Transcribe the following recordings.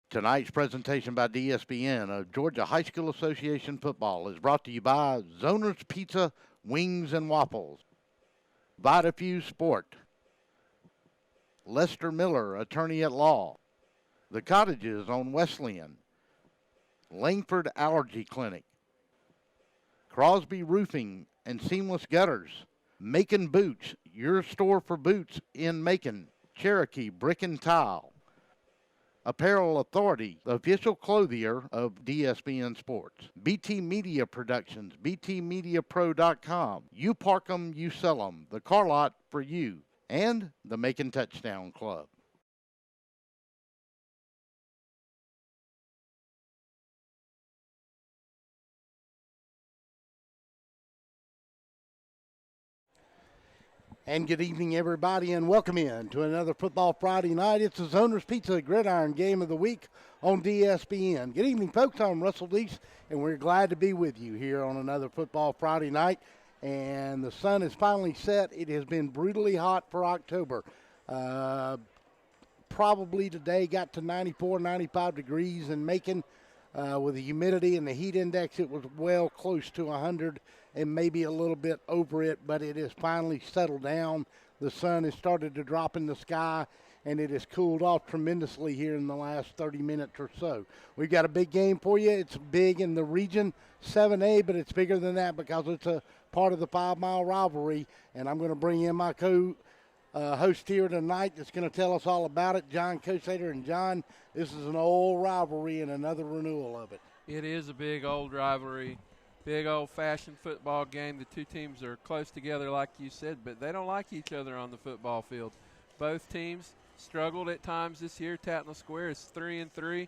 Tonight's presentation by DSBN of Georgia High School Association football is brought to you by Zoner's Pizza, Wings and Waffles, Vitafuse Sport, Lester Miller, attorney at law, The Cottages on Wesleyan, Langford Allergy Clinic, Crosby Roofing and Seamless Gutters, Macon Boots, your store for boots in Macon, Cherokee Brick and Tile, Apparel Authority, the official clothier of DSBN Sports, BT Media Productions, btmediapro.com, you park 'em, you sell 'em, the car lot for you, and the Macon Touchdown Club. And good evening, everybody, and welcome in to another Football Friday night. It's the Zoner's Pizza Gridiron Game of the Week on DSBN. Good evening, folks. I'm Russell Deese, and we're glad to be with you here on another Football Friday night. And the sun is finally set. It has been brutally hot for October. Probably today got to 94, 95 degrees in Macon. With the humidity and the heat index, it was well close to 100 and maybe a little bit over it, but it has finally settled down. The sun has started to drop in the sky, and it has cooled off tremendously here in the last 30 minutes or so. We've got a big game for you. It's big in the region 7A, but it's bigger than that because it's a part of the 5 Mile rivalry, and I'm going to bring in my host here tonight that's going to tell us all about it, John Kosater. And John, this is an old rivalry and another renewal of it. It is a big old rivalry, big old-fashioned football game. The two teams are close together, like you said, but they don't like each other on the football field. Both teams struggled at times this year. Tattnall Square is 3-3,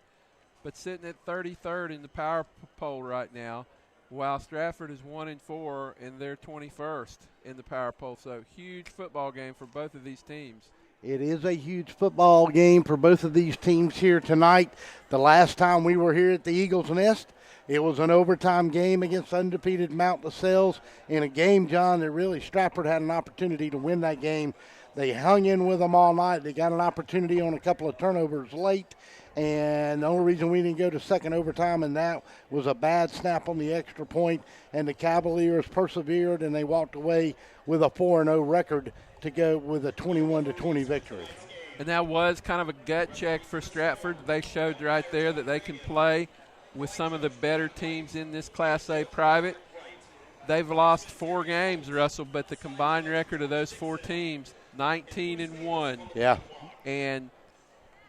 but sitting at 33rd in the power poll right now, while Stratford is 1-4 and they're 21st in the power poll. So huge football game for both of these teams. It is a huge football game for both of these teams here tonight. The last time we were here at the Eagles Nest, it was an overtime game against undefeated Mount LaSalle's in a game, John, that really Stratford had an opportunity to win that game. They hung in with them all night. They got an opportunity on a couple of turnovers late, and the only reason we didn't go to second overtime, and that was a bad snap on the extra point, and the Cavaliers persevered, and they walked away with a 4-0 record to go with a 21-20 victory. And that was kind of a gut check for Stratford. They showed right there that they can play with some of the better teams in this Class A private. They've lost 4 games, Russell, but the combined record of those 4 teams, 19-1. Yeah. And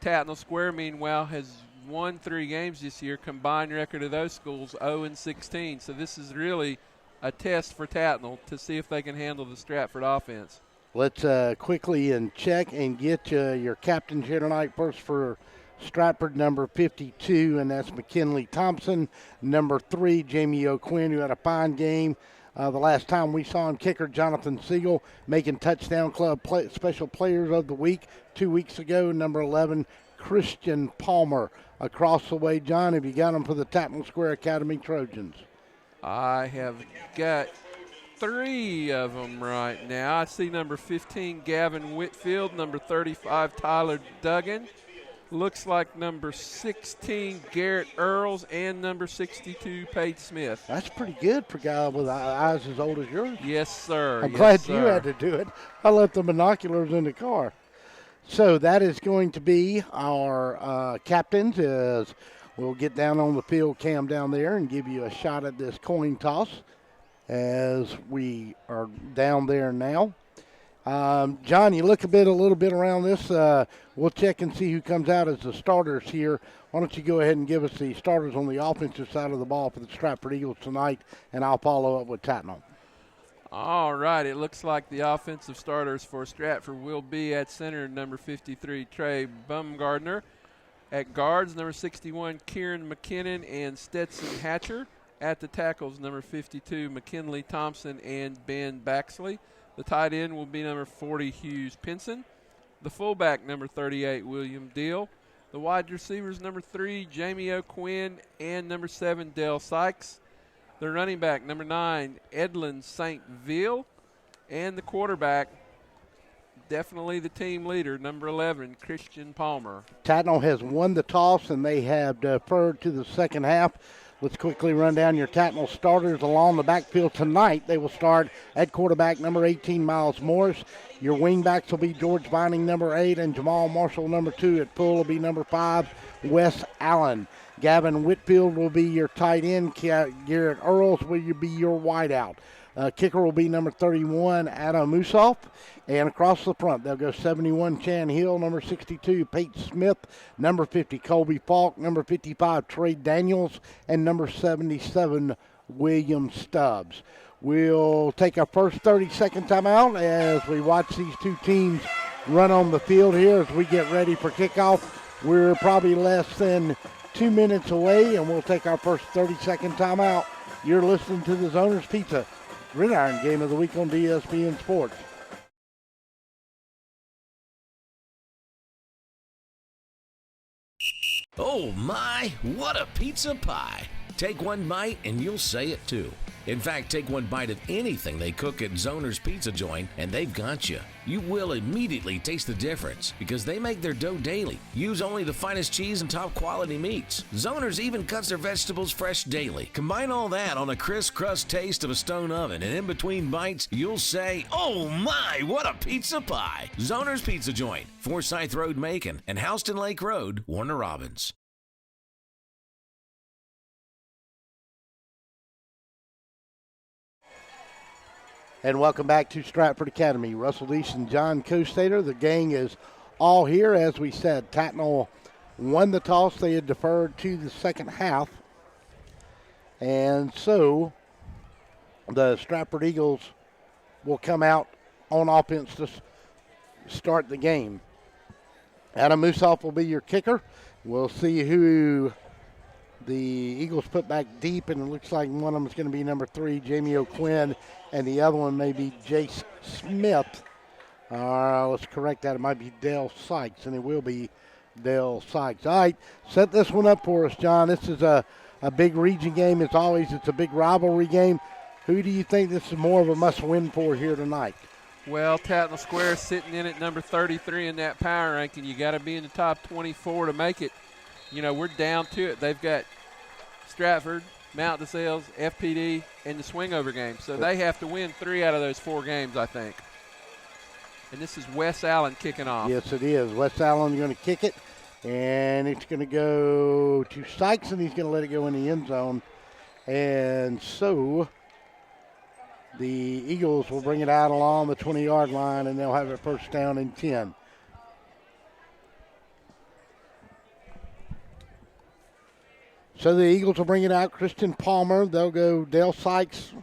Tattnall Square, meanwhile, has won 3 games this year. Combined record of those schools, 0-16. So this is really a test for Tattnall to see if they can handle the Stratford offense. Let's quickly and check and get your captains here tonight. First for Stratford, number 52, and that's McKinley Thompson. Number 3, Jamie O'Quinn, who had a fine game. The last time we saw him, kicker Jonathan Siegel, making Touchdown Club Special Players of the Week 2 weeks ago. Number 11, Christian Palmer. Across the way, John, have you got him for the Tattnall Square Academy Trojans? I have got 3 of them right now. I see number 15, Gavin Whitfield, number 35, Tyler Duggan. Looks like number 16, Garrett Earls, and number 62, Paige Smith. That's pretty good for a guy with eyes as old as yours. Yes, sir. I'm glad you had to do it. I left the binoculars in the car. So that is going to be our captains. As we'll get down on the field cam down there and give you a shot at this coin toss as we are down there now. John, you look a little bit around this. We'll check and see who comes out as the starters here. Why don't you go ahead and give us the starters on the offensive side of the ball for the Stratford Eagles tonight, and I'll follow up with Tattnall. All right, it looks like the offensive starters for Stratford will be at center, number 53, Trey Bumgardner. At guards, number 61, Kieran McKinnon and Stetson Hatcher. At the tackles, number 52, McKinley Thompson and Ben Baxley. The tight end will be number 40, Hughes Pinson. The fullback, number 38, William Deal. The wide receivers, number 3, Jamie O'Quinn, and number 7, Dale Sykes. The running back, number 9, Edlin St. Ville. And the quarterback, definitely the team leader, number 11, Christian Palmer. Tattnall has won the toss, and they have deferred to the second half. Let's quickly run down your Tattnall starters along the backfield tonight. They will start at quarterback, number 18, Miles Morris. Your wingbacks will be George Vining, number 8, and Jamal Marshall, number 2. At full will be number 5, Wes Allen. Gavin Whitfield will be your tight end. Garrett Earls will be your wideout. Kicker will be number 31, Adam Musoff. And across the front, they'll go 71, Chan Hill, number 62, Pate Smith, number 50, Colby Falk, number 55, Trey Daniels, and number 77, William Stubbs. We'll take our first 30-second timeout as we watch these two teams run on the field here as we get ready for kickoff. We're probably less than 2 minutes away, and we'll take our first 30-second timeout. You're listening to the Zoners Pizza Gridiron Game of the Week on DSPN Sports. Oh my, what a pizza pie. Take one bite and you'll say it too. In fact, take one bite of anything they cook at Zoner's Pizza Joint and they've got you. You will immediately taste the difference because they make their dough daily. Use only the finest cheese and top quality meats. Zoner's even cuts their vegetables fresh daily. Combine all that on a crisp crust taste of a stone oven, and in between bites, you'll say, oh my, what a pizza pie. Zoner's Pizza Joint, Forsyth Road, Macon, and Houston Lake Road, Warner Robins. And welcome back to Stratford Academy. Russell East and John Costater. The gang is all here. As we said, Tattnall won the toss. They had deferred to the second half. And so the Stratford Eagles will come out on offense to start the game. Adam Musoff will be your kicker. We'll see who the Eagles put back deep, and it looks like one of them is going to be number 3, Jamie O'Quinn, and the other one may be Jace Smith. Let's correct that. It might be Dale Sykes, and it will be Dale Sykes. All right, set this one up for us, John. This is a big region game. As always, it's a big rivalry game. Who do you think this is more of a must-win for here tonight? Well, Tattnall Square sitting in at number 33 in that power ranking. You got to be in the top 24 to make it. You know, we're down to it. They've got Stratford, Mount DeSales, FPD, and the swingover game. So they have to win 3 out of those 4 games, I think. And this is Wes Allen kicking off. Yes, it is. Wes Allen going to kick it, and it's going to go to Sykes, and he's going to let it go in the end zone. And so the Eagles will bring it out along the 20-yard line, and they'll have it first down and 10. So the Eagles will bring it out. Christian Palmer. They'll go Dale Sykes,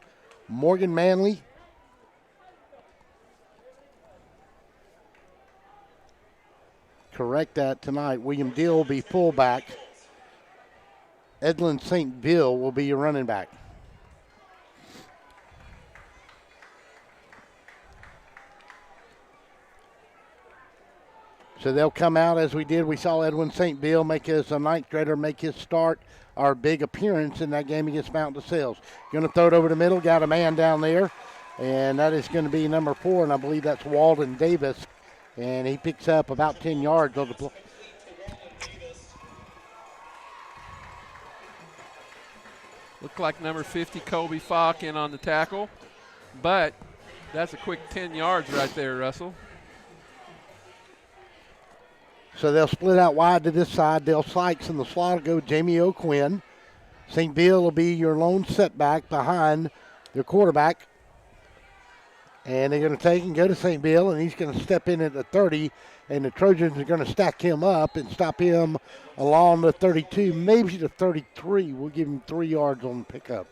Morgan Manley. Correct that tonight. William Deal will be fullback. Edlin St. Bill will be your running back. So they'll come out as we did. We saw Edwin St. Bill make his ninth grader make his start, our big appearance in that game against Mount DeSales. Going to throw it over the middle. Got a man down there, and that is going to be number 4, and I believe that's Walden Davis. And he picks up about 10 yards on the play. Looked like number 50, Colby Falk, in on the tackle. But that's a quick 10 yards right there, Russell. So they'll split out wide to this side. Dale Sykes in the slot will go Jamie O'Quinn. St. Bill will be your lone setback behind their quarterback. And they're going to take and go to St. Bill, and he's going to step in at the 30, and the Trojans are going to stack him up and stop him along the 32, maybe the 33. We'll give him 3 yards on the pickup.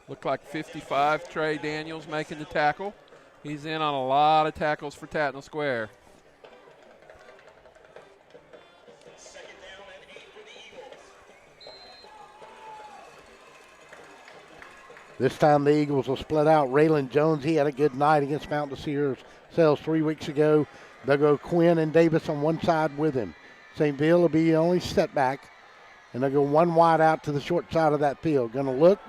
Looked like 55, Trey Daniels making the tackle. He's in on a lot of tackles for Tattnall Square. This time the Eagles will split out. Raylan Jones, he had a good night against Mount DeSales 3 weeks ago. They'll go Quinn and Davis on one side with him. St. Bill will be the only setback. And they'll go one wide out to the short side of that field. Gonna look.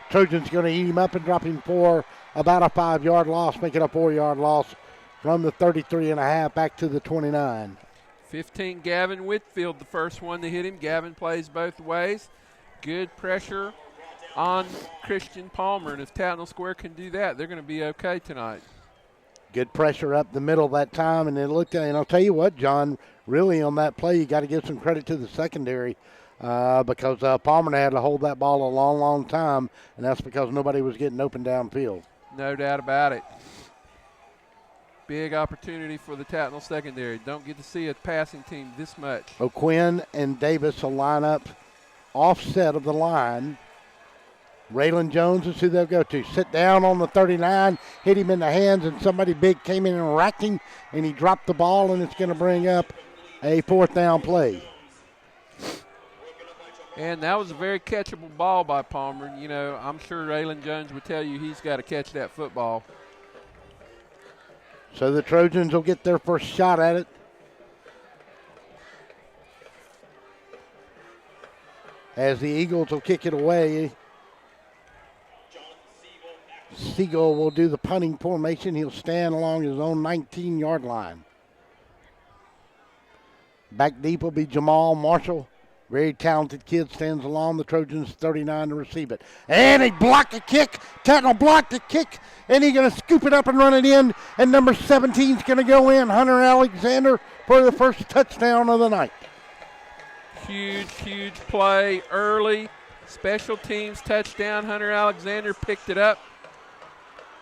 Trojans going to eat him up and drop him for about a 5-yard loss, make it a 4-yard loss from the 33.5 back to the 29. 15, Gavin Whitfield, the first one to hit him. Gavin plays both ways. Good pressure on Christian Palmer, and if Tattnall Square can do that, they're going to be okay tonight. Good pressure up the middle that time, and it looked. And I'll tell you what, John, really on that play, you got to give some credit to the secondary because Palmer had to hold that ball a long, long time, and that's because nobody was getting open downfield. No doubt about it. Big opportunity for the Tattnall secondary. Don't get to see a passing team this much. O'Quinn and Davis will line up offset of the line. Raylan Jones is who they'll go to. Sit down on the 39, hit him in the hands, and somebody big came in and racked him, and he dropped the ball, and it's going to bring up a 4th down play. And that was a very catchable ball by Palmer. You know, I'm sure Raylan Jones would tell you he's got to catch that football. So the Trojans will get their first shot at it. As the Eagles will kick it away. Siegel will do the punting formation. He'll stand along his own 19-yard line. Back deep will be Jamal Marshall. Very talented kid, stands along the Trojans 39 to receive it. And he blocked a kick. Tattnall blocked the kick, and he's going to scoop it up and run it in. And number 17 is going to go in, Hunter Alexander, for the first touchdown of the night. Huge, huge play early. Special teams touchdown. Hunter Alexander picked it up.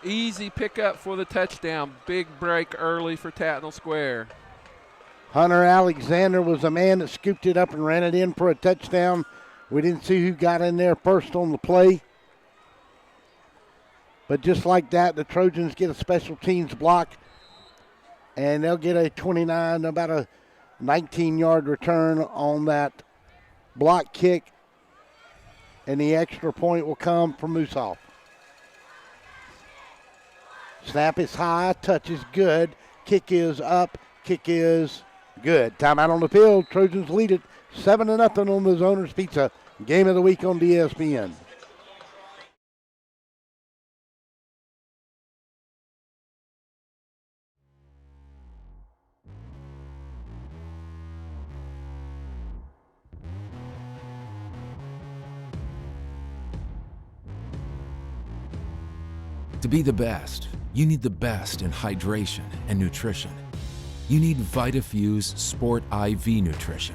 Easy pickup for the touchdown. Big break early for Tattnall Square. Hunter Alexander was the man that scooped it up and ran it in for a touchdown. We didn't see who got in there first on the play. But just like that, the Trojans get a special teams block, and they'll get a 29, about a 19-yard return on that block kick, and the extra point will come from Moosehoff. Snap is high, touch is good, kick is up, kick is good. Timeout on the field. Trojans lead it 7-0 on the Zoners Pizza. Game of the week on ESPN. To be the best, you need the best in hydration and nutrition. You need VitaFuse Sport IV Nutrition.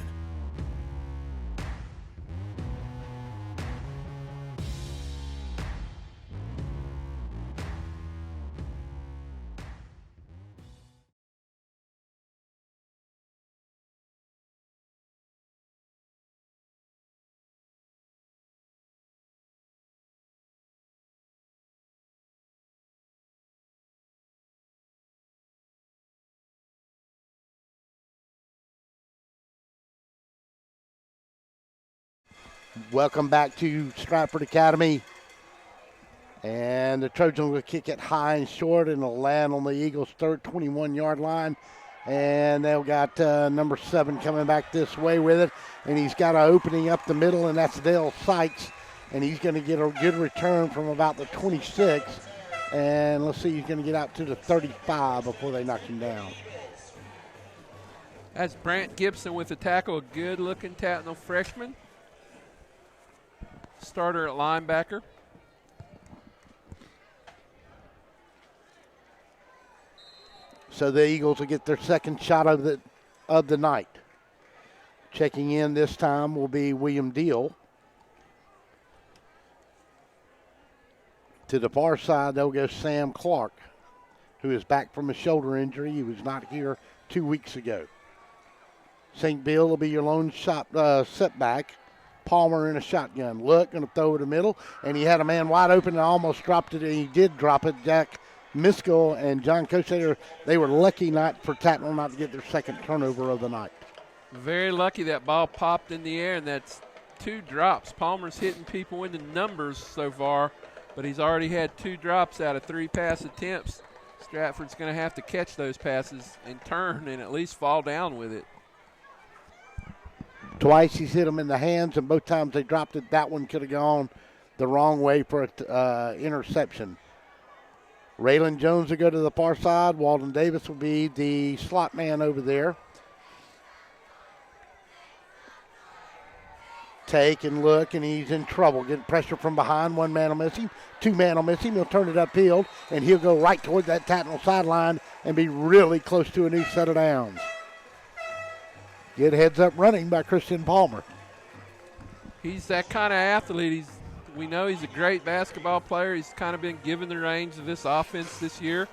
Welcome back to Stratford Academy. And the Trojans will kick it high and short, and it'll land on the Eagles' third 21-yard line. And they've got number 7 coming back this way with it. And he's got an opening up the middle, and that's Dale Sykes. And he's going to get a good return from about the 26. And let's see, he's going to get out to the 35 before they knock him down. That's Brant Gibson with the tackle, a good-looking Tattnall freshman. Starter at linebacker. So the Eagles will get their second shot of the night. Checking in this time will be William Deal. To the far side, they'll go Sam Clark, who is back from a shoulder injury. He was not here 2 weeks ago. St. Bill will be your lone setback. Palmer in a shotgun. Look, going to throw it in the middle, and he had a man wide open and almost dropped it, and he did drop it. Jack Miskell and John Kosader, they were lucky not for Tattnall not to get their second turnover of the night. Very lucky that ball popped in the air, and that's 2 drops. Palmer's hitting people in the numbers so far, but he's already had 2 drops out of 3 pass attempts. Stratford's going to have to catch those passes and turn and at least fall down with it. Twice he's hit them in the hands, and both times they dropped it. That one could have gone the wrong way for an interception. Raylan Jones will go to the far side. Walden Davis will be the slot man over there. Take and look, and he's in trouble. Getting pressure from behind. One man will miss him. Two man will miss him. He'll turn it upfield, and he'll go right toward that Tattnall sideline and be really close to a new set of downs. Good heads up running by Christian Palmer. He's that kind of athlete. We know he's a great basketball player. He's kind of been given the reins of this offense this year.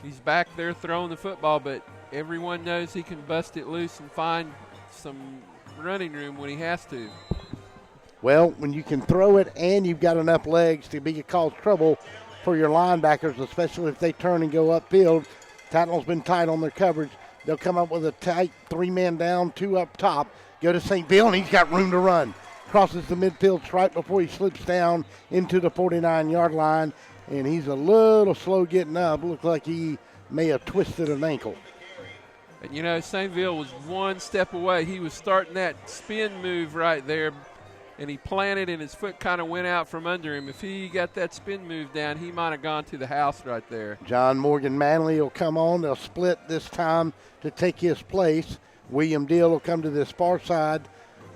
He's back there throwing the football, but everyone knows he can bust it loose and find some running room when he has to. Well, when you can throw it and you've got enough legs to cause trouble for your linebackers, especially if they turn and go upfield. Tattnall's been tight on their coverage. They'll come up with a tight 3-man down, 2 up top. Go to St. Bill, and he's got room to run. Crosses the midfield stripe before he slips down into the 49-yard line, and he's a little slow getting up. Looks like he may have twisted an ankle. And, you know, St. Bill was one step away. He was starting that spin move right there, and he planted, and his foot kind of went out from under him. If he got that spin move down, he might have gone to the house right there. John Morgan Manley will come on. They'll split this time to take his place. William Deal will come to this far side.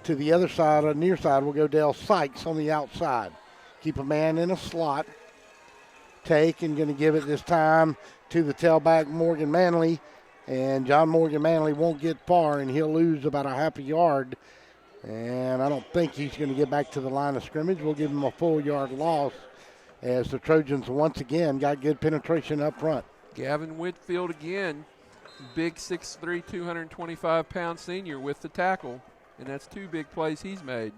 To the other side, or near side, will go Dale Sykes on the outside. Keep a man in a slot. Take and going to give it this time to the tailback, Morgan Manley. And John Morgan Manley won't get far, and he'll lose about a half a yard. And I don't think he's going to get back to the line of scrimmage. We'll give him a full yard loss as the Trojans once again got good penetration up front. Gavin Whitfield again, big 6'3", 225-pound senior with the tackle. And that's 2 big plays he's made.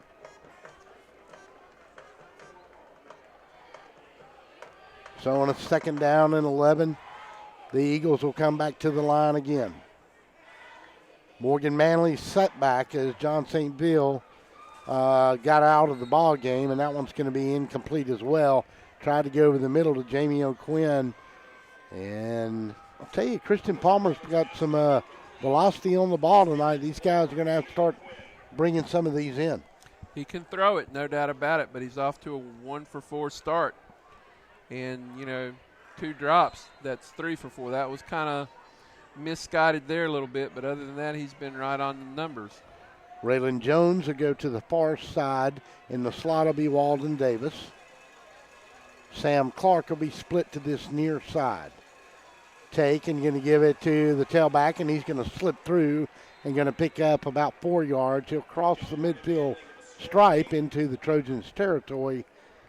So on a 2nd down and 11, the Eagles will come back to the line again. Morgan Manley's setback as John St. Bill got out of the ball game, and that one's going to be incomplete as well. Tried to go over the middle to Jamie O'Quinn. And I'll tell you, Christian Palmer's got some velocity on the ball tonight. These guys are going to have to start bringing some of these in. He can throw it, no doubt about it, but he's off to a 1-for-4 start. And, you know, 2 drops, that's 3 for 4. That was kind of misguided there a little bit, but other than that, he's been right on the numbers. Raylan Jones will go to the far side. In the slot will be Walden Davis. Sam Clark will be split to this near side. Take and going to give it to the tailback, and he's going to slip through and going to pick up about 4 yards. He'll cross the midfield stripe into the Trojans' territory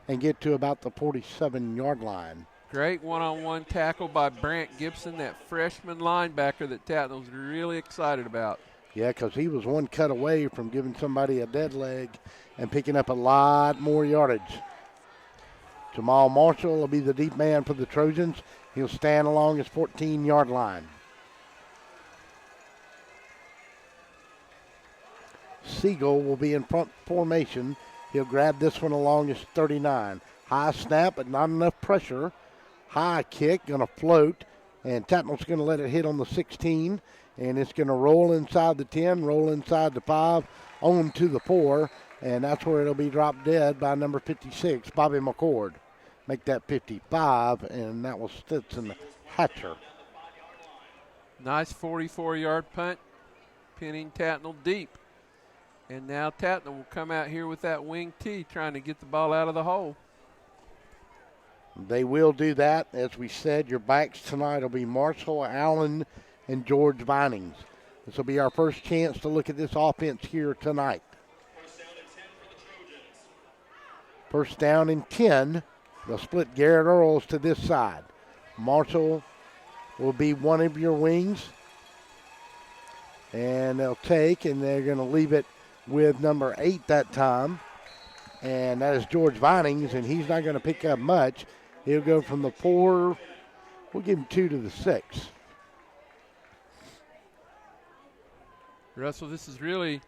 and get to about the 47-yard line. Great one-on-one tackle by Brant Gibson, that freshman linebacker that Tattnall's really excited about. Yeah, because he was one cut away from giving somebody a dead leg and picking up a lot more yardage. Jamal Marshall will be the deep man for the Trojans. He'll stand along his 14-yard line. Siegel will be in front formation. He'll grab this one along his 39. High snap, but not enough pressure. High kick, going to float, and Tattnall's going to let it hit on the 16, and it's going to roll inside the 10, roll inside the 5, on to the 4, and that's where it'll be dropped dead by number 56, Bobby McCord. Make that 55, and that was Stetson Hatcher. Nice 44-yard punt, pinning Tattnall deep. And now Tattnall will come out here with that wing T, trying to get the ball out of the hole. They will do that. As we said, your backs tonight will be Marshall, Allen, and George Vinings. This will be our first chance to look at this offense here tonight. First down and 10. They'll split Garrett Earls to this side. Marshall will be one of your wings. And they'll take, and they're going to leave it with number 8 that time. And that is George Vinings, and he's not going to pick up much. He'll go from the 4. We'll give him 2 to the 6. Russell, this is really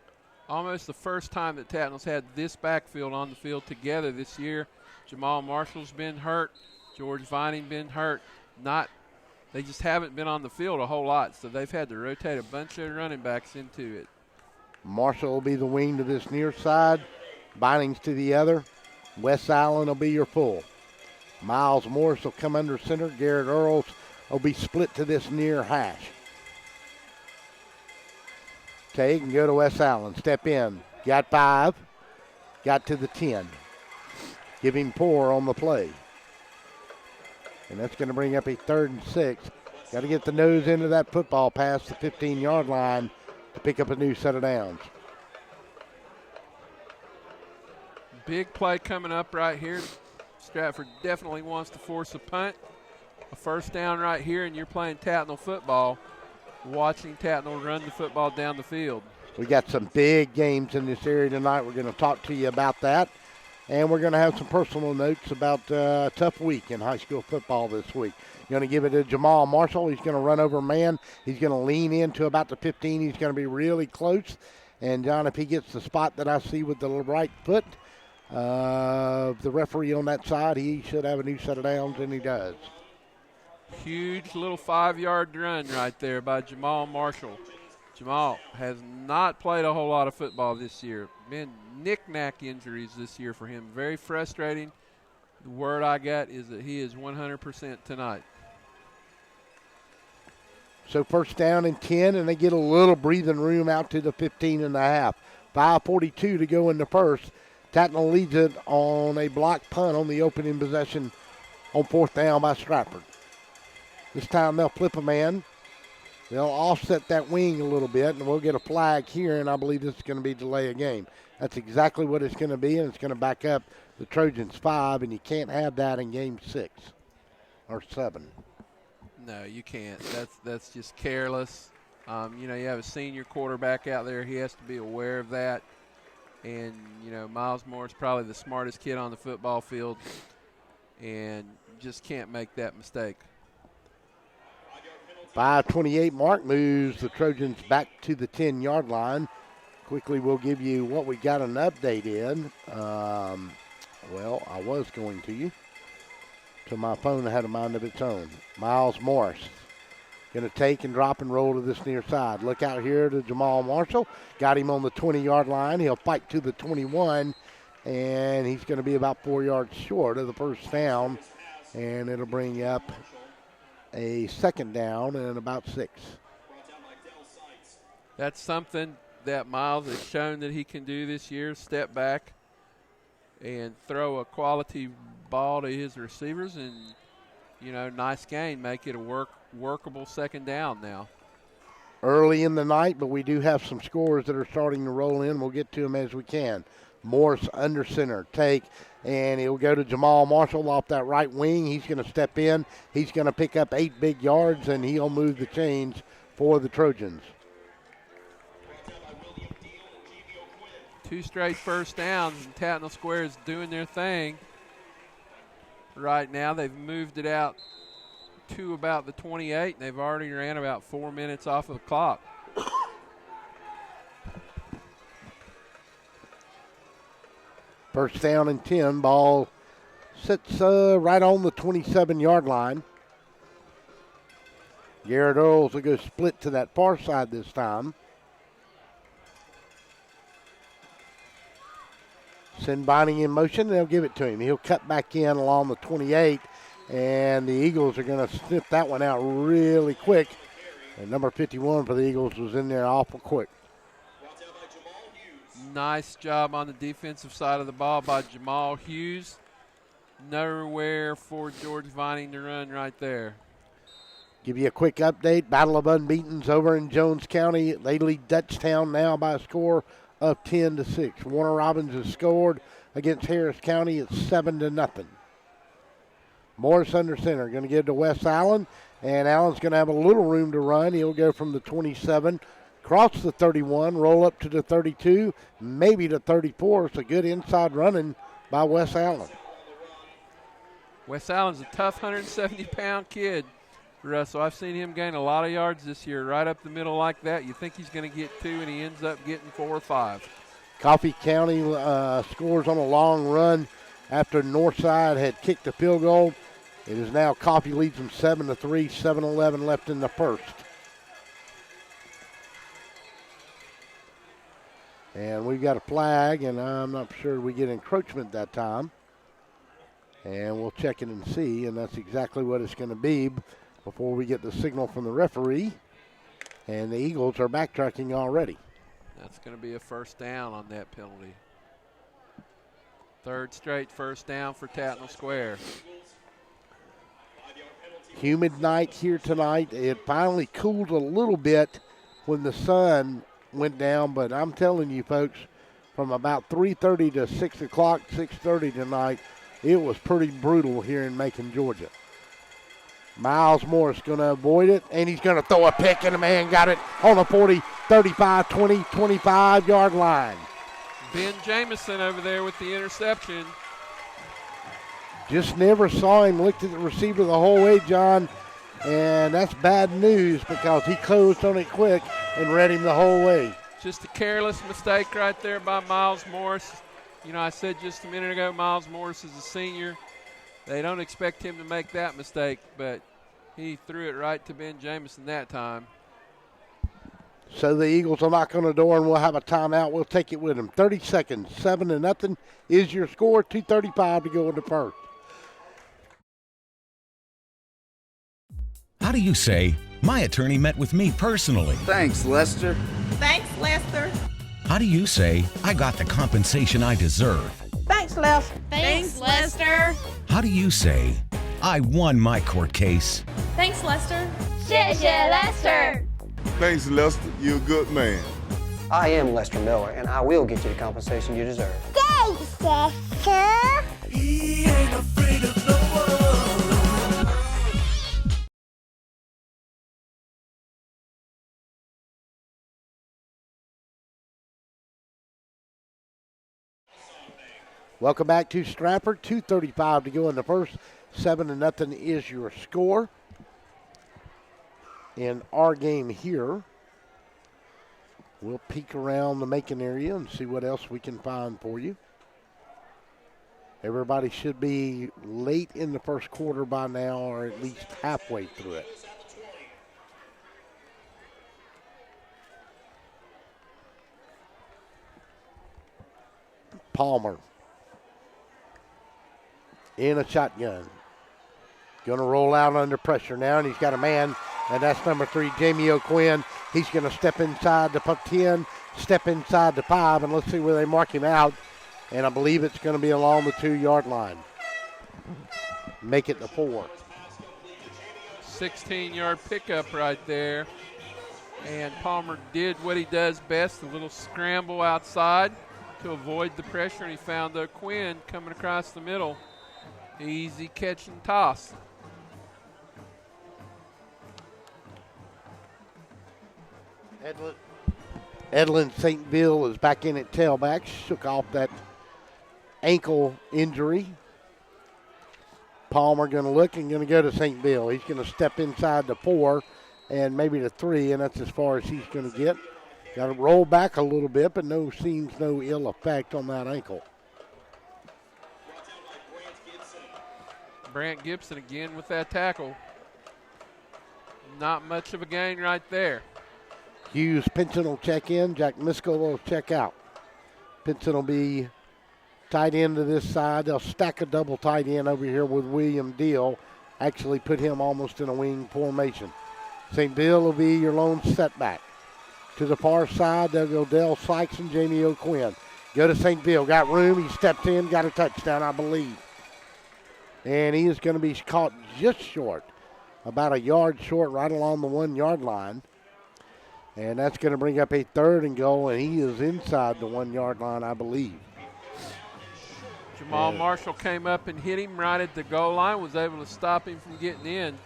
almost the first time that Tattnall's had this backfield on the field together this year. Jamal Marshall's been hurt. George Vining been hurt. They just haven't been on the field a whole lot, so they've had to rotate a bunch of running backs into it. Marshall will be the wing to this near side. Vinings to the other. Wes Allen will be your full. Miles Morris will come under center. Garrett Earls will be split to this near hash. Take and go to Wes Allen. Step in. Got 5. Got to the 10. Give him 4 on the play. And that's going to bring up a 3rd and 6. Got to get the nose into that football past the 15-yard line to pick up a new set of downs. Big play coming up right here. Stratford definitely wants to force a punt. A first down right here, and you're playing Tattnall football, watching Tattnall run the football down the field. We got some big games in this area tonight. We're going to talk to you about that. And we're going to have some personal notes about a tough week in high school football this week. Going to give it to Jamal Marshall. He's going to run over a man. He's going to lean into about the 15. He's going to be really close. And, John, if he gets the spot that I see with the right foot, the referee on that side, he should have a new set of downs, and he does. Huge little 5-yard run right there by Jamal Marshall. Jamal has not played a whole lot of football this year. Been knick-knack injuries this year for him. Very frustrating. The word I got is that he is 100% tonight. So first down and 10, and they get a little breathing room out to the 15 and a half. 5:42 to go in the first. Tattnall leads it on a block punt on the opening possession on 4th down by Stratford. This time they'll flip a man. They'll offset that wing a little bit, and we'll get a flag here, and I believe this is going to be delay a game. That's exactly what it's going to be, and it's going to back up the Trojans 5, and you can't have that in game 6 or 7. No, you can't. That's just careless. You have a senior quarterback out there. He has to be aware of that. And, Miles Moore's probably the smartest kid on the football field, and just can't make that mistake. 5:28 mark moves the Trojans back to the 10-yard line. Quickly, we'll give you what we got an update in. Well, I was going to you. So my phone had a mind of its own. Miles Morris going to take and drop and roll to this near side. Look out here to Jamal Marshall. Got him on the 20-yard line. He'll fight to the 21, and he's going to be about 4 yards short of the first down, and it'll bring up a second down and about 6. That's something that Miles has shown that he can do this year, step back and throw a quality ball to his receivers and, nice gain, make it a workable second down now. Early in the night, but we do have some scores that are starting to roll in. We'll get to them as we can. Morris under center, take, and he'll go to Jamal Marshall off that right wing. He's going to step in. He's going to pick up 8 big yards, and he'll move the chains for the Trojans. 2 straight first downs, and Tattnall Square is doing their thing. Right now, they've moved it out to about the 28, and they've already ran about 4 minutes off of the clock. First down and 10. Ball sits right on the 27-yard line. Garrett Earls will go split to that far side this time. Send Binding in motion. They'll give it to him. He'll cut back in along the 28, and the Eagles are going to sniff that one out really quick. And number 51 for the Eagles was in there awful quick. Nice job on the defensive side of the ball by Jamal Hughes. Nowhere for George Vining to run right there. Give you a quick update. Battle of Unbeatens over in Jones County. They lead Dutchtown now by a score of 10-6. Warner Robins has scored against Harris County. It's 7-0. Morris under center. Going to give it to Wes Allen. And Allen's going to have a little room to run. He'll go from the 27, cross the 31, roll up to the 32, maybe the 34. It's a good inside running by Wes Allen. Wes Allen's a tough 170-pound kid, Russell. I've seen him gain a lot of yards this year, right up the middle like that. You think he's going to get 2, and he ends up getting 4 or 5. Coffee County scores on a long run after Northside had kicked the field goal. It is now Coffee leads them 7-3, 7-11 left in the first. And we've got a flag, and I'm not sure we get encroachment that time. And we'll check it and see, and that's exactly what it's going to be before we get the signal from the referee. And the Eagles are backtracking already. That's going to be a first down on that penalty. Third straight first down for Tattnall Square. Humid night here tonight. It finally cooled a little bit when the sun went down, but I'm telling you folks, from about 3:30 to 6 o'clock, 6:30 tonight, it was pretty brutal here in Macon, Georgia. Miles Morris going to avoid it, and he's going to throw a pick, and the man got it on the 40, 35, 20, 25-yard line. Ben Jamison over there with the interception. Just never saw him, looked at the receiver the whole way, John, and that's bad news because he closed on it quick and read him the whole way. Just a careless mistake right there by Miles Morris. You know, I said just a minute ago, Miles Morris is a senior. They don't expect him to make that mistake, but he threw it right to Ben Jamison that time. So the Eagles will knock on the door, and we'll have a timeout. We'll take it with them. 30 seconds, 7-0 is your score. 2:35 to go in the first. How do you say, my attorney met with me personally? Thanks, Lester. Thanks, Lester. How do you say, I got the compensation I deserve? Thanks, Lester. Thanks, Lester. How do you say, I won my court case? Thanks, Lester. 谢谢 Lester. Thanks, Lester. You're a good man. I am Lester Miller, and I will get you the compensation you deserve. Thanks, Lester. He ain't afraid of no one. Welcome back to Stratford. 2:35 to go in the first. 7-0 is your score. In our game here, we'll peek around the Macon area and see what else we can find for you. Everybody should be late in the first quarter by now, or at least halfway through it. Palmer in a shotgun. Going to roll out under pressure now, and he's got a man, and that's number 3, Jamie O'Quinn. He's going to step inside the 10, step inside the 5, and let's see where they mark him out. And I believe it's going to be along the 2-yard line. Make it the 4. 16-yard pickup right there. And Palmer did what he does best, a little scramble outside to avoid the pressure, and he found O'Quinn coming across the middle. Easy catch and toss. Edlin St. Bill is back in at tailback, shook off that ankle injury. Palmer going to look and going to go to St. Bill. He's going to step inside the 4 and maybe the 3, and that's as far as he's going to get. Got to roll back a little bit, but seems no ill effect on that ankle. Brant Gibson again with that tackle. Not much of a gain right there. Hughes Pinson will check in. Jack Miskell will check out. Pinson will be tight end to this side. They'll stack a double tight end over here with William Deal. Actually put him almost in a wing formation. St. Bill will be your lone setback. To the far side, they'll go Dale Sykes and Jamie O'Quinn. Go to St. Bill. Got room. He stepped in. Got a touchdown, I believe. And he is going to be caught just short, about a yard short, right along the 1-yard line. And that's going to bring up a 3rd and goal, and he is inside the 1-yard line, I believe. Jamal Marshall came up and hit him right at the goal line, was able to stop him from getting in.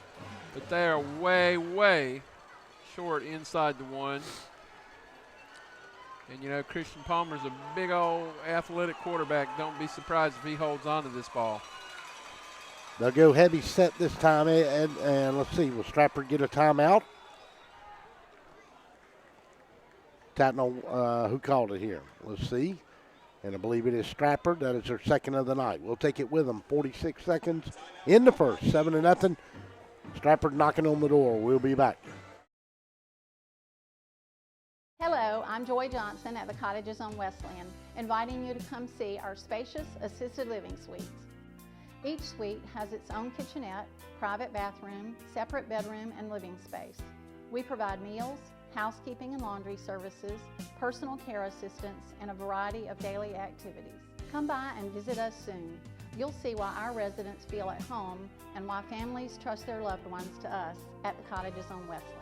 But they are way, way short inside the 1. And, you know, Christian Palmer's a big old athletic quarterback. Don't be surprised if he holds on to this ball. They'll go heavy set this time, and let's see, will Stratford get a timeout? Tattnall, who called it here? Let's see. And I believe it is Stratford. That is their second of the night. We'll take it with them. 46 seconds in the first. 7-0. Stratford knocking on the door. We'll be back. Hello, I'm Joy Johnson at the Cottages on Westland, inviting you to come see our spacious assisted living suites. Each suite has its own kitchenette, private bathroom, separate bedroom, and living space. We provide meals, housekeeping and laundry services, personal care assistance, and a variety of daily activities. Come by and visit us soon. You'll see why our residents feel at home and why families trust their loved ones to us at the cottages on Westland.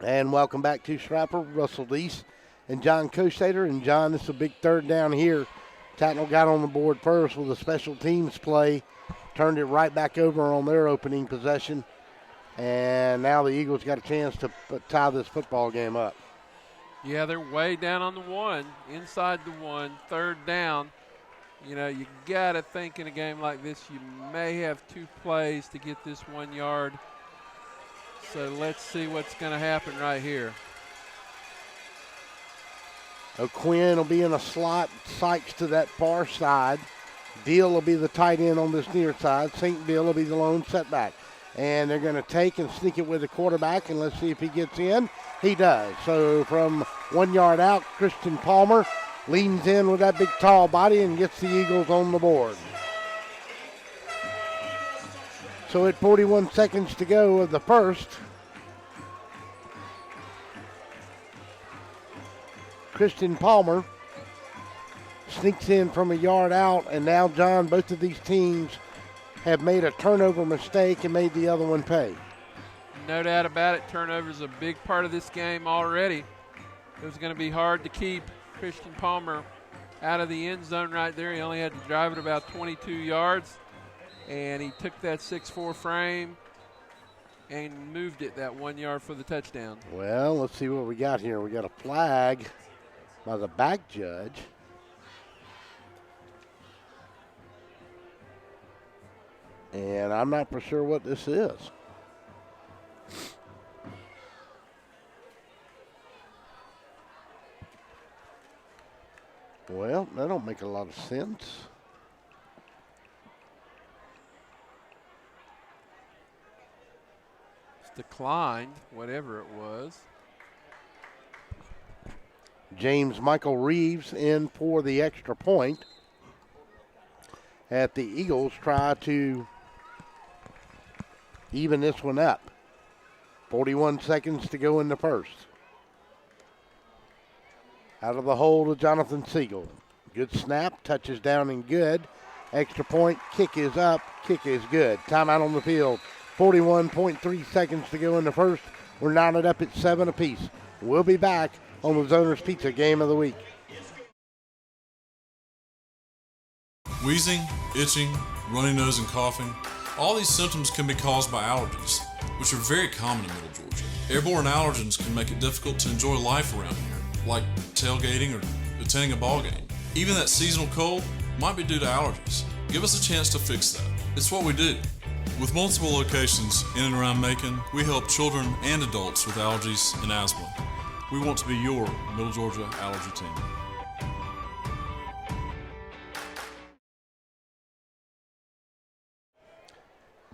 And welcome back to Stratford. Russell Deese and John Kosader. And John, this is a big third down here. Tattnall got on the board first with a special teams play, turned it right back over on their opening possession, and now the Eagles got a chance to tie this football game up. Yeah, they're way down on the one, inside the one, third down. You know, you got to think in a game like this you may have 2 plays to get this 1 yard. So let's see what's going to happen right here. O'Quinn will be in a slot, Sykes to that far side. Deal will be the tight end on this near side. St. Bill will be the lone setback. And they're going to take and sneak it with the quarterback, and let's see if he gets in. He does. So from 1 yard out, Christian Palmer leans in with that big tall body and gets the Eagles on the board. So at 41 seconds to go of the first, Christian Palmer sneaks in from a yard out, and now, John, both of these teams have made a turnover mistake and made the other one pay. No doubt about it. Turnover's a big part of this game already. It was going to be hard to keep Christian Palmer out of the end zone right there. He only had to drive it about 22 yards, and he took that 6'4" frame and moved it that 1 yard for the touchdown. Well, let's see what we got here. We got a flag by the back judge. And I'm not for sure what this is. Well, that don't make a lot of sense. It's declined, whatever it was. James Michael Reeves in for the extra point. At the Eagles try to even this one up. 41 seconds to go in the first. Out of the hole to Jonathan Siegel. Good snap, touches down and good. Extra point, kick is up, kick is good. Timeout on the field. 41.3 seconds to go in the first. We're knotted up at 7 apiece. We'll be back on the Zoner's Pizza Game of the Week. Wheezing, itching, runny nose, and coughing. All these symptoms can be caused by allergies, which are very common in Middle Georgia. Airborne allergens can make it difficult to enjoy life around here, like tailgating or attending a ball game. Even that seasonal cold might be due to allergies. Give us a chance to fix that. It's what we do. With multiple locations in and around Macon, we help children and adults with allergies and asthma. We want to be your Middle Georgia allergy team.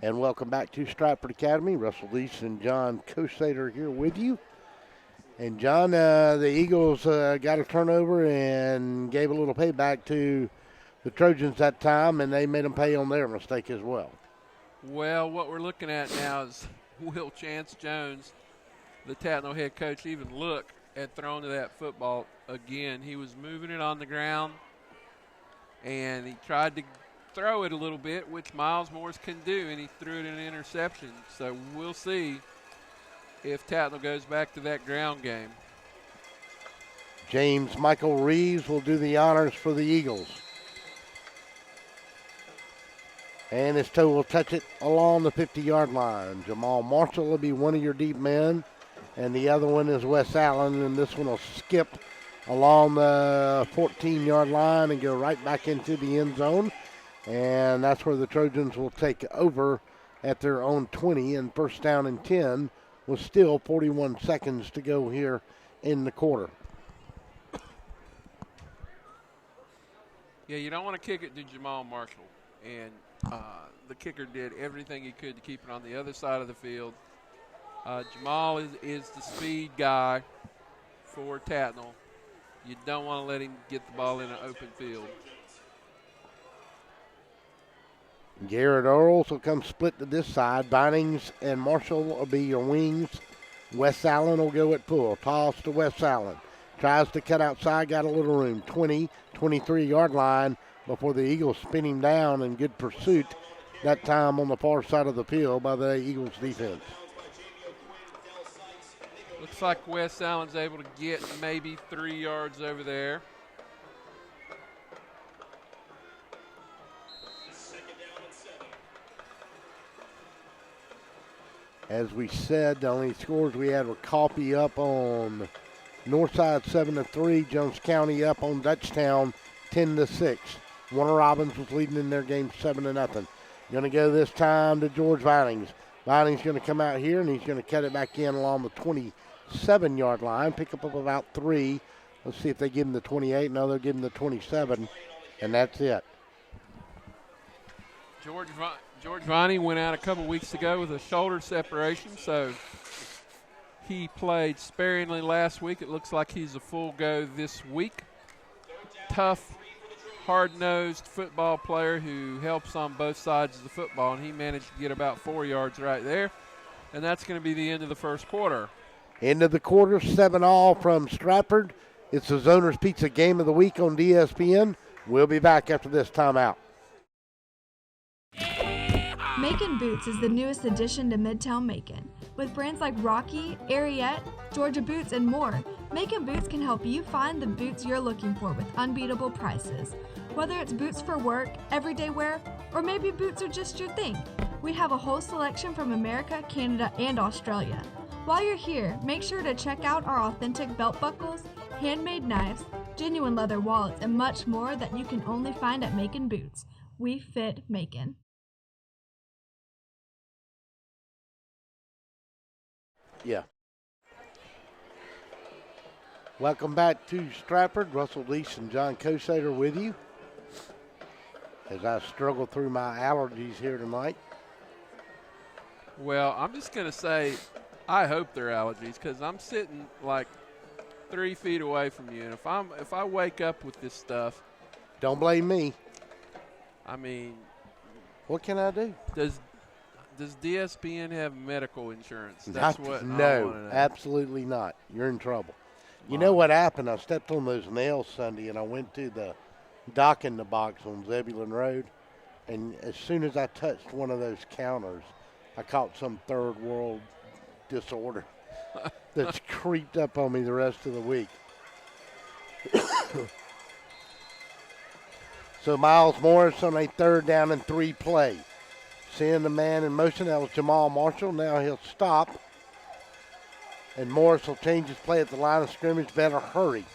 And welcome back to Stratford Academy. Russell Deese and John Kosader here with you. And John, the Eagles got a turnover and gave a little payback to the Trojans that time, and they made them pay on their mistake as well. Well, what we're looking at now is will Chance Jones, the Tattnall head coach, even look at throwing to that football again. He was moving it on the ground, and he tried to throw it a little bit, which Miles Morris can do, and he threw it in an interception. So we'll see if Tattnall goes back to that ground game. James Michael Reeves will do the honors for the Eagles. And his toe will touch it along the 50-yard line. Jamal Marshall will be one of your deep men, and the other one is Wes Allen, and this one will skip along the 14-yard line and go right back into the end zone. And that's where the Trojans will take over at their own 20, and first down and 10 with still 41 seconds to go here in the quarter. Yeah, you don't want to kick it to Jamal Marshall. And The kicker did everything he could to keep it on the other side of the field. Jamal is the speed guy for Tattnall. You don't want to let him get the ball in an open field. Garrett Earls will come split to this side. Bindings and Marshall will be your wings. Wes Allen will go at pull. Toss to Wes Allen. Tries to cut outside, got a little room. 20, 23-yard line before the Eagles spin him down in good pursuit. That time on the far side of the field by the Eagles defense. Looks like Wes Allen's able to get maybe 3 yards over there. As we said, the only scores we had were Coffee up on Northside 7-3, Jones County up on Dutchtown 10-6. Warner Robins was leading in their game 7-0. Going to go this time to George Vinings. Vinings going to come out here, and he's going to cut it back in along the 27-yard line, pick up about 3. Let's see if they give him the 28. No, they'll give him the 27, and that's it. George Vining went out a couple weeks ago with a shoulder separation, so he played sparingly last week. It looks like he's a full go this week. Tough, hard-nosed football player who helps on both sides of the football, and he managed to get about 4 yards right there. And that's going to be the end of the first quarter. End of the quarter, 7-all from Stratford. It's the Zoners Pizza Game of the Week on DSPN. We'll be back after this timeout. Macon Boots is the newest addition to Midtown Macon. With brands like Rocky, Ariete, Georgia Boots, and more, Macon Boots can help you find the boots you're looking for with unbeatable prices. Whether it's boots for work, everyday wear, or maybe boots are just your thing, we have a whole selection from America, Canada, and Australia. While you're here, make sure to check out our authentic belt buckles, handmade knives, genuine leather wallets, and much more that you can only find at Macon Boots. We fit Macon. Yeah. Welcome back to Stratford. Russell Lease and John Kosader with you as I struggle through my allergies here tonight. Well, I'm just going to say I hope they're allergies because I'm sitting like 3 feet away from you, and if I wake up with this stuff, don't blame me. I mean, what can I do? Does DSPN have medical insurance? That's what I want to know. Absolutely not. You're in trouble. You know what happened? I stepped on those nails Sunday, and I went to the dock in the box on Zebulon Road, and as soon as I touched one of those counters, I caught some third world disorder that's creeped up on me the rest of the week. So Miles Morris on a 3rd down and 3 play. Seeing the man in motion, that was Jamal Marshall. Now he'll stop. And Morris will change his play at the line of scrimmage. Better hurry.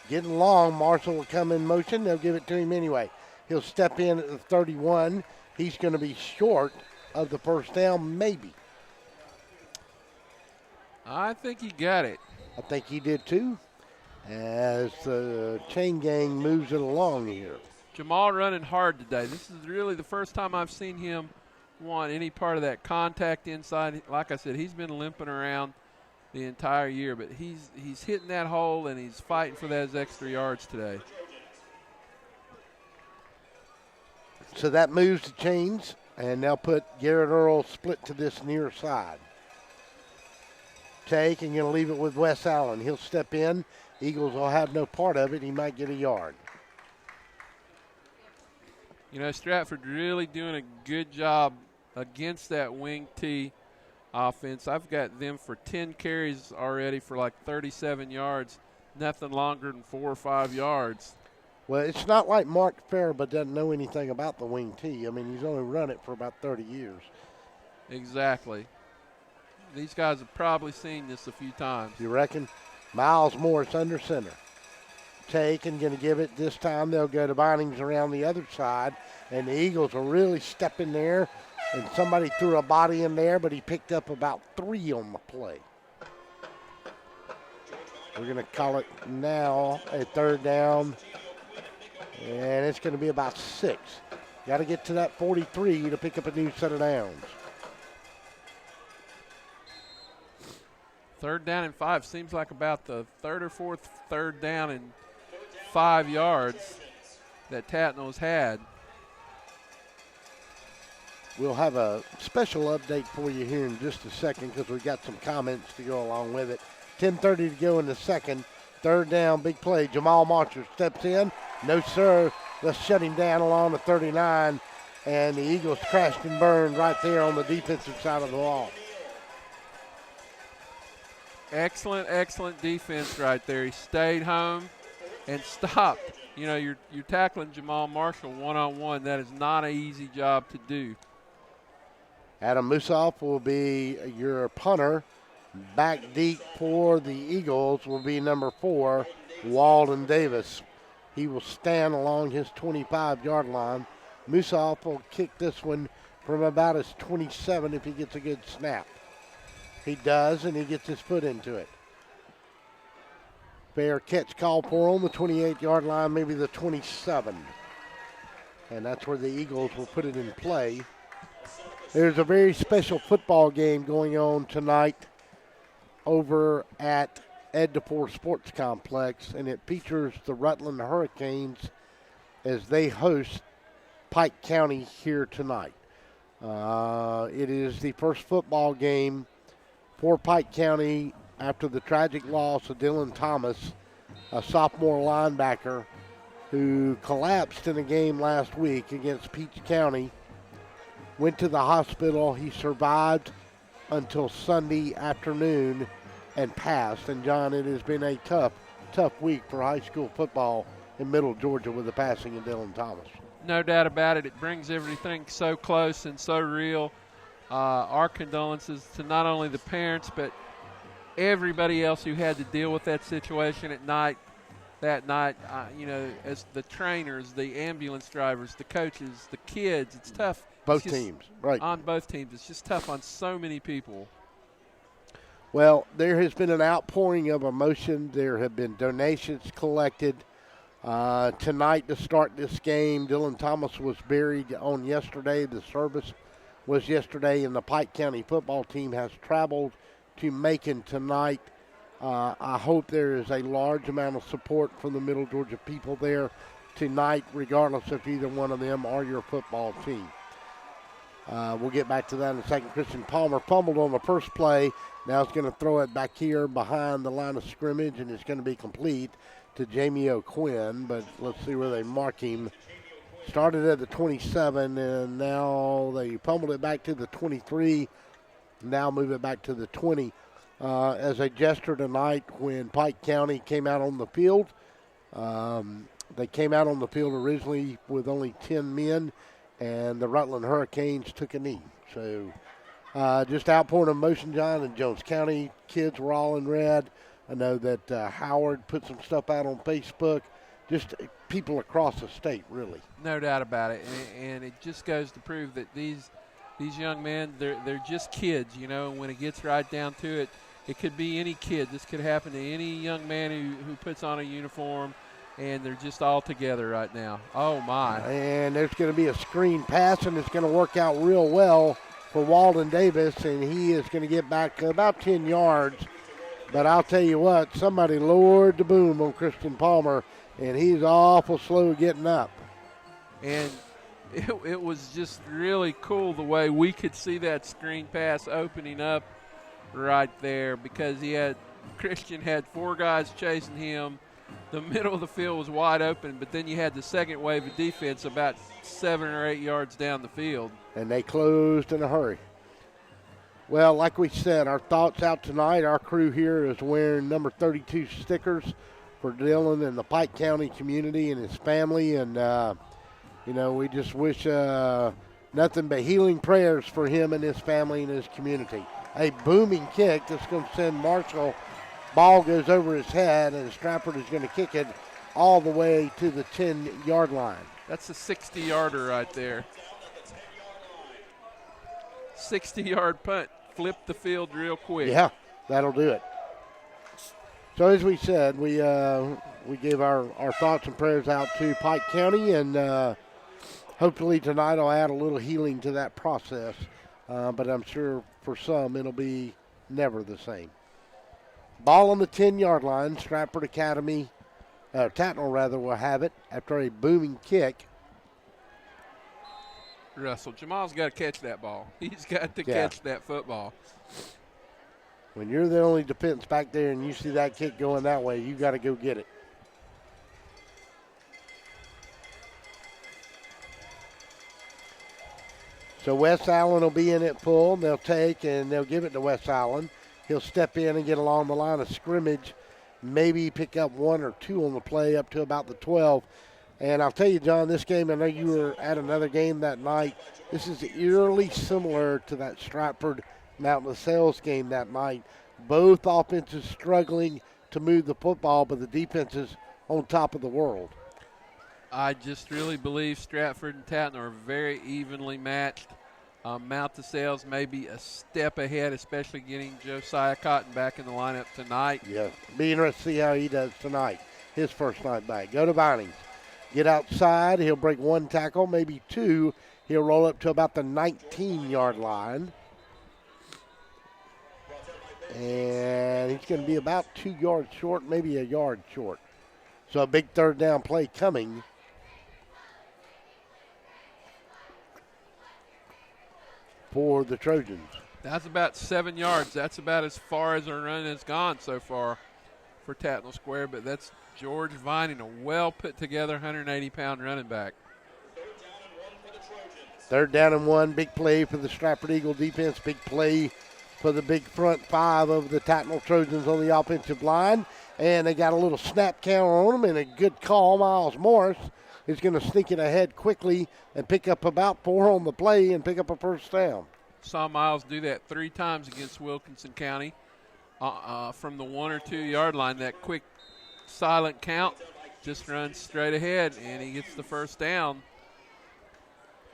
Getting long, Marshall will come in motion. They'll give it to him anyway. He'll step in at the 31. He's going to be short of the first down, maybe. I think he got it. I think he did too, as the chain gang moves it along here. Jamal running hard today. This is really the first time I've seen him want any part of that contact inside. Like I said, he's been limping around the entire year, but he's hitting that hole and he's fighting for those extra yards today. So that moves the chains, and they'll put Garrett Earl split to this near side. Take and going to leave it with Wes Allen. He'll step in. Eagles will have no part of it. He might get a yard. You know, Stratford really doing a good job against that wing T offense. I've got them for 10 carries already for like 37 yards, nothing longer than 4 or 5 yards. Well, it's not like Mark Farabee doesn't know anything about the wing T. I mean, he's only run it for about 30 years. Exactly. These guys have probably seen this a few times. You reckon? Miles Morris under center. Take and going to give it this time. They'll go to Bindings around the other side, and the Eagles will really step in there, and somebody threw a body in there, but he picked up about 3 on the play. We're going to call it now a 3rd down, and it's going to be about 6. Got to get to that 43 to pick up a new set of downs. 3rd down and 5. Seems like about the 3rd or 4th 3rd down and 5 yards that Tattnall's had. We'll have a special update for you here in just a second because we've got some comments to go along with it. 10:30 to go in the second. 3rd down, big play. Jamal Marshall steps in. No, sir. Let's shut him down along the 39. And the Eagles crashed and burned right there on the defensive side of the ball. Excellent, excellent defense right there. He stayed home and stopped. You know, you're tackling Jamal Marshall one-on-one. That is not an easy job to do. Adam Musoff will be your punter. Back deep for the Eagles will be number 4, Walden Davis. He will stand along his 25-yard line. Musoff will kick this one from about his 27 if he gets a good snap. He does, and he gets his foot into it. Fair catch call for on the 28-yard line, maybe the 27. And that's where the Eagles will put it in play. There's a very special football game going on tonight over at Ed DeFore Sports Complex, and it features the Rutland Hurricanes as they host Pike County here tonight. It is the first football game for Pike County after the tragic loss of Dylan Thomas, a sophomore linebacker who collapsed in a game last week against Peach County. Went to the hospital. He survived until Sunday afternoon and passed. And, John, it has been a tough week for high school football in Middle Georgia with the passing of Dylan Thomas. No doubt about it. It brings everything so close and so real. Our condolences to not only the parents but everybody else who had to deal with that situation that night, as the trainers, the ambulance drivers, the coaches, the kids. It's tough. Both teams, right. On both teams. It's just tough on so many people. Well, there has been an outpouring of emotion. There have been donations collected. Tonight to start this game, Dylan Thomas was buried on yesterday. The service was yesterday, and the Pike County football team has traveled to Macon tonight. I hope there is a large amount of support from the Middle Georgia people there tonight, regardless if either one of them are your football team. We'll get back to that in a second. Christian Palmer fumbled on the first play. Now he's going to throw it back here behind the line of scrimmage, and it's going to be complete to Jamie O'Quinn, but let's see where they mark him. Started at the 27, and now they fumbled it back to the 23. Now move it back to the 20. As a gesture tonight, when Pike County came out on the field, they came out on the field originally with only 10 men, and the Rutland Hurricanes took a knee. So just outpouring emotion, John, and Jones County kids were all in red. I know that Howard put some stuff out on Facebook. Just people across the state, really. No doubt about it, and it just goes to prove that these young men, they're just kids, and when it gets right down to it, it could be any kid. This could happen to any young man who puts on a uniform, and they're just all together right now. Oh, my. And there's going to be a screen pass, and it's going to work out real well for Walden Davis, and he is going to get back about 10 yards. But I'll tell you what, somebody lowered the boom on Christian Palmer, and he's awful slow getting up. And it was just really cool the way we could see that screen pass opening up right there, because Christian had 4 guys chasing him. The middle of the field was wide open, but then you had the second wave of defense about 7 or 8 yards down the field. And they closed in a hurry. Well, like we said, our thoughts out tonight. Our crew here is wearing number 32 stickers for Dylan and the Pike County community and his family. And, we just wish nothing but healing prayers for him and his family and his community. A booming kick that's going to send Marshall. Ball goes over his head, and Stratford is going to kick it all the way to the 10-yard line. That's a 60-yarder right there. 60-yard punt. Flip the field real quick. Yeah, that'll do it. So as we said, we gave our thoughts and prayers out to Pike County, and hopefully tonight will add a little healing to that process. But I'm sure for some it'll be never the same. Ball on the 10-yard line. Stratford Academy, Tattnall rather, will have it after a booming kick. Russell, Jamal's got to catch that ball. He's got to catch that football. When you're the only defense back there and you see that kick going that way, you got to go get it. So West Allen will be in it full. They'll take and they'll give it to West Allen. He'll step in and get along the line of scrimmage, maybe pick up 1 or 2 on the play up to about the 12. And I'll tell you, John, this game, I know you were at another game that night. This is eerily similar to that Stratford Mountain LaSalle's game that night. Both offenses struggling to move the football, but the defense is on top of the world. I just really believe Stratford and Tattnall are very evenly matched. Mount LaSalle's maybe a step ahead, especially getting Josiah Cotton back in the lineup tonight. Yeah, be interested to see how he does tonight. His first night back. Go to Vinings. Get outside. He'll break 1 tackle, maybe 2. He'll roll up to about the 19-yard line. And he's going to be about 2 yards short, maybe a yard short. So a big third down play coming. For the Trojans. That's about 7 yards. That's about as far as our run has gone so far for Tattnall Square, but that's George Vining, a well put together 180-pound running back. Third down and 1, big play for the Stratford Eagle defense, big play for the big front 5 of the Tattnall Trojans on the offensive line. And they got a little snap count on them and a good call. Miles Morris is going to sneak it ahead quickly and pick up about 4 on the play and pick up a first down. Saw Miles do that 3 times against Wilkinson County from the 1 or 2 yard line. That quick silent count, just runs straight ahead, and he gets the first down.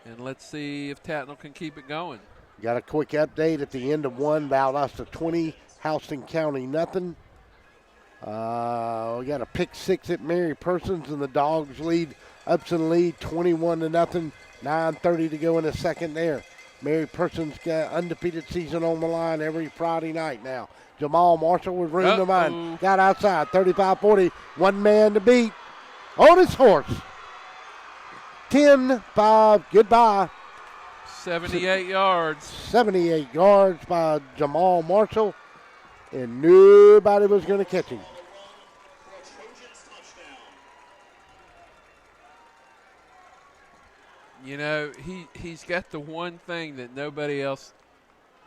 And let's see if Tattnall can keep it going. Got a quick update at the end of 1, Valdosta 20, Houston County nothing. We got a pick 6 at Mary Persons, and the Dogs lead, Upson lead 21-0. 9:30 to go in the second there. Mary Persons got undefeated season on the line every Friday night now. Jamal Marshall with room to mind. Got outside, 35-40. 1 man to beat on his horse. 10-5, goodbye. 78 yards. 78 yards by Jamal Marshall, and nobody was going to catch him. You know, he's got the one thing that nobody else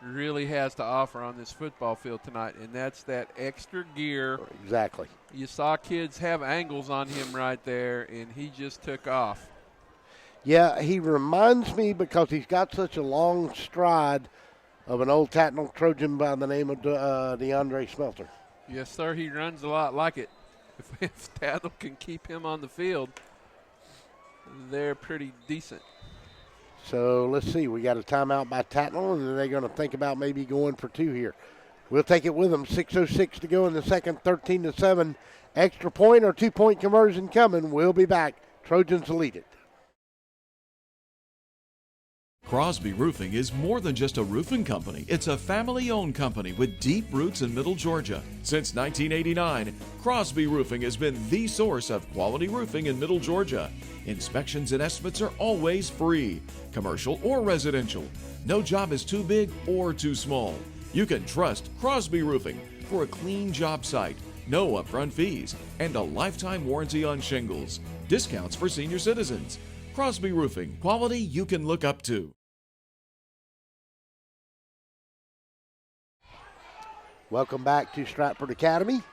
really has to offer on this football field tonight, and that's that extra gear. Exactly. You saw kids have angles on him right there, and he just took off. Yeah, he reminds me, because he's got such a long stride, of an old Tattnall Trojan by the name of DeAndre Smelter. Yes, sir. He runs a lot like it. If Tattnall can keep him on the field, they're pretty decent. So let's see. We got a timeout by Tattnall, and they're going to think about maybe going for 2 here. We'll take it with them. 6:06 to go in the second, 13-7. Extra point or 2-point conversion coming. We'll be back. Trojans lead it. Crosby Roofing is more than just a roofing company. It's a family-owned company with deep roots in Middle Georgia. Since 1989, Crosby Roofing has been the source of quality roofing in Middle Georgia. Inspections and estimates are always free, commercial or residential. No job is too big or too small. You can trust Crosby Roofing for a clean job site, no upfront fees, and a lifetime warranty on shingles. Discounts for senior citizens. Crosby Roofing, quality you can look up to. Welcome back to Stratford Academy.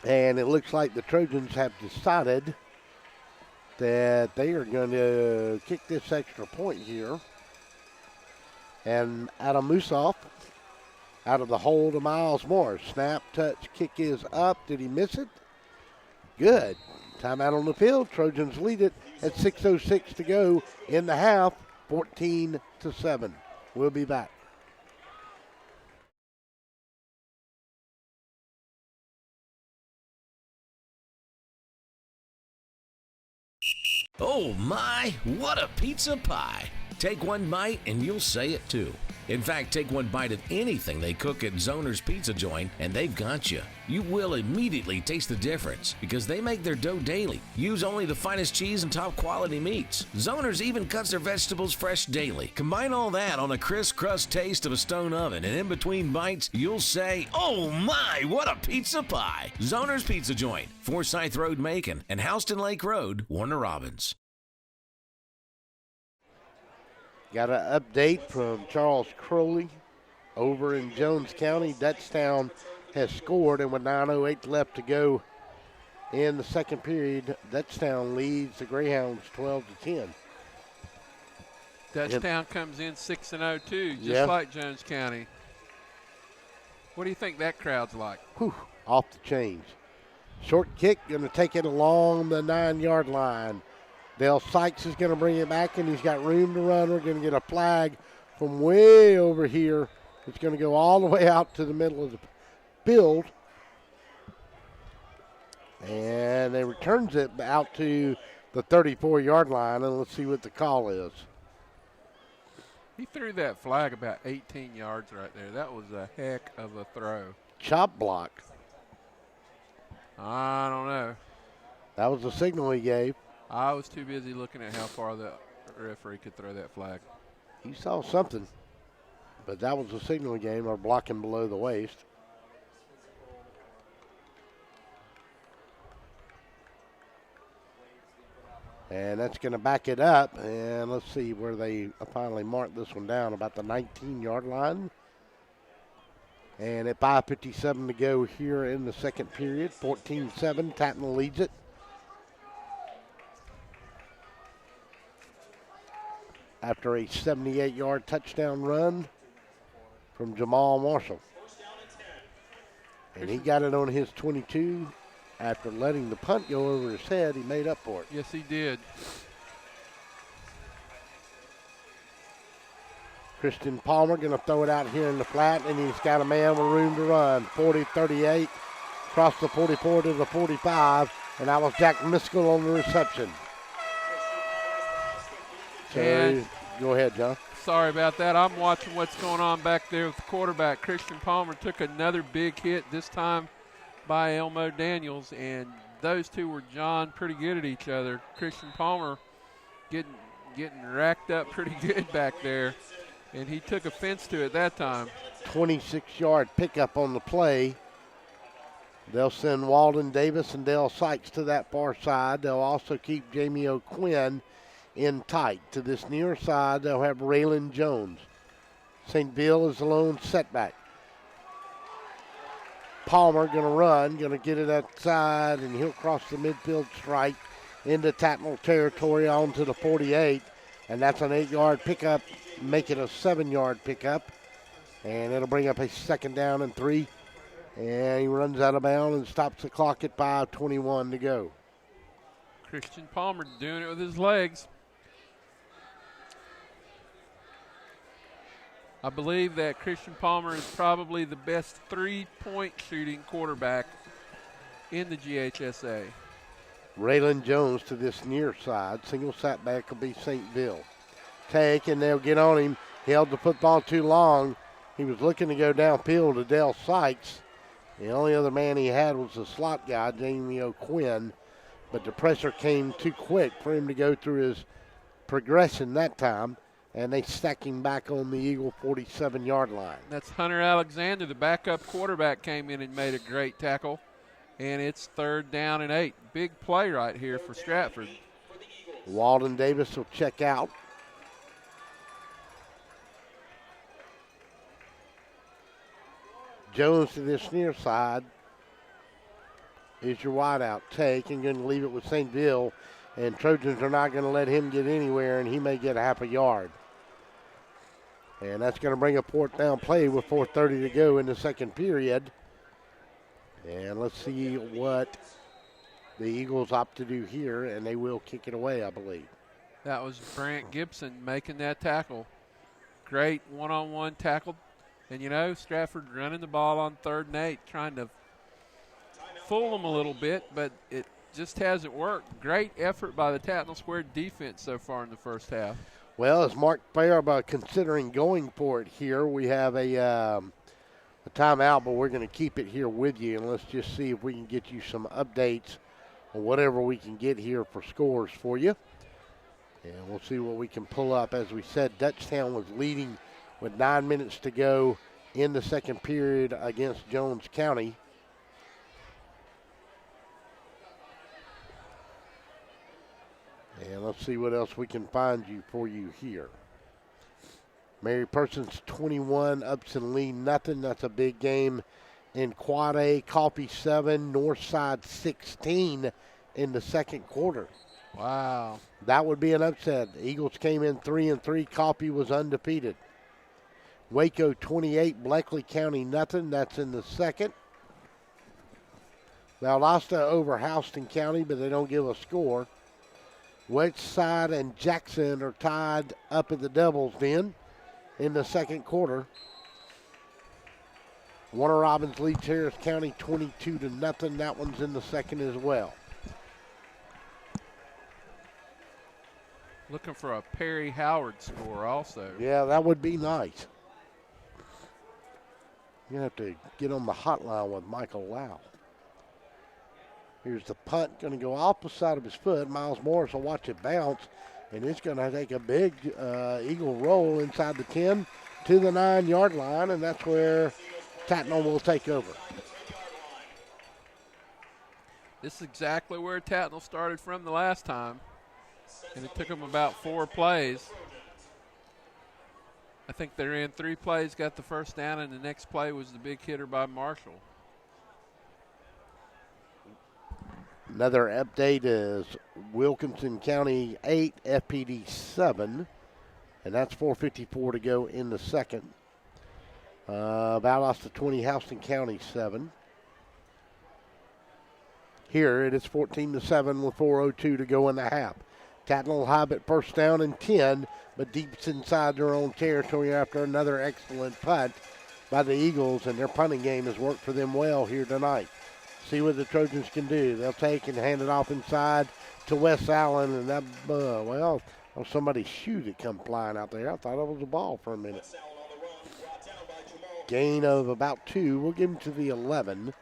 And it looks like the Trojans have decided that they are going to kick this extra point here. And Adam Musoff out of the hole to Miles Morris. Snap, touch, kick is up. Did he miss it? Good. Timeout on the field. Trojans lead it at 6:06 to go in the half, 14-7. We'll be back. Oh my, what a pizza pie! Take one bite and you'll say it too. In fact, take one bite of anything they cook at Zoner's Pizza Joint and they've got you. You will immediately taste the difference because they make their dough daily. Use only the finest cheese and top quality meats. Zoner's even cuts their vegetables fresh daily. Combine all that on a crisp crust taste of a stone oven, and in between bites, you'll say, oh my, what a pizza pie! Zoner's Pizza Joint, Forsyth Road, Macon, and Houston Lake Road, Warner Robins. Got an update from Charles Crowley over in Jones County. Dutchtown has scored, and with 9:08 left to go in the second period, Dutchtown leads the Greyhounds 12-10. Dutchtown comes in 6-0 too, just like Jones County. What do you think that crowd's like? Whew, off the chains. Short kick, going to take it along the 9-yard line. Dale Sykes is going to bring it back, and he's got room to run. We're going to get a flag from way over here. It's going to go all the way out to the middle of the field. And they returns it out to the 34-yard line, and let's see what the call is. He threw that flag about 18 yards right there. That was a heck of a throw. Chop block. I don't know. That was the signal he gave. I was too busy looking at how far the referee could throw that flag. He saw something, but that was the signal he gave, or blocking below the waist. And that's going to back it up, and let's see where they finally marked this one down, about the 19-yard line. And at 5:57 to go here in the second period, 14-7, Tattnall leads it. After a 78-yard touchdown run from Jamal Marshall. And he got it on his 22. After letting the punt go over his head, he made up for it. Yes, he did. Christian Palmer going to throw it out here in the flat, and he's got a man with room to run. 40-38, across the 44 to the 45, and that was Jack Miskell on the reception. So, go ahead, John. Sorry about that. I'm watching what's going on back there with the quarterback. Christian Palmer took another big hit, this time by Elmo Daniels, and those two were John pretty good at each other. Christian Palmer getting racked up pretty good back there, and he took offense to it that time. 26-yard pickup on the play. They'll send Walden Davis and Dale Sykes to that far side. They'll also keep Jamie O'Quinn in tight. To this near side, they'll have Raylan Jones. St. Bill is the lone setback. Palmer going to run, going to get it outside, and he'll cross the midfield stripe into Tattnall territory onto the 48, and that's an 8-yard pickup, make it a 7-yard pickup, and it'll bring up a 2nd down and 3, and he runs out of bounds and stops the clock at 5:21 to go. Christian Palmer doing it with his legs. I believe that Christian Palmer is probably the best 3-point shooting quarterback in the GHSA. Raylan Jones to this near side. Single setback will be St. Bill. Take, and they'll get on him. He held the football too long. He was looking to go downfield to Dale Sykes. The only other man he had was the slot guy, Jamie O'Quinn. But the pressure came too quick for him to go through his progression that time. And they stack him back on the Eagle 47-yard line. That's Hunter Alexander, the backup quarterback, came in and made a great tackle. And it's 3rd down and 8. Big play right here for Stratford. Walden Davis will check out. Jones to this near side is your wideout. Take, and going to leave it with St. Bill. And Trojans are not going to let him get anywhere, and he may get half a yard. And that's going to bring a 4th down play with 4:30 to go in the second period. And let's see what the Eagles opt to do here, and they will kick it away, I believe. That was Brant Gibson making that tackle. Great one-on-one tackle. And, you know, Stratford running the ball on 3rd and 8, trying to fool them a little bit, but it just hasn't worked. Great effort by the Tattnall Square defense so far in the first half. Well, as Mark Faraba considering going for it here, we have a timeout, but we're going to keep it here with you, and let's just see if we can get you some updates on whatever we can get here for scores for you. And we'll see what we can pull up. As we said, Dutchtown was leading with 9 minutes to go in the second period against Jones County. And let's see what else we can find you for you here. Mary Persons 21, Upson Lee nothing. That's a big game in Quad A. Coffee 7, Northside 16 in the second quarter. Wow. That would be an upset. The Eagles came in 3-3. Coffee was undefeated. Waco 28, Bleckley County nothing. That's in the second. Valdosta over Houston County, but they don't give a score. Westside and Jackson are tied up at the Devil's Den in the second quarter. Warner Robins leads Harris County 22-0. That one's in the second as well. Looking for a Perry Howard score also. Yeah, that would be nice. You have to get on the hotline with Michael Lau. Here's the punt, going to go off the side of his foot. Miles Morris will watch it bounce, and it's going to take a big Eagle roll inside the 10 to the 9-yard line, and that's where Tattnall will take over. This is exactly where Tattnall started from the last time, and it took them about 4 plays. I think they ran 3 plays, got the first down, and the next play was the big hitter by Marshall. Another update is Wilkinson County 8, FPD 7, and that's 4:54 to go in the second. Valdosta 20, Houston County 7. Here it is 14-7 with 4:02 to go in the half. Tattnall Hobbit first down and 10, but deep inside their own territory after another excellent punt by the Eagles, and their punting game has worked for them well here tonight. See what the Trojans can do. They'll take and hand it off inside to Wes Allen, and that, well, somebody's shoe that come flying out there. I thought it was a ball for a minute. Gain of about 2. We'll give him to the 11.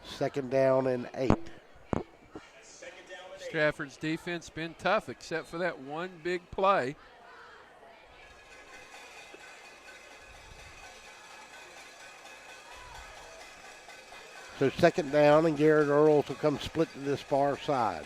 Second down and 8. Stratford's defense been tough except for that one big play. So second down, and Garrett Earls will come split to this far side.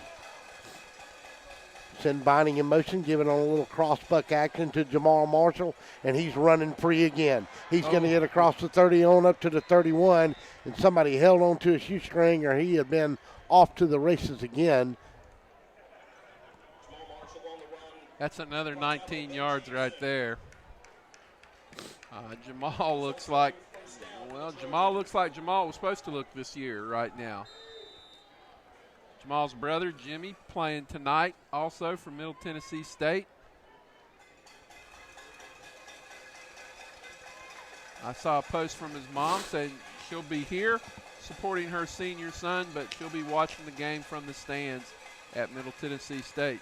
Send Binding in motion, giving on a little cross-buck action to Jamal Marshall, and he's running free again. He's going to get across the 30 on up to the 31, and somebody held on to a shoestring, or he had been off to the races again. That's another 19 yards right there. Jamal looks like Jamal was supposed to look this year right now. Jamal's brother, Jimmy, playing tonight also for Middle Tennessee State. I saw a post from his mom saying she'll be here supporting her senior son, but she'll be watching the game from the stands at Middle Tennessee State.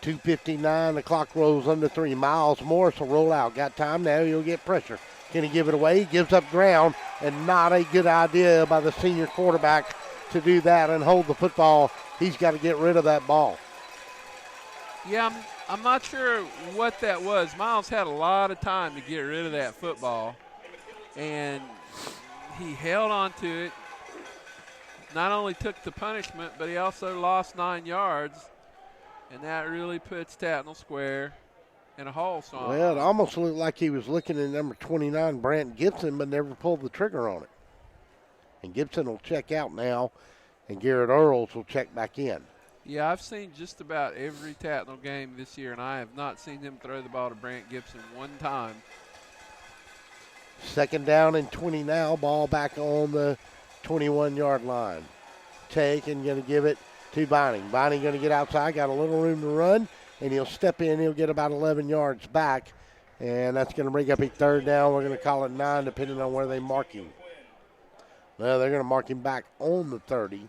2:59, the clock rolls under 3. Miles Morris will roll out. Got time now, he'll get pressure. Can he give it away? He gives up ground, and not a good idea by the senior quarterback to do that and hold the football. He's got to get rid of that ball. Yeah, I'm not sure what that was. Miles had a lot of time to get rid of that football, and he held on to it. Not only took the punishment, but he also lost 9 yards, and that really puts Tattnall Square in a hole. So well, it almost looked like he was looking at number 29, Brant Gibson, but never pulled the trigger on it. And Gibson will check out now, and Garrett Earls will check back in. Yeah, I've seen just about every Tattnall game this year, and I have not seen him throw the ball to Brant Gibson one time. Second down and 20 now. Ball back on the 21-yard line. Take and going to give it to Binding. Binding going to get outside, got a little room to run, and he'll step in. He'll get about 11 yards back, and that's going to bring up a third down. We're going to call it 9, depending on where they mark him. Well, they're going to mark him back on the 30.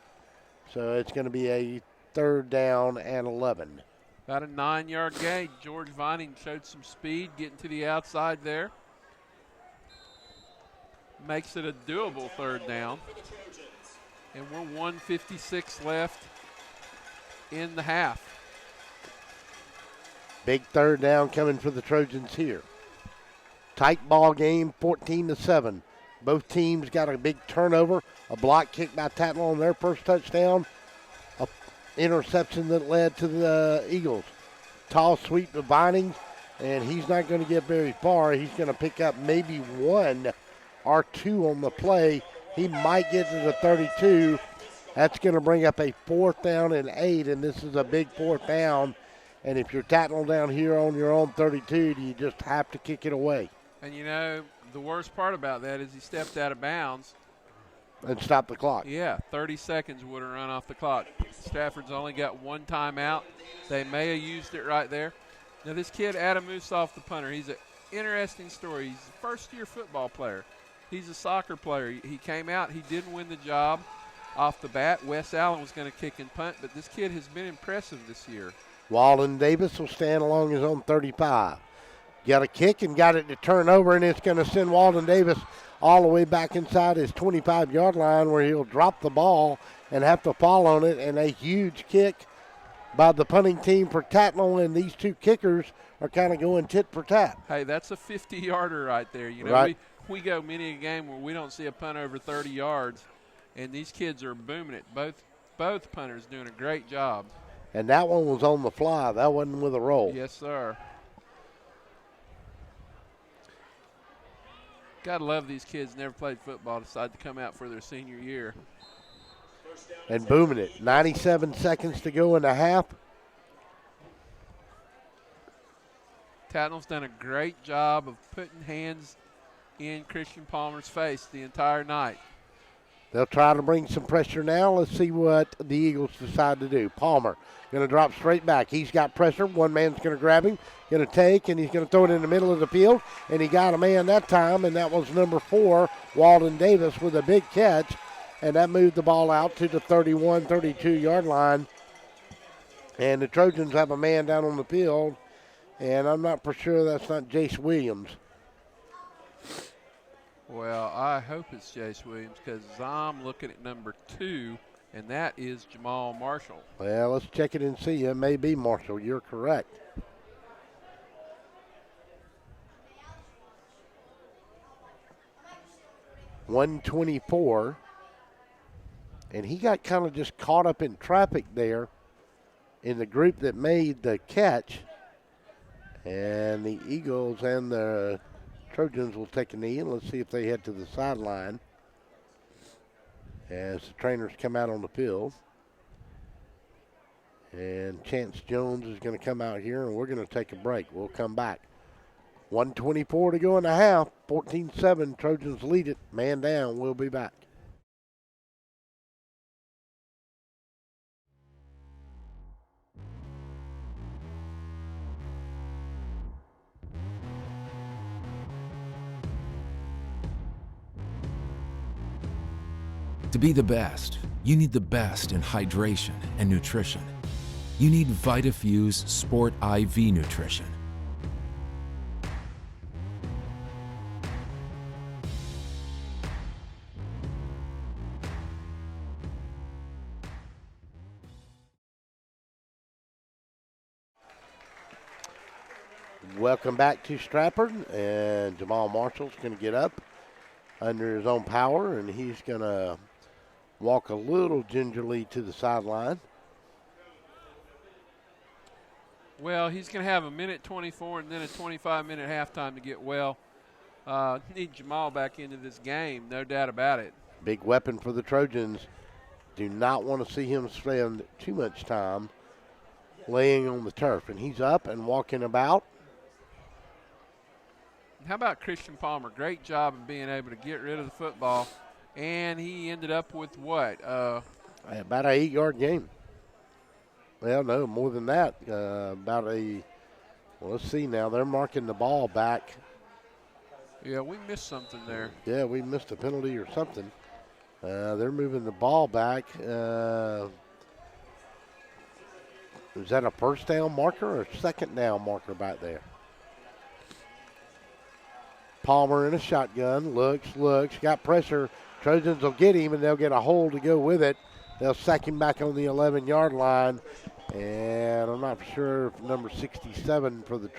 So it's going to be a 3rd down and 11. About a 9-yard gain. George Vining showed some speed getting to the outside there. Makes it a doable 3rd down. And we're 1:56 left in the half. Big 3rd down coming for the Trojans here. Tight ball game, 14-7. Both teams got a big turnover, a block kick by Tattnall on their first touchdown, a interception that led to the Eagles. Tall sweep to Vining, and he's not going to get very far. He's going to pick up maybe 1 or 2 on the play. He might get to the 32. That's going to bring up a 4th down and 8, and this is a big 4th down. And if you're Tattnall down here on your own 32, you just have to kick it away. And, you know, the worst part about that is he stepped out of bounds. And stopped the clock. Yeah, 30 seconds would have run off the clock. Stratford's only got 1 timeout. They may have used it right there. Now, this kid, Adam Moosoff, the punter, he's an interesting story. He's a first-year football player. He's a soccer player. He came out. He didn't win the job off the bat. Wes Allen was going to kick and punt, but this kid has been impressive this year. Walden Davis will stand along his own 35. Got a kick and got it to turn over, and it's going to send Walden Davis all the way back inside his 25-yard line where he'll drop the ball and have to fall on it, and a huge kick by the punting team for Tattnall, and these two kickers are kind of going tit for tat. Hey, that's a 50-yarder right there. You know, right. we go many a game where we don't see a punt over 30 yards, and these kids are booming it. Both punters doing a great job. And that one was on the fly. That wasn't with a roll. Yes, sir. Gotta love these kids. Never played football, decide to come out for their senior year. And booming it. 97 seconds to go in the half. Tattnall's done a great job of putting hands in Christian Palmer's face the entire night. They'll try to bring some pressure now. Let's see what the Eagles decide to do. Palmer going to drop straight back. He's got pressure. One man's going to grab him, going to take, and he's going to throw it in the middle of the field. And he got a man that time, and that was number 4, Walden Davis, with a big catch. And that moved the ball out to the 31, 32-yard line. And the Trojans have a man down on the field, and I'm not for sure that's not Jace Williams. Well, I hope it's Jace Williams because I'm looking at number 2, and that is Jamal Marshall. Well, let's check it and see. It may be Marshall. You're correct. .124, and he got kind of just caught up in traffic there in the group that made the catch, and the Eagles and the Trojans will take a knee, and let's see if they head to the sideline as the trainers come out on the field. And Chance Jones is going to come out here, and we're going to take a break. We'll come back. 1:24 to go in the half. 14-7. Trojans lead it. Man down. We'll be back. To be the best, you need the best in hydration and nutrition. You need VitaFuse Sport IV Nutrition. Welcome back to Stratford, and Jamal Marshall's going to get up under his own power, and he's going to walk a little gingerly to the sideline. Well, he's going to have a 1:24 and then a 25-minute halftime to get well. Need Jamal back into this game, no doubt about it. Big weapon for the Trojans. Do not want to see him spend too much time laying on the turf. And he's up and walking about. How about Christian Palmer? Great job of being able to get rid of the football. And he ended up with what? About an 8-yard gain. Well, no, more than that. Let's see now. They're marking the ball back. Yeah, we missed something there. Yeah, we missed a penalty or something. They're moving the ball back. Is that a first down marker or a second down marker back there? Palmer in a shotgun, looks, got pressure. Trojans will get him, and they'll get a hold to go with it. They'll sack him back on the 11-yard line. And I'm not sure if number 67 for the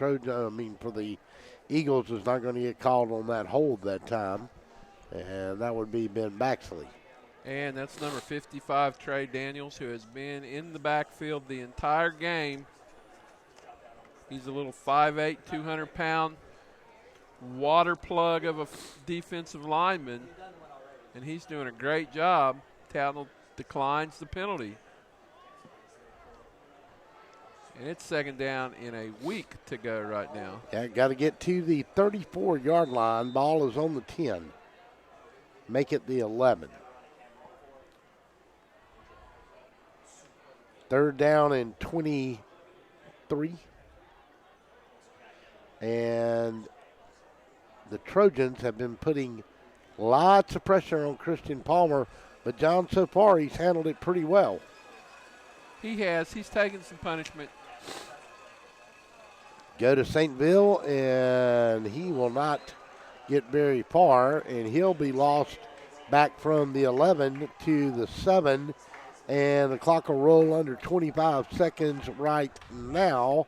for the Eagles is not going to get called on that hold that time. And that would be Ben Baxley. And that's number 55, Trey Daniels, who has been in the backfield the entire game. He's a little 5'8", 200-pound water plug of a defensive lineman, and he's doing a great job. Tattnall declines the penalty. And it's second down in a week to go right now. Yeah, got to get to the 34-yard line. Ball is on the 10. Make it the 11. Third down and 23. And the Trojans have been putting lots of pressure on Christian Palmer, but John, so far, he's handled it pretty well. He has. He's taken some punishment. Go to Saintville, and he will not get very far, and he'll be lost back from the 11 to the 7. And the clock will roll under 25 seconds right now.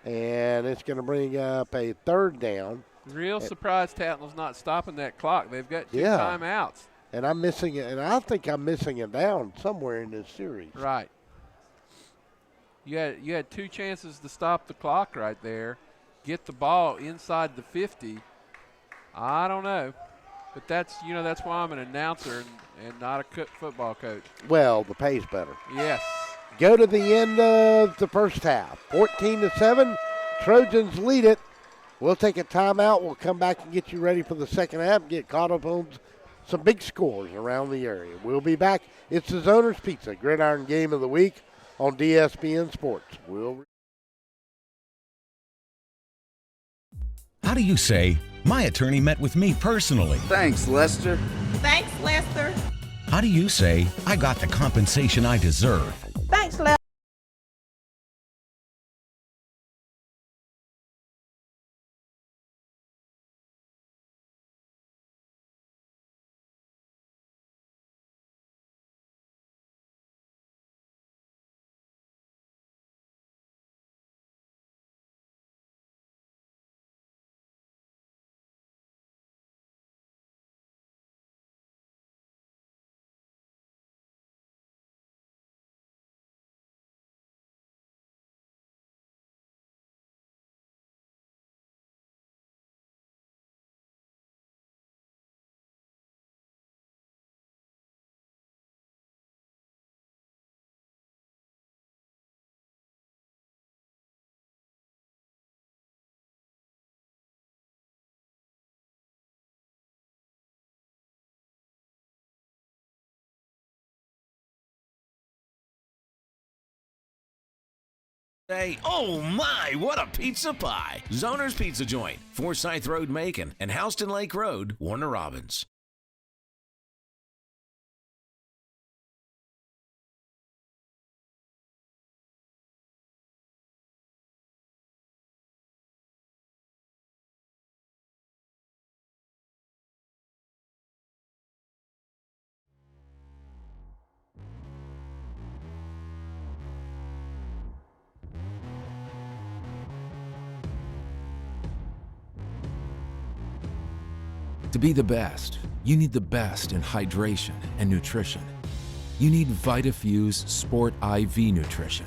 And it's going to bring up a third down. Real surprised Tattnall's not stopping that clock. They've got two timeouts. And I'm missing it. And I think I'm missing it down somewhere in this series. Right. You had two chances to stop the clock right there. Get the ball inside the 50. I don't know. But that's why I'm an announcer and not a football coach. Well, the pay's better. Yes. Go to the end of the first half. 14-7. Trojans lead it. We'll take a timeout. We'll come back and get you ready for the second half and get caught up on some big scores around the area. We'll be back. It's the Zoners Pizza Gridiron Game of the Week on DSPN Sports. How do you say, my attorney met with me personally? Thanks, Lester. Thanks, Lester. How do you say, I got the compensation I deserve? Thanks, Lester. Say, oh my, what a pizza pie! Zoner's Pizza Joint, Forsyth Road, Macon, and Houston Lake Road, Warner Robins. To be the best, you need the best in hydration and nutrition. You need VitaFuse Sport IV Nutrition.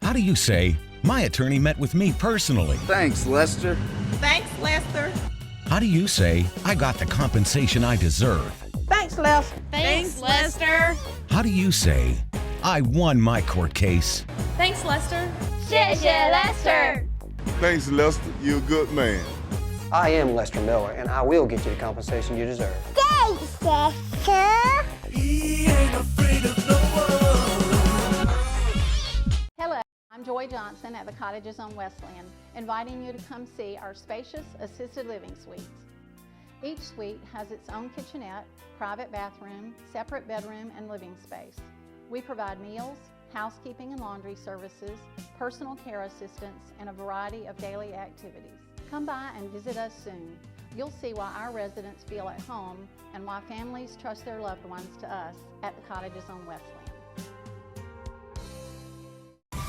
How do you say, my attorney met with me personally? Thanks, Lester. Thanks, Lester. How do you say, I got the compensation I deserve? Thanks, Lester. Thanks, Lester. How do you say, I won my court case? Thanks, Lester. 谢谢 Lester. Thanks, Lester. You're a good man. I am Lester Miller, and I will get you the compensation you deserve. Thanks, Lester. He ain't afraid of no one. Allison at the Cottages on Westland, inviting you to come see our spacious assisted living suites. Each suite has its own kitchenette, private bathroom, separate bedroom, and living space. We provide meals, housekeeping and laundry services, personal care assistance, and a variety of daily activities. Come by and visit us soon. You'll see why our residents feel at home and why families trust their loved ones to us at the Cottages on Westland.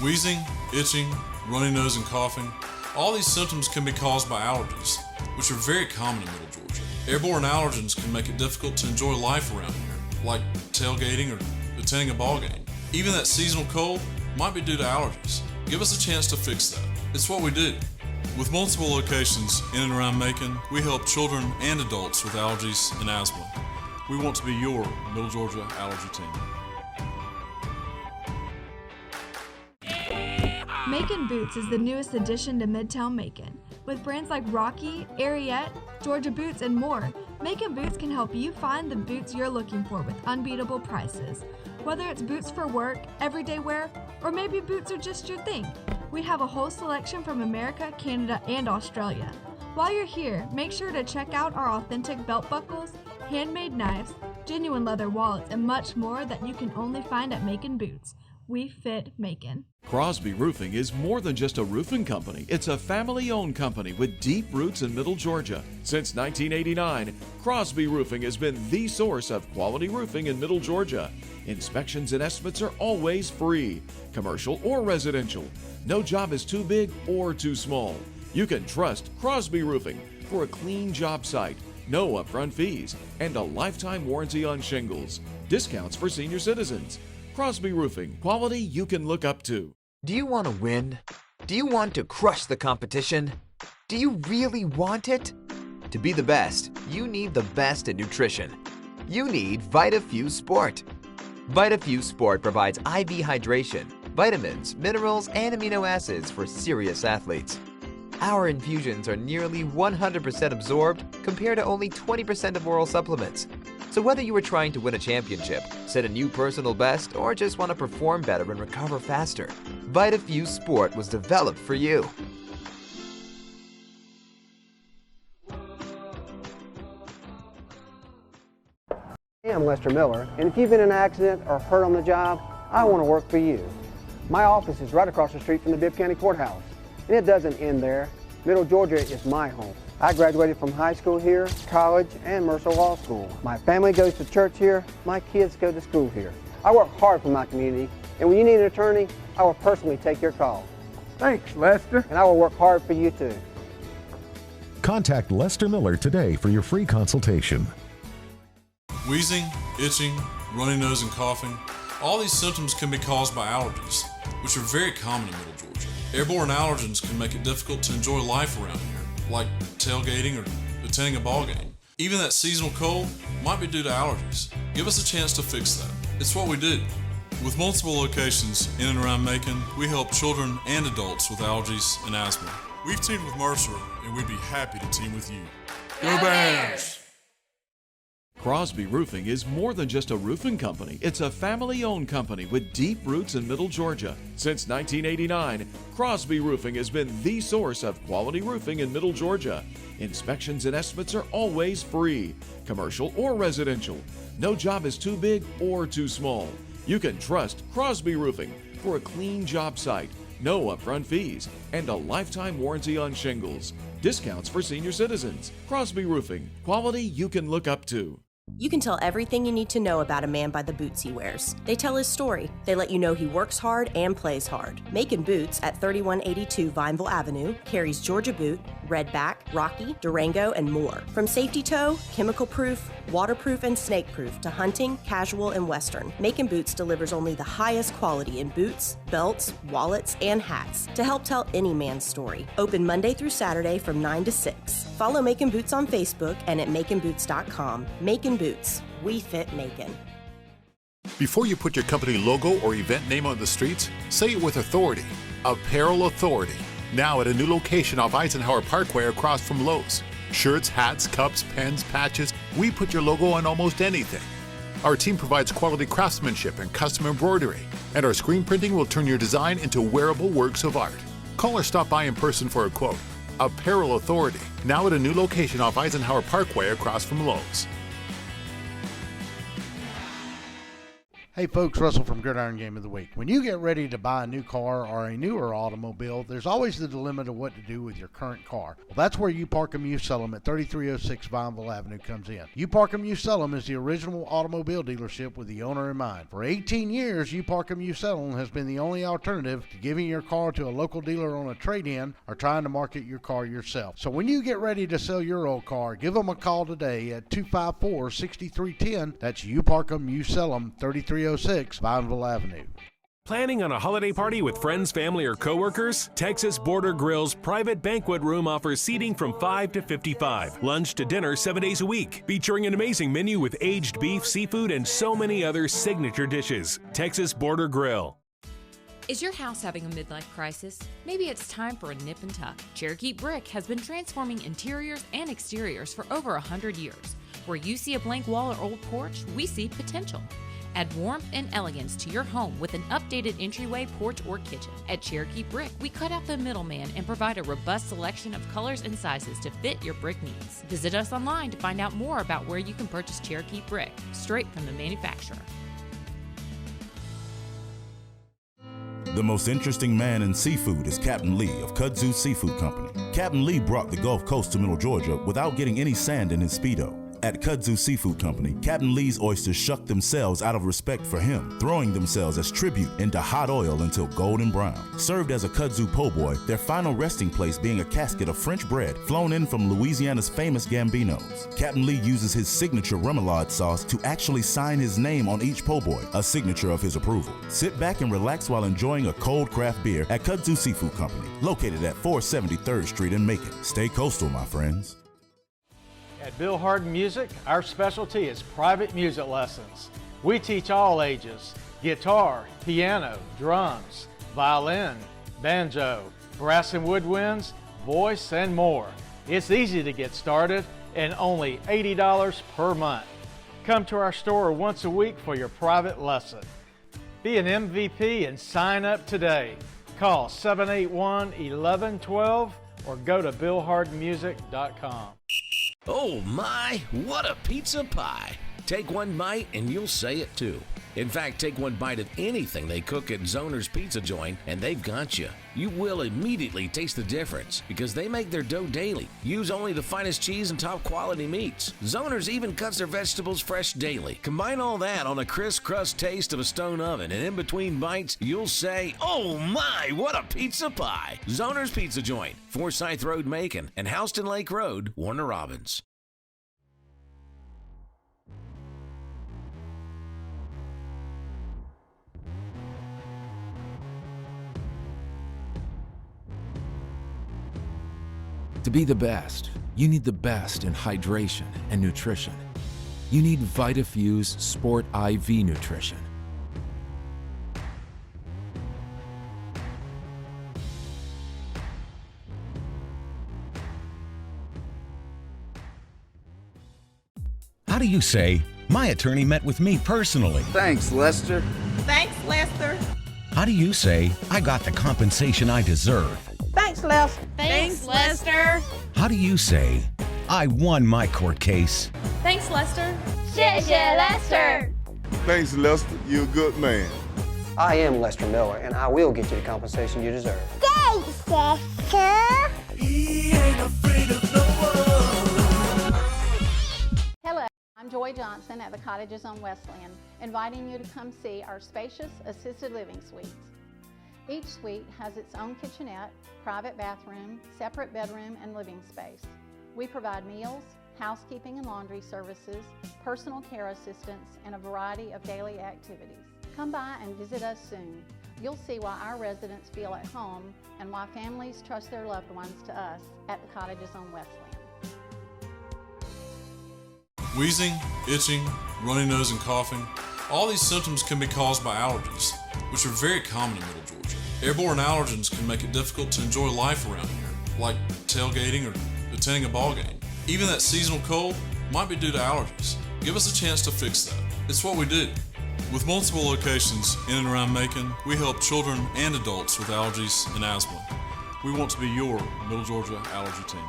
Wheezing, itching, runny nose, and coughing. All these symptoms can be caused by allergies, which are very common in Middle Georgia. Airborne allergens can make it difficult to enjoy life around here, like tailgating or attending a ball game. Even that seasonal cold might be due to allergies. Give us a chance to fix that. It's what we do. With multiple locations in and around Macon, we help children and adults with allergies and asthma. We want to be your Middle Georgia allergy team. Macon Boots is the newest addition to Midtown Macon. With brands like Rocky, Ariat, Georgia Boots, and more, Macon Boots can help you find the boots you're looking for with unbeatable prices. Whether it's boots for work, everyday wear, or maybe boots are just your thing, we have a whole selection from America, Canada, and Australia. While you're here, make sure to check out our authentic belt buckles, handmade knives, genuine leather wallets, and much more that you can only find at Macon Boots. We fit Macon. Crosby Roofing is more than just a roofing company. It's a family-owned company with deep roots in Middle Georgia. Since 1989, Crosby Roofing has been the source of quality roofing in Middle Georgia. Inspections and estimates are always free, commercial or residential. No job is too big or too small. You can trust Crosby Roofing for a clean job site, no upfront fees, and a lifetime warranty on shingles. Discounts for senior citizens. Crosby Roofing, quality you can look up to. Do you want to win? Do you want to crush the competition? Do you really want it? To be the best, you need the best in nutrition. You need VitaFuse Sport. VitaFuse Sport provides IV hydration, vitamins, minerals, and amino acids for serious athletes. Our infusions are nearly 100% absorbed compared to only 20% of oral supplements. So whether you are trying to win a championship, set a new personal best, or just want to perform better and recover faster, VitaFuse Sport was developed for you. Hey, I'm Lester Miller, and if you've been in an accident or hurt on the job, I want to work for you. My office is right across the street from the Bibb County Courthouse, and it doesn't end there. Middle Georgia is my home. I graduated from high school here, college, and Mercer Law School. My family goes to church here, my kids go to school here. I work hard for my community, and when you need an attorney, I will personally take your call. Thanks, Lester. And I will work hard for you too. Contact Lester Miller today for your free consultation. Wheezing, itching, runny nose, and coughing. All these symptoms can be caused by allergies, which are very common in Middle Georgia. Airborne allergens can make it difficult to enjoy life around here, like tailgating or attending a ball game. Even that seasonal cold might be due to allergies. Give us a chance to fix that. It's what we do. With multiple locations in and around Macon, we help children and adults with allergies and asthma. We've teamed with Mercer, and we'd be happy to team with you. Go Bears! Crosby Roofing is more than just a roofing company. It's a family-owned company with deep roots in Middle Georgia. Since 1989, Crosby Roofing has been the source of quality roofing in Middle Georgia. Inspections and estimates are always free, commercial or residential. No job is too big or too small. You can trust Crosby Roofing for a clean job site, no upfront fees, and a lifetime warranty on shingles. Discounts for senior citizens. Crosby Roofing, quality you can look up to. You can tell everything you need to know about a man by the boots he wears. They tell his story. They let you know he works hard and plays hard. Macon Boots at 3182 Vineville Avenue carries Georgia Boot, Redback, Rocky, Durango, and more. From safety toe, chemical proof, waterproof, and snake proof to hunting, casual, and western, Macon Boots delivers only the highest quality in boots, belts, wallets, and hats to help tell any man's story. Open Monday through Saturday from 9 to 6. Follow Macon Boots on Facebook and at maconboots.com. Macon Boots. We fit Macon. Before you put your company logo or event name on the streets, say it with authority. Apparel Authority. Now at a new location off Eisenhower Parkway across from Lowe's. Shirts, hats, cups, pens, patches, we put your logo on almost anything. Our team provides quality craftsmanship and custom embroidery, and our screen printing will turn your design into wearable works of art. Call or stop by in person for a quote. Apparel Authority, now at a new location off Eisenhower Parkway across from Lowe's. Hey folks, Russell from Gridiron Game of the Week. When you get ready to buy a new car or a newer automobile, there's always the dilemma of what to do with your current car. Well, that's where You Park 'Em, You Sell 'Em at 3306 Vineville Avenue comes in. You Park 'Em, You Sell 'Em is the original automobile dealership with the owner in mind. For 18 years, You Park 'Em, You Sell 'Em has been the only alternative to giving your car to a local dealer on a trade-in or trying to market your car yourself. So when you get ready to sell your old car, give them a call today at 254-6310. That's You Park 'Em, You Sell 'Em, 3306 Vineville Avenue. Planning on a holiday party with friends, family, or coworkers? Texas Border Grill's private banquet room offers seating from 5 to 55. Lunch to dinner 7 days a week. Featuring an amazing menu with aged beef, seafood, and so many other signature dishes. Texas Border Grill. Is your house having a midlife crisis? Maybe it's time for a nip and tuck. Cherokee Brick has been transforming interiors and exteriors for over 100 years. Where you see a blank wall or old porch, we see potential. Add warmth and elegance to your home with an updated entryway, porch, or kitchen. At Cherokee Brick, we cut out the middleman and provide a robust selection of colors and sizes to fit your brick needs. Visit us online to find out more about where you can purchase Cherokee Brick, straight from the manufacturer. The most interesting man in seafood is Captain Lee of Kudzu Seafood Company. Captain Lee brought the Gulf Coast to Middle Georgia without getting any sand in his Speedo. At Kudzu Seafood Company, Captain Lee's oysters shuck themselves out of respect for him, throwing themselves as tribute into hot oil until golden brown. Served as a Kudzu po' boy, their final resting place being a casket of French bread flown in from Louisiana's famous Gambinos. Captain Lee uses his signature remoulade sauce to actually sign his name on each po' boy, a signature of his approval. Sit back and relax while enjoying a cold craft beer at Kudzu Seafood Company, located at 473rd Street in Macon. Stay coastal, my friends. At Bill Harden Music, our specialty is private music lessons. We teach all ages: guitar, piano, drums, violin, banjo, brass and woodwinds, voice, and more. It's easy to get started and only $80 per month. Come to our store once a week for your private lesson. Be an MVP and sign up today. Call 781-1112 or go to billhardenmusic.com. Oh my, what a pizza pie! Take one bite and you'll say it too. In fact, take one bite of anything they cook at Zoner's Pizza Joint and they've got you. You will immediately taste the difference because they make their dough daily. Use only the finest cheese and top quality meats. Zoner's even cuts their vegetables fresh daily. Combine all that on a crisp crust taste of a stone oven, and in between bites, you'll say, oh my, what a pizza pie! Zoner's Pizza Joint, Forsyth Road, Macon, and Houston Lake Road, Warner Robins. To be the best, you need the best in hydration and nutrition. You need VitaFuse Sport IV Nutrition. How do you say, my attorney met with me personally? Thanks, Lester. Thanks, Lester. How do you say, I got the compensation I deserve? Thanks, Lester. Thanks, Lester. How do you say, I won my court case? Thanks, Lester. 谢谢 Lester. Thanks, Lester. You're a good man. I am Lester Miller, and I will get you the compensation you deserve. Thanks, Lester. He ain't afraid of no one. Hello, I'm Joy Johnson at the Cottages on Westland, inviting you to come see our spacious assisted living suites. Each suite has its own kitchenette, private bathroom, separate bedroom, and living space. We provide meals, housekeeping and laundry services, personal care assistance, and a variety of daily activities. Come by and visit us soon. You'll see why our residents feel at home and why families trust their loved ones to us at the Cottages on Westland. Wheezing, itching, runny nose, and coughing. All these symptoms can be caused by allergies, which are very common in Middle Georgia. Airborne allergens can make it difficult to enjoy life around here, like tailgating or attending a ball game. Even that seasonal cold might be due to allergies. Give us a chance to fix that. It's what we do. With multiple locations in and around Macon, we help children and adults with allergies and asthma. We want to be your Middle Georgia allergy team.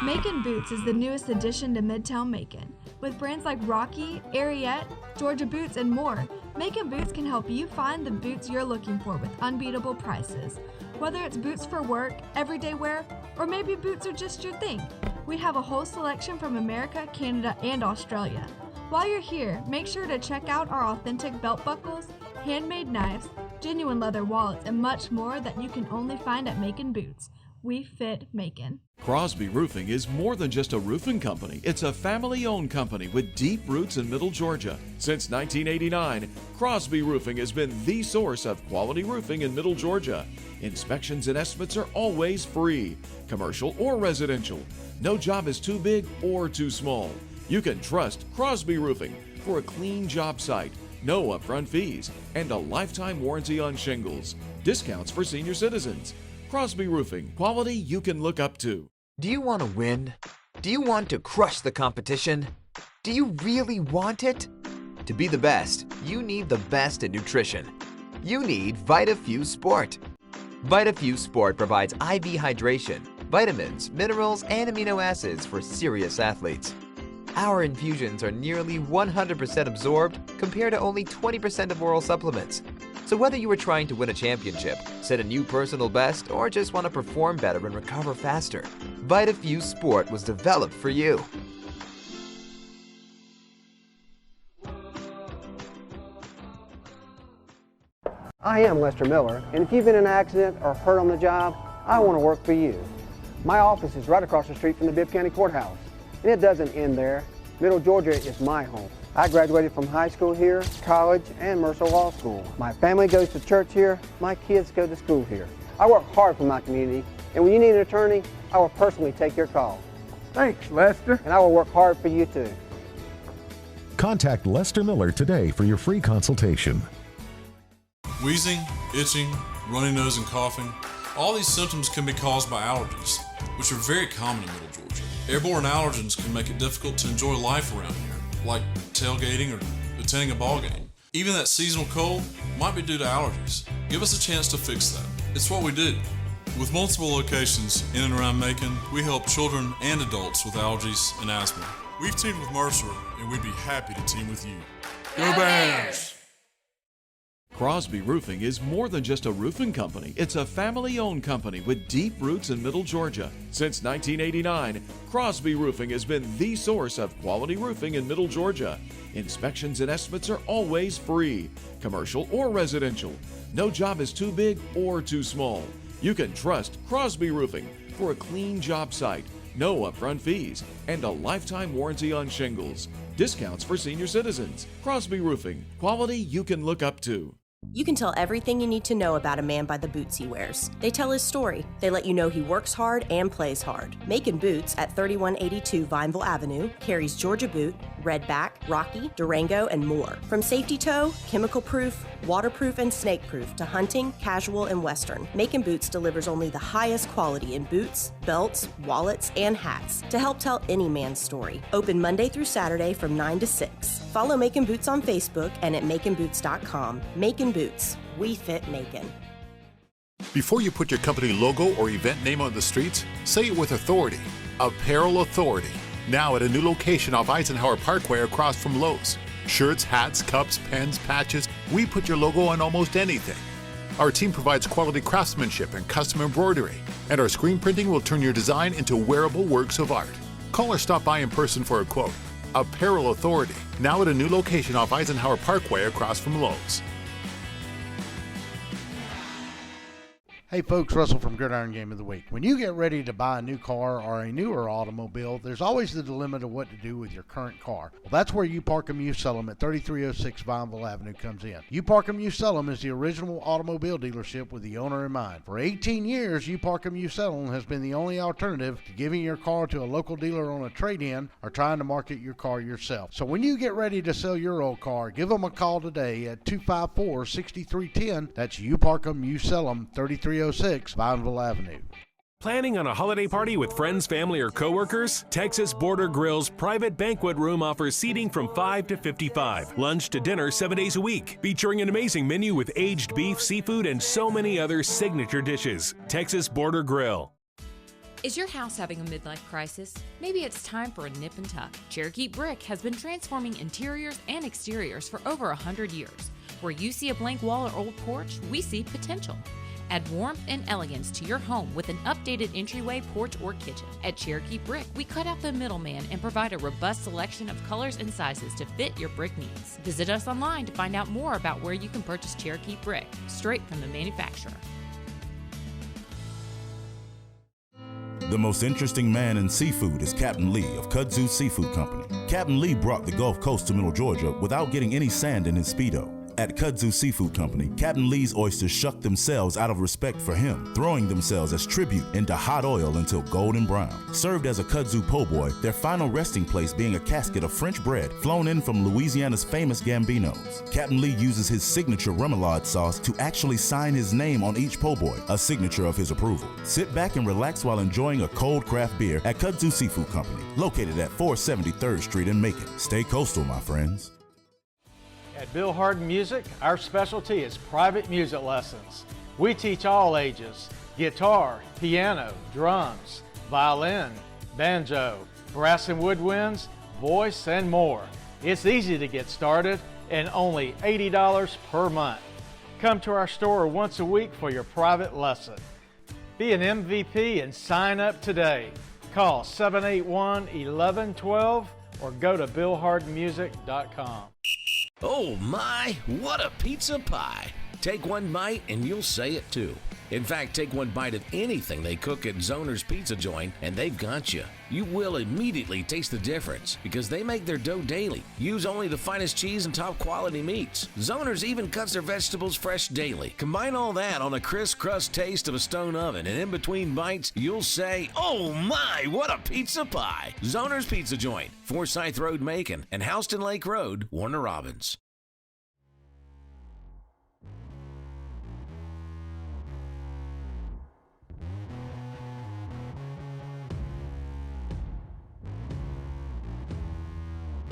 Macon Boots is the newest addition to Midtown Macon. With brands like Rocky, Ariat, Georgia Boots, and more, Macon Boots can help you find the boots you're looking for with unbeatable prices. Whether it's boots for work, everyday wear, or maybe boots are just your thing, we have a whole selection from America, Canada, and Australia. While you're here, make sure to check out our authentic belt buckles, handmade knives, genuine leather wallets, and much more that you can only find at Macon Boots. We fit Macon. Crosby Roofing is more than just a roofing company. It's a family-owned company with deep roots in Middle Georgia. Since 1989, Crosby Roofing has been the source of quality roofing in Middle Georgia. Inspections and estimates are always free, commercial or residential. No job is too big or too small. You can trust Crosby Roofing for a clean job site, no upfront fees, and a lifetime warranty on shingles. Discounts for senior citizens. Crosby Roofing, quality you can look up to. Do you want to win? Do you want to crush the competition? Do you really want it? To be the best, you need the best in nutrition. You need VitaFuse Sport. VitaFuse Sport provides IV hydration, vitamins, minerals, and amino acids for serious athletes. Our infusions are nearly 100% absorbed compared to only 20% of oral supplements. So whether you are trying to win a championship, set a new personal best, or just want to perform better and recover faster, VitaFuse Sport was developed for you. I am Lester Miller, and if you've been in an accident or hurt on the job, I want to work for you. My office is right across the street from the Bibb County Courthouse, and it doesn't end there. Middle Georgia is my home. I graduated from high school here, college, and Mercer Law School. My family goes to church here, my kids go to school here. I work hard for my community, and when you need an attorney, I will personally take your call. Thanks, Lester. And I will work hard for you too. Contact Lester Miller today for your free consultation. Wheezing, itching, runny nose, and coughing, all these symptoms can be caused by allergies, which are very common in Middle Georgia. Airborne allergens can make it difficult to enjoy life around here, like tailgating or attending a ball game. Even that seasonal cold might be due to allergies. Give us a chance to fix that. It's what we do. With multiple locations in and around Macon, we help children and adults with allergies and asthma. We've teamed with Mercer, and we'd be happy to team with you. Go Bears! Crosby Roofing is more than just a roofing company. It's a family-owned company with deep roots in Middle Georgia. Since 1989, Crosby Roofing has been the source of quality roofing in Middle Georgia. Inspections and estimates are always free, commercial or residential. No job is too big or too small. You can trust Crosby Roofing for a clean job site, no upfront fees, and a lifetime warranty on shingles. Discounts for senior citizens. Crosby Roofing, quality you can look up to. You can tell everything you need to know about a man by the boots he wears. They tell his story. They let you know he works hard and plays hard. Macon Boots at 3182 Vineville Avenue carries Georgia Boot, Redback, Rocky, Durango, and more. From safety toe, chemical proof, waterproof, and snake proof to hunting, casual, and western, Macon Boots delivers only the highest quality in boots, belts, wallets, and hats to help tell any man's story. Open Monday through Saturday from 9 to 6. Follow Macon Boots on Facebook and at maconboots.com. Macon Boots. We fit Macon. Before you put your company logo or event name on the streets, say it with authority. Apparel Authority. Now at a new location off Eisenhower Parkway across from Lowe's. Shirts, hats, cups, pens, patches, we put your logo on almost anything. Our team provides quality craftsmanship and custom embroidery, and our screen printing will turn your design into wearable works of art. Call or stop by in person for a quote. Apparel Authority. Now at a new location off Eisenhower Parkway across from Lowe's. Hey folks, Russell from Gridiron Game of the Week. When you get ready to buy a new car or a newer automobile, there's always the dilemma of what to do with your current car. Well, that's where You Park 'Em, You Sell 'Em at 3306 Vineville Avenue comes in. You Park 'Em, You Sell 'Em is the original automobile dealership with the owner in mind. For 18 years, You Park 'Em, You Sell 'Em has been the only alternative to giving your car to a local dealer on a trade-in or trying to market your car yourself. So when you get ready to sell your old car, give them a call today at 254-6310. That's You Park 'Em, You Sell 'Em, 3306 Vineville Avenue. Planning on a holiday party with friends, family, or coworkers? Texas Border Grill's private banquet room offers seating from 5 to 55. Lunch to dinner 7 days a week. Featuring an amazing menu with aged beef, seafood, and so many other signature dishes. Texas Border Grill. Is your house having a midlife crisis? Maybe it's time for a nip and tuck. Cherokee Brick has been transforming interiors and exteriors for over 100 years. Where you see a blank wall or old porch, we see potential. Add warmth and elegance to your home with an updated entryway, porch, or kitchen. At Cherokee Brick, we cut out the middleman and provide a robust selection of colors and sizes to fit your brick needs. Visit us online to find out more about where you can purchase Cherokee Brick, straight from the manufacturer. The most interesting man in seafood is Captain Lee of Kudzu Seafood Company. Captain Lee brought the Gulf Coast to Middle Georgia without getting any sand in his Speedo. At Kudzu Seafood Company, Captain Lee's oysters shuck themselves out of respect for him, throwing themselves as tribute into hot oil until golden brown. Served as a kudzu po' boy, their final resting place being a casket of French bread flown in from Louisiana's famous Gambinos. Captain Lee uses his signature remoulade sauce to actually sign his name on each po' boy, a signature of his approval. Sit back and relax while enjoying a cold craft beer at Kudzu Seafood Company, located at 473rd Street in Macon. Stay coastal, my friends. At Bill Harden Music, our specialty is private music lessons. We teach all ages: guitar, piano, drums, violin, banjo, brass and woodwinds, voice, and more. It's easy to get started and only $80 per month. Come to our store once a week for your private lesson. Be an MVP and sign up today. Call 781-1112 or go to BillHardenMusic.com. Oh my, what a pizza pie! Take one bite and you'll say it too. In fact, take one bite of anything they cook at Zoner's Pizza Joint and they've got you. You will immediately taste the difference because they make their dough daily. Use only the finest cheese and top quality meats. Zoner's even cuts their vegetables fresh daily. Combine all that on a crisp crust taste of a stone oven, and in between bites, you'll say, oh my, what a pizza pie! Zoner's Pizza Joint, Forsyth Road, Macon, and Houston Lake Road, Warner Robins.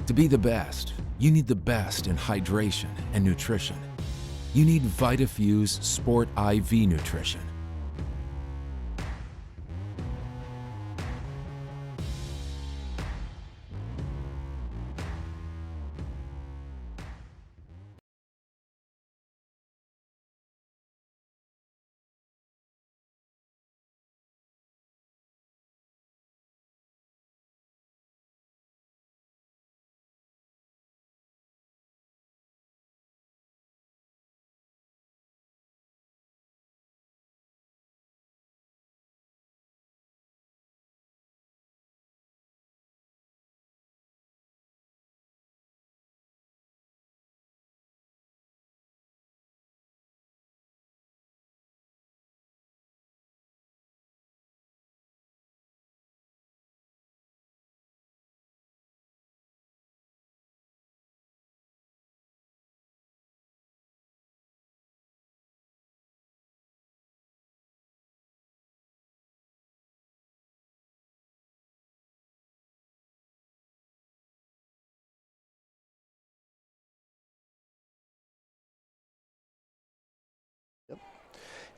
To be the best, you need the best in hydration and nutrition. You need VitaFuse Sport IV Nutrition.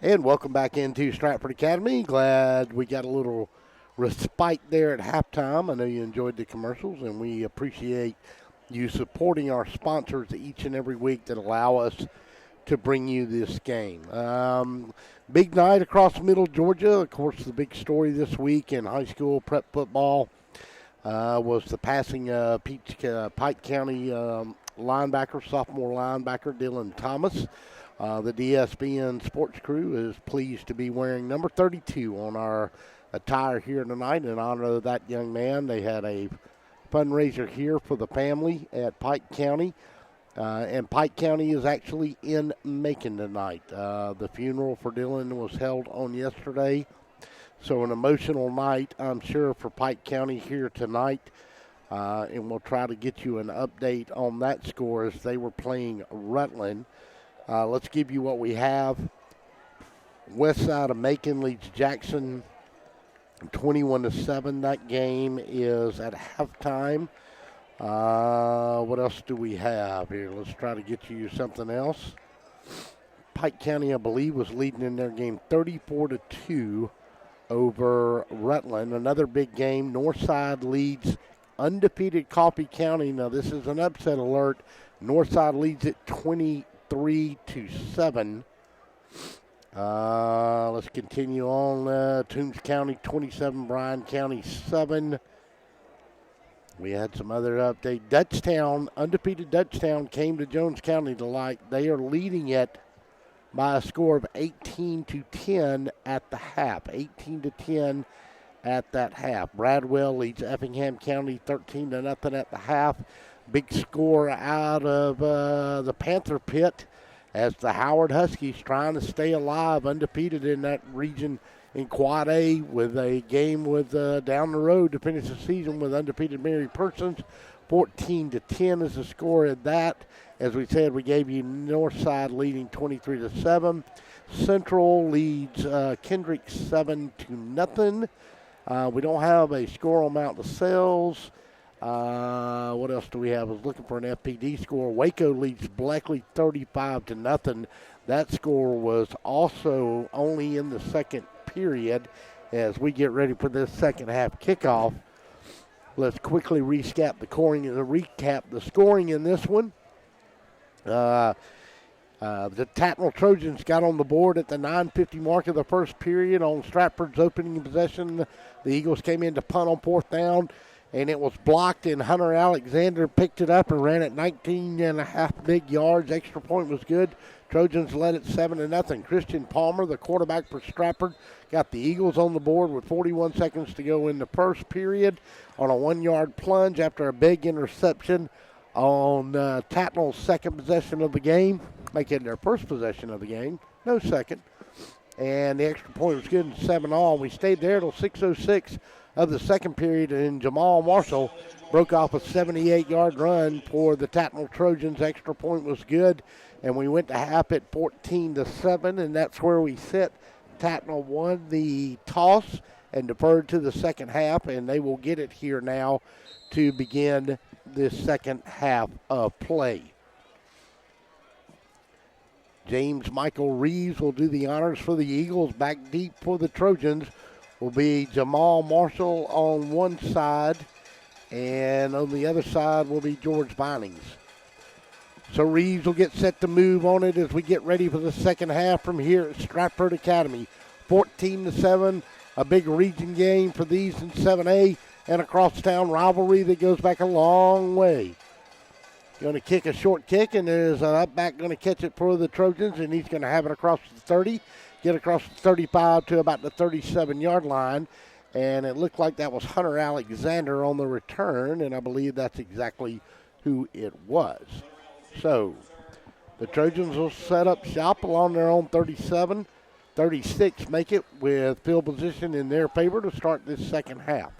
And welcome back into Stratford Academy. Glad we got a little respite there at halftime. I know you enjoyed the commercials, and we appreciate you supporting our sponsors each and every week that allow us to bring you this game. Big night across Middle Georgia. Of course, the big story this week in high school prep football was the passing of Pike County linebacker, sophomore linebacker Dylan Thomas. The DSBN sports crew is pleased to be wearing number 32 on our attire here tonight in honor of that young man. They had a fundraiser here for the family at Pike County, and Pike County is actually in Macon tonight. The funeral for Dylan was held on yesterday, so an emotional night, I'm sure, for Pike County here tonight, and we'll try to get you an update on that score as they were playing Rutland. Let's give you what we have. West side of Macon leads Jackson 21-7. That game is at halftime. What else do we have here? Let's try to get you something else. Pike County, I believe, was leading in their game 34-2 over Rutland. Another big game. Northside leads undefeated Coffee County. Now, this is an upset alert. Northside leads it 23-7. Let's continue on. Toombs County 27, Bryan County 7. We had some other update. Dutchtown, undefeated Dutchtown, came to Jones County tonight. They are leading it by a score of 18-10 at the half. 18-10 at that half. Bradwell leads Effingham County 13-0 at the half. Big score out of the Panther Pit as the Howard Huskies trying to stay alive, undefeated in that region in Quad A, with a game with down the road to finish the season with undefeated Mary Persons. 14-10 is the score at that. As we said, we gave you Northside leading 23-7. Central leads Kendrick 7-0. We don't have a score on Mount DeSales. What else do we have? I was looking for an FPD score. Waco leads Blackley 35-0. That score was also only in the second period as we get ready for this second half kickoff. Let's quickly recap the scoring in this one. The Tattnall Trojans got on the board at the 9:50 mark of the first period on Stratford's opening possession. The Eagles came in to punt on 4th down, and it was blocked, and Hunter Alexander picked it up and ran it 19.5 big yards. Extra point was good. Trojans led it 7-0. Christian Palmer, the quarterback for Stratford, got the Eagles on the board with 41 seconds to go in the first period on a 1-yard plunge after a big interception on Tattnall's second possession of the game, making their first possession of the game. No second. And the extra point was good, 7-all. We stayed there till 6:06 of the second period, and Jamal Marshall broke off a 78-yard run for the Tattnall Trojans. Extra point was good, and we went to half at 14-7, and that's where we sit. Tattnall won the toss and deferred to the second half, and they will get it here now to begin this second half of play. James Michael Reeves will do the honors for the Eagles. Back deep for the Trojans will be Jamal Marshall on one side, and on the other side will be George Vinings. So Reeves will get set to move on it as we get ready for the second half from here at Stratford Academy. 14-7, a big region game for these in 7A, and a crosstown rivalry that goes back a long way. Going to kick a short kick, and there's an up back going to catch it for the Trojans, and he's going to have it across the 30, get across the 35 to about the 37-yard line, and it looked like that was Hunter Alexander on the return, and I believe that's exactly who it was. So the Trojans will set up shop along their own 37, 36, make it with field position in their favor to start this second half.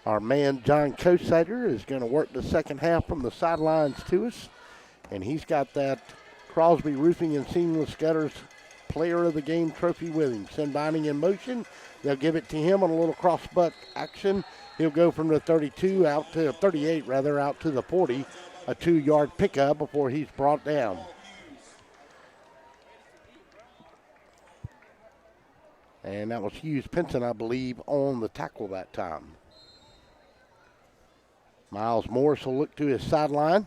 Our man, John Kosider, is going to work the second half from the sidelines to us. And he's got that Crosby Roofing and Seamless Gutters Player of the Game trophy with him. Send Binding in motion. They'll give it to him on a little cross-butt action. He'll go from the 38 out to the 40. A 2-yard pickup before he's brought down. And that was Hughes Pinson, I believe, on the tackle that time. Miles Morris will look to his sideline.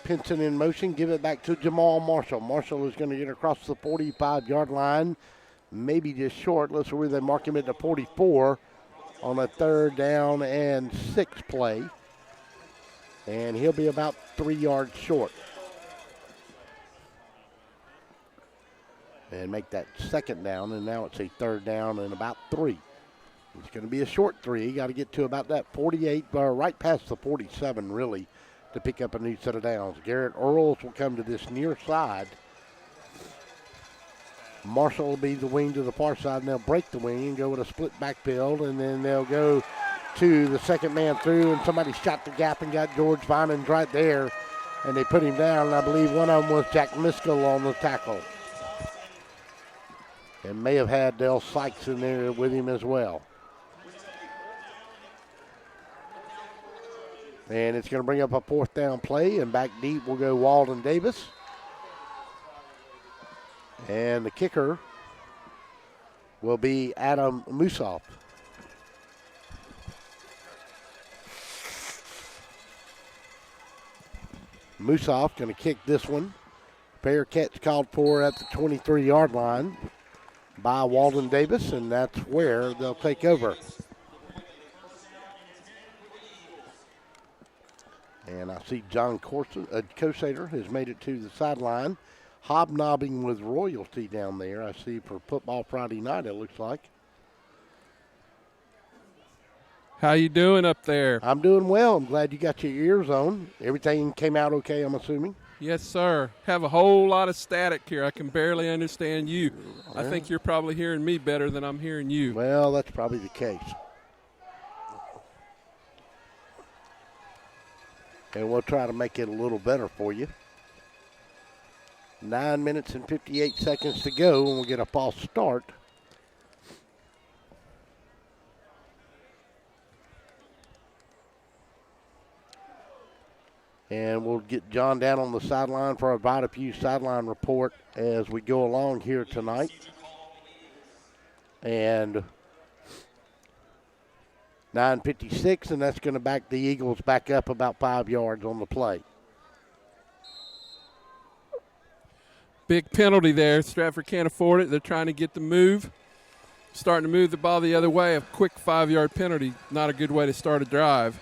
Pinson in motion, give it back to Jamal Marshall. Marshall is going to get across the 45-yard line, maybe just short. Let's see where they mark him at the 44 on a 3rd down and 6 play. And he'll be about 3 yards short. And make that 2nd down, and now it's a 3rd down and about 3. It's going to be a short 3. Got to get to about that 48, right past the 47, really, to pick up a new set of downs. Garrett Earls will come to this near side. Marshall will be the wing to the far side, and they'll break the wing and go with a split backfield, and then they'll go to the second man through, and somebody shot the gap and got George Vinans right there, and they put him down, and I believe one of them was Jack Miskell on the tackle. And may have had Dale Sykes in there with him as well. And it's going to bring up a fourth down play, and back deep will go Walden Davis. And the kicker will be Adam Musoff. Musoff going to kick this one. Fair catch called for at the 23-yard line by Walden Davis, and that's where they'll take over. And I see John Kosater has made it to the sideline, hobnobbing with royalty down there. I see for Football Friday night, it looks like. How you doing up there? I'm doing well. I'm glad you got your ears on. Everything came out okay, I'm assuming? Yes, sir. Have a whole lot of static here. I can barely understand you. I think you're probably hearing me better than I'm hearing you. Well, that's probably the case. And we'll try to make it a little better for you. 9 minutes and 58 seconds to go, and we'll get a false start. And we'll get John down on the sideline for our Vitafuse sideline report as we go along here tonight. And 9:56, and that's going to back the Eagles back up about 5 yards on the play. Big penalty there. Stratford can't afford it. They're trying to get the move. Starting to move the ball the other way. A quick 5-yard penalty. Not a good way to start a drive.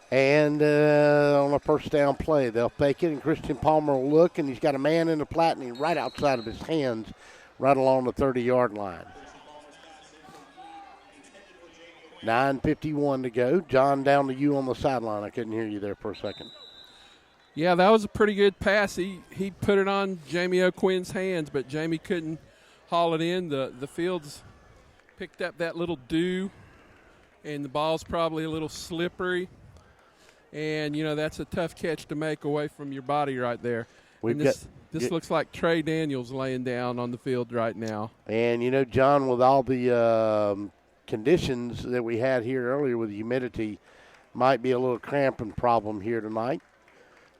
And on a first down play, they'll fake it, and Christian Palmer will look, and he's got a man in the flattening right outside of his hands, right along the 30-yard line. 9:51 to go. John, down to you on the sideline. I couldn't hear you there for a second. Yeah, that was a pretty good pass. He put it on Jamie O'Quinn's hands, but Jamie couldn't haul it in. The field's picked up that little dew, and the ball's probably a little slippery. And, you know, that's a tough catch to make away from your body right there. This looks like Trey Daniels laying down on the field right now. And, you know, John, with all the conditions that we had here earlier with humidity, might be a little cramping problem here tonight.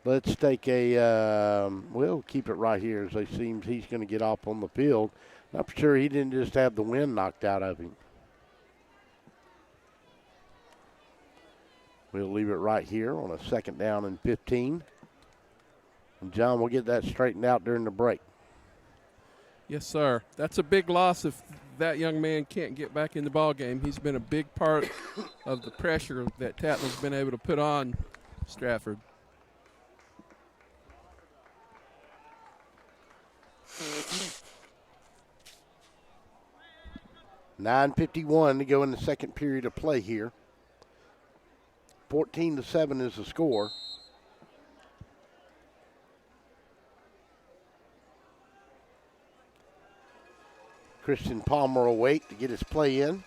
Let's take we'll keep it right here as it seems he's going to get off on the field. I'm sure he didn't just have the wind knocked out of him. We'll leave it right here on a 2nd down and 15. And, John, we'll get that straightened out during the break. Yes, sir. That's a big loss if that young man can't get back in the ball game. He's been a big part of the pressure that Tattnall's been able to put on Stratford. $9:51 to go in the second period of play here. 14-7 is the score. Christian Palmer will wait to get his play in.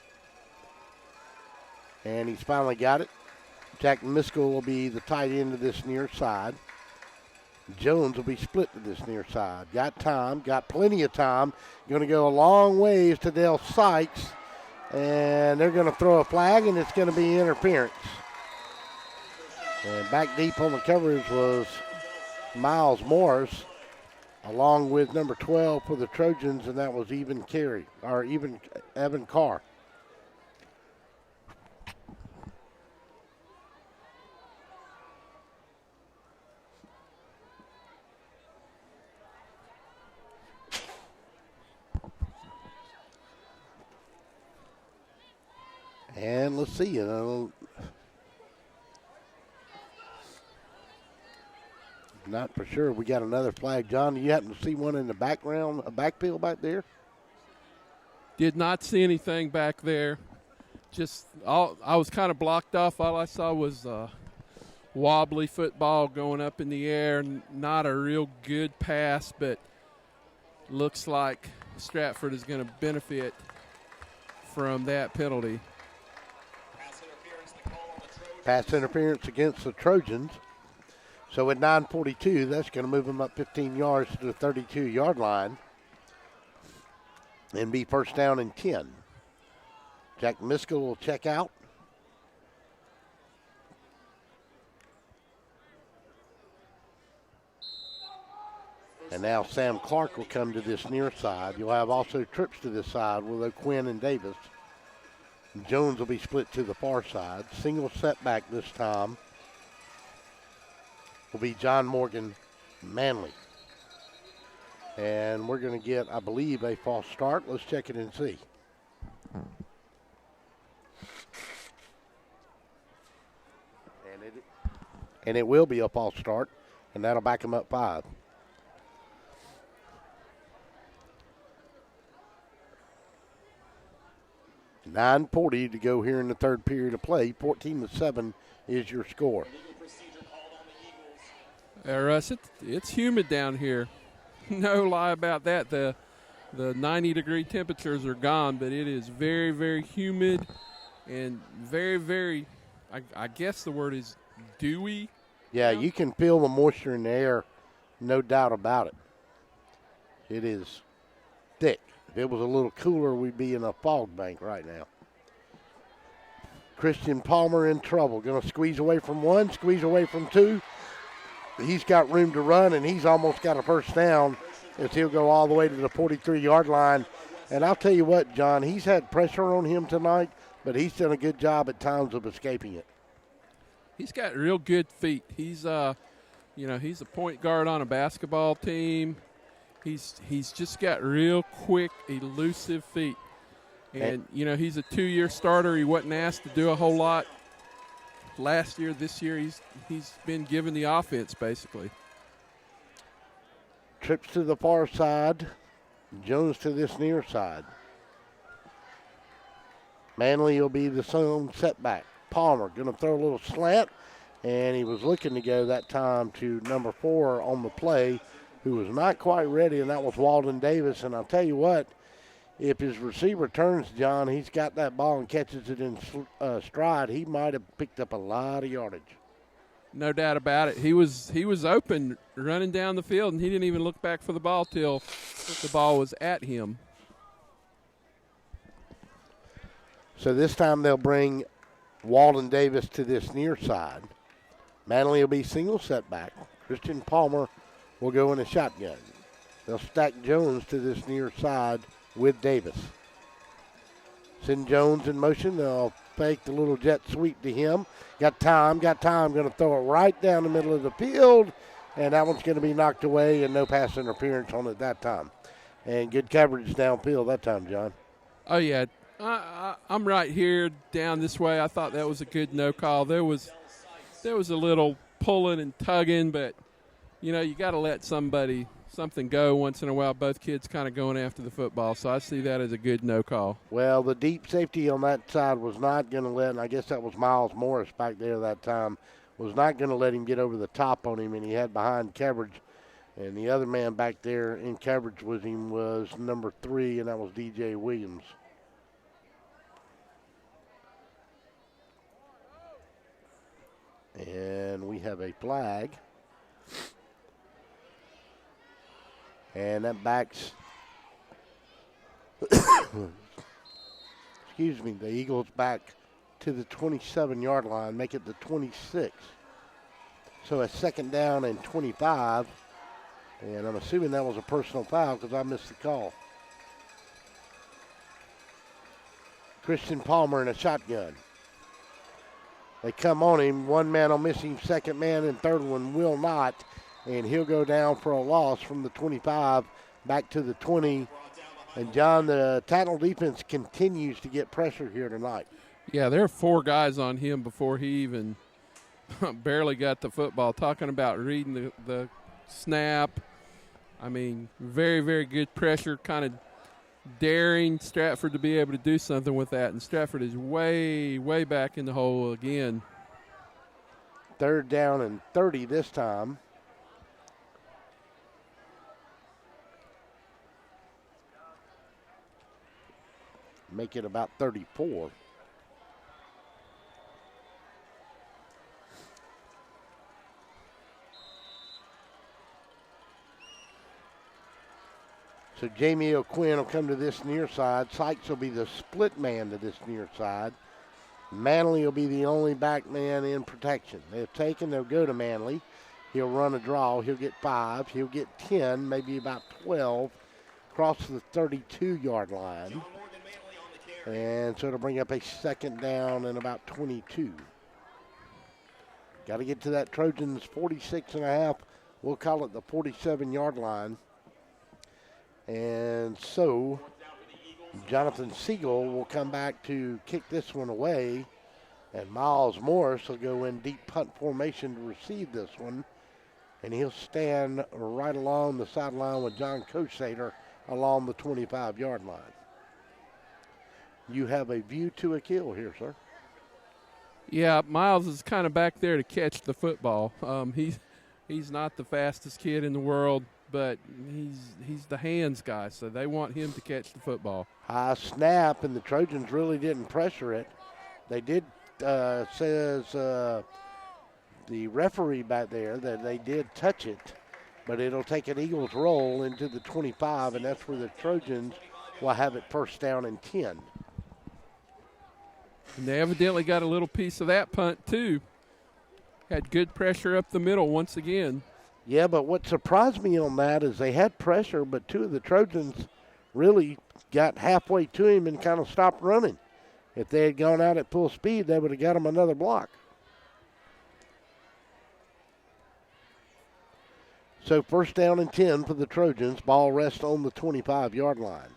And he's finally got it. Jack Miskell will be the tight end to this near side. Jones will be split to this near side. Got time, got plenty of time. Going to go a long ways to Dale Sykes. And they're going to throw a flag, and it's going to be interference. And back deep on the coverage was Miles Morris, along with number 12 for the Trojans, and that was Evan Carr. And let's see, not for sure. We got another flag. John, do you happen to see one in the background, a backfield back there? Did not see anything back there. I was kind of blocked off. All I saw was wobbly football going up in the air. Not a real good pass, but looks like Stratford is going to benefit from that penalty. Pass interference against the Trojans. So at 9:42, that's going to move them up 15 yards to the 32-yard line and be first down and 10. Jack Miskell will check out. And now Sam Clark will come to this near side. You'll have also trips to this side with O'Quinn and Davis. Jones will be split to the far side. Single setback this time will be John Morgan Manley. And we're going to get, I believe, a false start. Let's check it and see. And it will be a false start, and that'll back him up 5. $9:40 to go here in the third period of play. 14-7 is your score. Russ, it's humid down here. No lie about that. The 90-degree temperatures are gone, but it is very, very humid and very, very, I guess the word is dewy. Yeah, you can feel the moisture in the air, no doubt about it. It is thick. If it was a little cooler, we'd be in a fog bank right now. Christian Palmer in trouble. Going to squeeze away from 1, squeeze away from 2. He's got room to run, and he's almost got a first down as he'll go all the way to the 43-yard line. And I'll tell you what, John, he's had pressure on him tonight, but he's done a good job at times of escaping it. He's got real good feet. He's he's a point guard on a basketball team. He's just got real quick, elusive feet. And, he's a 2-year starter. He wasn't asked to do a whole lot last year. This year he's been given the offense, basically. Trips to the far side. Jones to this near side. Manley will be the zone setback. Palmer going to throw a little slant, and he was looking to go that time to number 4 on the play, who was not quite ready, and that was Walden Davis. And I'll tell you what, if his receiver turns, John, he's got that ball and catches it in stride, he might have picked up a lot of yardage. No doubt about it. He was open running down the field, and he didn't even look back for the ball till the ball was at him. So this time they'll bring Walden Davis to this near side. Manley will be single setback. Christian Palmer will go in a shotgun. They'll stack Jones to this near side with Davis. Send Jones in motion. They'll fake the little jet sweep to him. Got time. Going to throw it right down the middle of the field, and that one's going to be knocked away, and no pass interference on it that time. And good coverage downfield that time, John. Oh, yeah. I'm right here down this way. I thought that was a good no call. There was a little pulling and tugging, but, you got to let something go once in a while. Both kids kind of going after the football, so I see that as a good no call. Well, the deep safety on that side was not going to let, and I guess that was Miles Morris back there that time, was not going to let him get over the top on him, and he had behind coverage. And the other man back there in coverage with him was number 3, and that was DJ Williams. And we have a flag. And that backs, excuse me, the Eagles back to the 27-yard line, make it the 26. So a second down and 25. And I'm assuming that was a personal foul because I missed the call. Christian Palmer in a shotgun. They come on him. One man will miss him, second man, and third one will not. And he'll go down for a loss from the 25 back to the 20. And, John, the Tattnall defense continues to get pressure here tonight. Yeah, there are 4 guys on him before he even barely got the football. Talking about reading the snap. I mean, very, very good pressure, kind of daring Stratford to be able to do something with that. And Stratford is way, way back in the hole again. 3rd down and 30 this time. Make it about 34. So Jamie O'Quinn will come to this near side. Sykes will be the split man to this near side. Manley will be the only back man in protection. They'll go to Manley. He'll run a draw. He'll get 5. He'll get 10, maybe about 12, across the 32-yard line. And so it'll bring up a 2nd down and about 22. Got to get to that Trojans 46.5. We'll call it the 47-yard line. And so Jonathan Siegel will come back to kick this one away, and Miles Morris will go in deep punt formation to receive this one, and he'll stand right along the sideline with John Kosater along the 25-yard line. You have a view to a kill here, sir. Yeah, Miles is kind of back there to catch the football. He's not the fastest kid in the world, but he's the hands guy, so they want him to catch the football. High snap, and the Trojans really didn't pressure it. They did, says the referee back there, that they did touch it, but it'll take an Eagles roll into the 25, and that's where the Trojans will have it 1st down and 10. And they evidently got a little piece of that punt, too. Had good pressure up the middle once again. Yeah, but what surprised me on that is they had pressure, but 2 of the Trojans really got halfway to him and kind of stopped running. If they had gone out at full speed, they would have got him another block. So 1st down and 10 for the Trojans. Ball rests on the 25-yard line.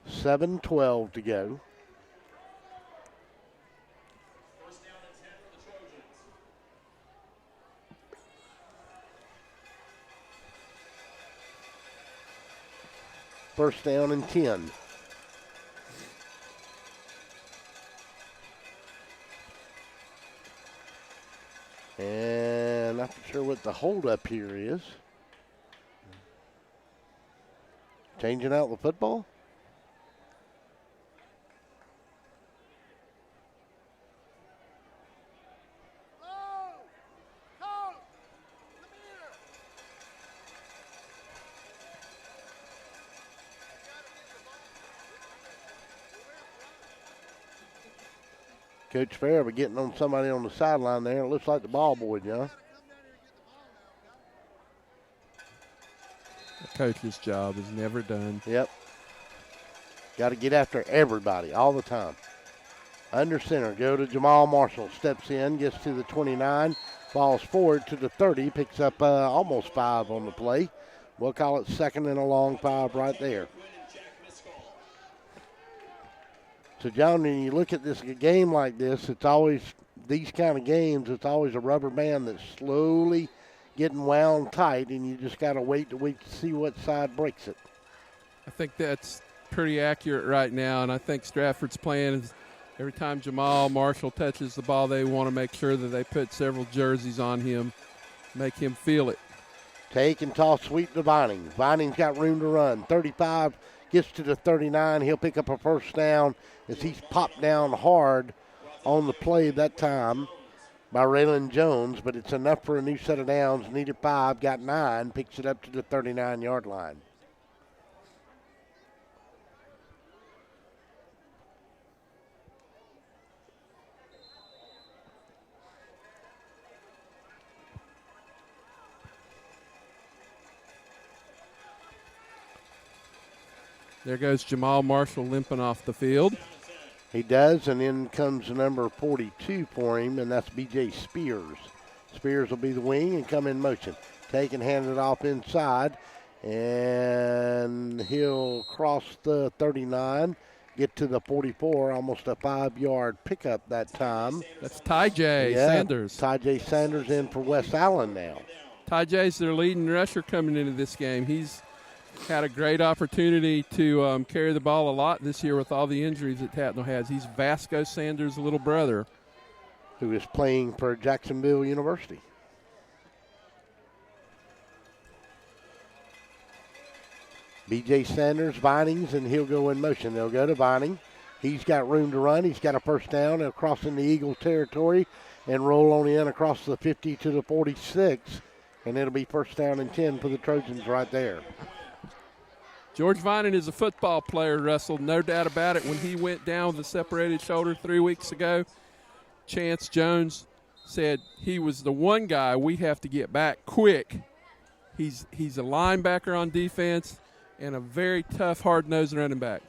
7:12 to go. First down and 10. And not sure what the holdup here is. Changing out the football? Coach Farrell getting on somebody on the sideline there. It looks like the ball boy, John. The coach's job is never done. Yep. Got to get after everybody all the time. Under center, go to Jamal Marshall. Steps in, gets to the 29, falls forward to the 30, picks up almost 5 on the play. We'll call it 2nd and a long 5 right there. So, John, when you look at this game like this, it's always, these kind of games, it's always a rubber band that's slowly getting wound tight, and you just got to wait to see what side breaks it. I think that's pretty accurate right now, and I think Stratford's plan is every time Jamal Marshall touches the ball, they want to make sure that they put several jerseys on him, make him feel it. Take and toss sweep to Vining. Vining's got room to run. 35 gets to the 39. He'll pick up a 1st down as he's popped down hard on the play that time by Raylan Jones, but it's enough for a new set of downs. Needed 5, got 9, picks it up to the 39-yard line. There goes Jamal Marshall limping off the field. He does, and in comes number 42 for him, and that's B.J. Spears. Spears will be the wing and come in motion. Take and hand it off inside, and he'll cross the 39, get to the 44, almost a 5-yard pickup that time. That's Ty-J Sanders. Ty-J Sanders in for West Allen now. Ty-J's their leading rusher coming into this game. He's had a great opportunity to carry the ball a lot this year with all the injuries that Tattnall has. He's Vasco Sanders' little brother. who is playing for Jacksonville University. B.J. Sanders, Vinings, and he'll go in motion. They'll go to Vining. He's got room to run. He's got a first down. They'll cross into Eagles territory and roll on in across the 50 to the 46. And it'll be first down and 10 for the Trojans right there. George Vining is a football player, Russell, no doubt about it. When he went down with a separated shoulder 3 weeks ago, Chance Jones said he was the one guy we have to get back quick. He's a linebacker on defense and a very tough, hard-nosed running back.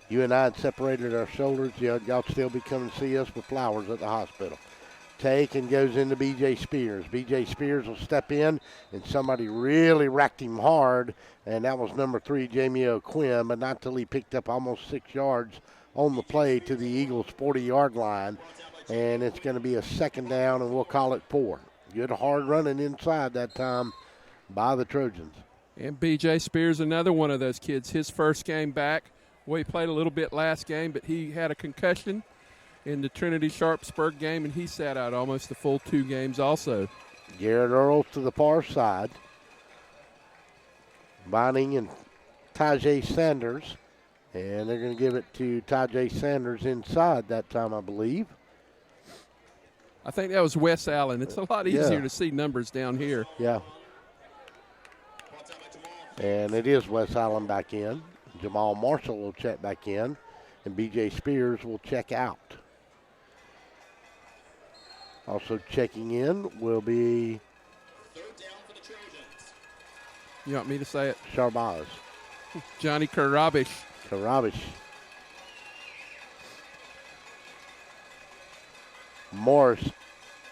You and I had separated our shoulders. Y'all still be coming to see us with flowers at the hospital. Take and goes into B.J. Spears. B.J. Spears will step in, and somebody really racked him hard, and that was number 3, Jamie O'Quinn, but not till he picked up almost 6 yards on the play to the Eagles' 40-yard line, and it's going to be a second down, and we'll call it 4. Good hard running inside that time by the Trojans. And B.J. Spears, another one of those kids, his first game back. Well, he played a little bit last game, but he had a concussion in the Trinity-Sharpsburg game, and he sat out almost the full 2 games also. Garrett Earl to the far side. Vining and Tajay Sanders. And they're going to give it to Tajay Sanders inside that time, I believe. I think that was Wes Allen. It's a lot easier to see numbers down here. Yeah. And it is Wes Allen back in. Jamal Marshall will check back in. And B.J. Spears will check out. Also checking in will be... You want me to say it? Charbaz. Johnny Karabish. Morris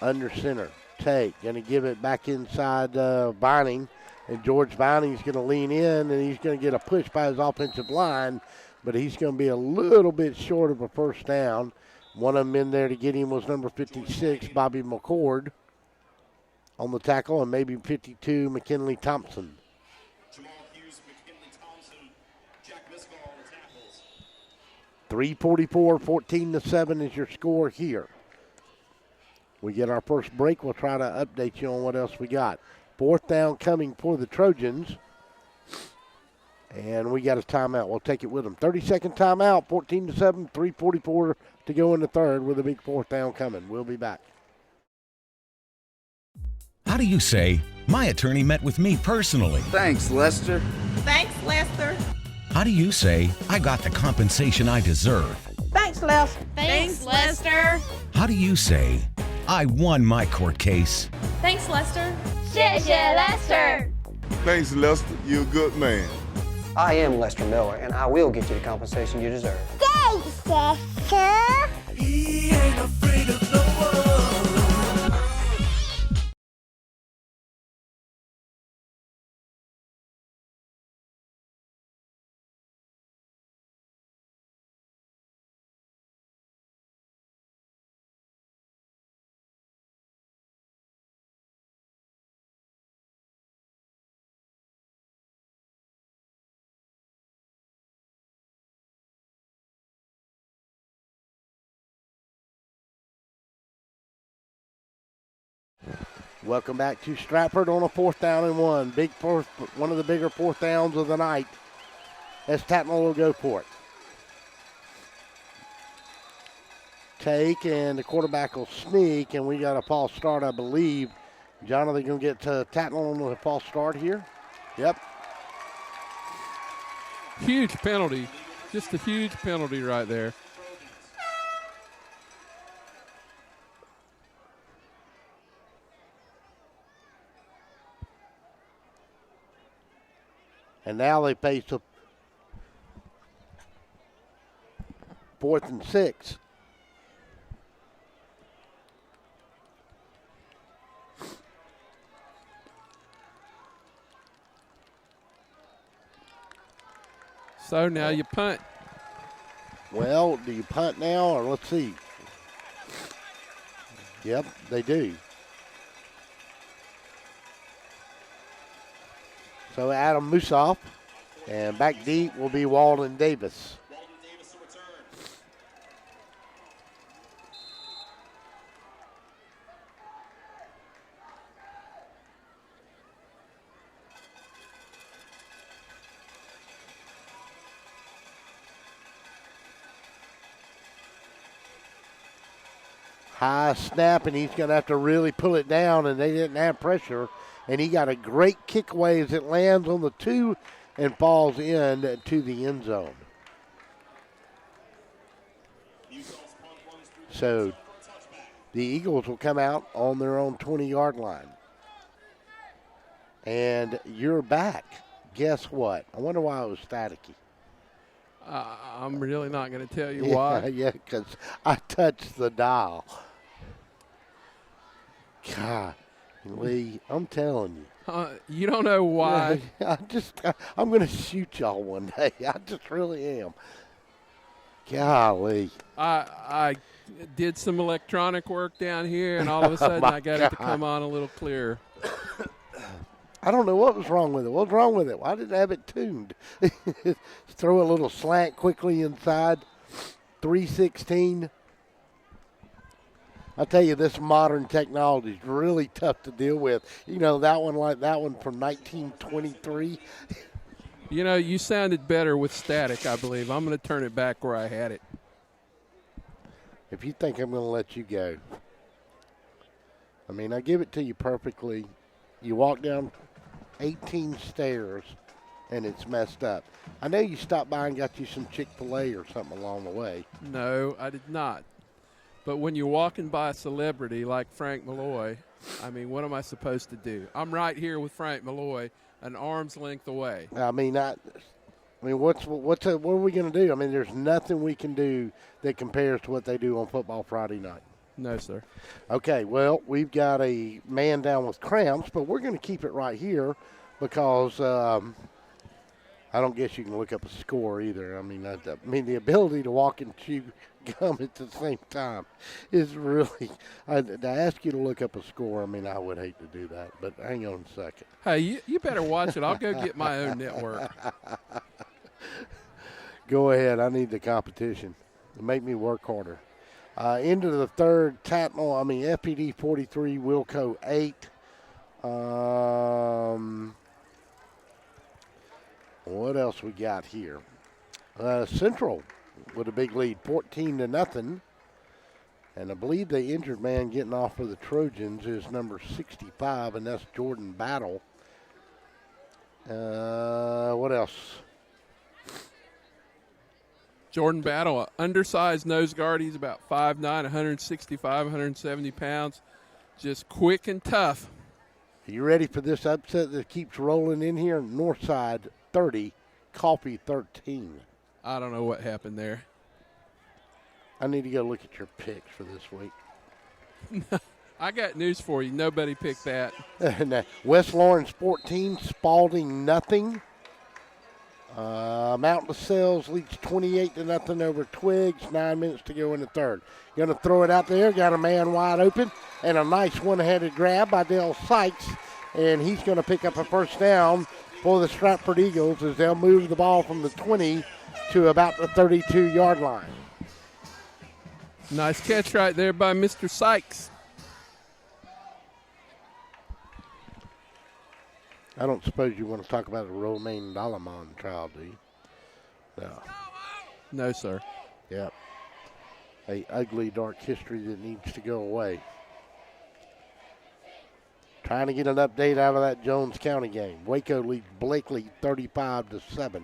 under center. Take. Going to give it back inside Vining. And George Vining's going to lean in, and he's going to get a push by his offensive line, but he's going to be a little bit short of a first down. One of them in there to get him was number 56, Bobby McCord, on the tackle, and maybe 52, McKinley Thompson. 3:44, 14-7 is your score here. We get our first break. We'll try to update you on what else we got. 4th down coming for the Trojans. And we got a timeout. We'll take it with them. 30-second timeout, 14-7, 3:44 to go in the third with a big 4th down coming. We'll be back. How do you say, my attorney met with me personally? Thanks, Lester. Thanks, Lester. How do you say, I got the compensation I deserve? Thanks, Lester. Thanks, Lester. How do you say, I won my court case? Thanks, Lester. 谢谢 Lester. Thanks, Lester. You're a good man. I am Lester Miller, and I will get you the compensation you deserve. Thanks, Lester. He ain't afraid of no one. Welcome back to Stratford on a 4th down and 1. One of the bigger 4th downs of the night as Tattnall will go for it. Take, and the quarterback will sneak, and we got a false start, I believe. John, are they going to get Tattnall on a false start here? Yep. Huge penalty. Just a huge penalty right there. And now they face a 4th and 6. So now you punt. Well, do you punt now, or let's see. Yep, they do. So Adam Musoff, and back deep will be Walden Davis. High snap, and he's going to have to really pull it down, and they didn't have pressure. And he got a great kick away as it lands on the 2 and falls in to the end zone. So the Eagles will come out on their own 20-yard line. And you're back. Guess what? I wonder why it was staticky. I'm really not going to tell you why. Yeah, because I touched the dial. God, Lee, I'm telling you. You don't know why. I'm going to shoot y'all one day. I just really am. Golly. I did some electronic work down here, and all of a sudden I got it to come on a little clearer. I don't know what was wrong with it. What's wrong with it? Why didn't I have it tuned? Throw a little slant quickly inside. 316. I tell you, this modern technology is really tough to deal with. You know, that one from 1923. You know, you sounded better with static, I believe. I'm going to turn it back where I had it. If you think I'm going to let you go, I mean, I give it to you perfectly. You walk down 18 stairs, and it's messed up. I know you stopped by and got you some Chick-fil-A or something along the way. No, I did not. But when you're walking by a celebrity like Frank Malloy, I mean, what am I supposed to do? I'm right here with Frank Malloy, an arm's length away. I mean, what are we going to do? I mean, there's nothing we can do that compares to what they do on Football Friday night. No, sir. Okay, well, we've got a man down with cramps, but we're going to keep it right here because I don't guess you can look up a score either. I mean, the ability to walk and chew gum at the same time is really to ask you to look up a score. I mean, I would hate to do that, but hang on a second. Hey, you better watch it. I'll go get my own network. Go ahead. I need the competition. Make me work harder. Into the third, FPD 43, Wilco 8. What else we got here? Central with a big lead, 14-0. And I believe the injured man getting off for the Trojans is number 65, and that's Jordan Battle. What else? Jordan Battle, an undersized nose guard. He's about 5'9", 165, 170 pounds. Just quick and tough. Are you ready for this upset that keeps rolling in here? Northside 30, Coffee 13. I don't know what happened there. I need to go look at your picks for this week. I got news for you. Nobody picked that. West Lawrence 14, Spalding nothing. Mount LaSalle's leads 28-0 over Twigs. 9 minutes to go in the third. Going to throw it out there. Got a man wide open. And a nice one-handed grab by Dale Sykes. And he's going to pick up a first down for the Stratford Eagles as they'll move the ball from the 20 to about the 32-yard line. Nice catch right there by Mr. Sykes. I don't suppose you want to talk about the Romain Dalamon trial, do you? No. No, sir. Yep. A ugly, dark history that needs to go away. Trying to get an update out of that Jones County game. Waco leads Blakely 35-7.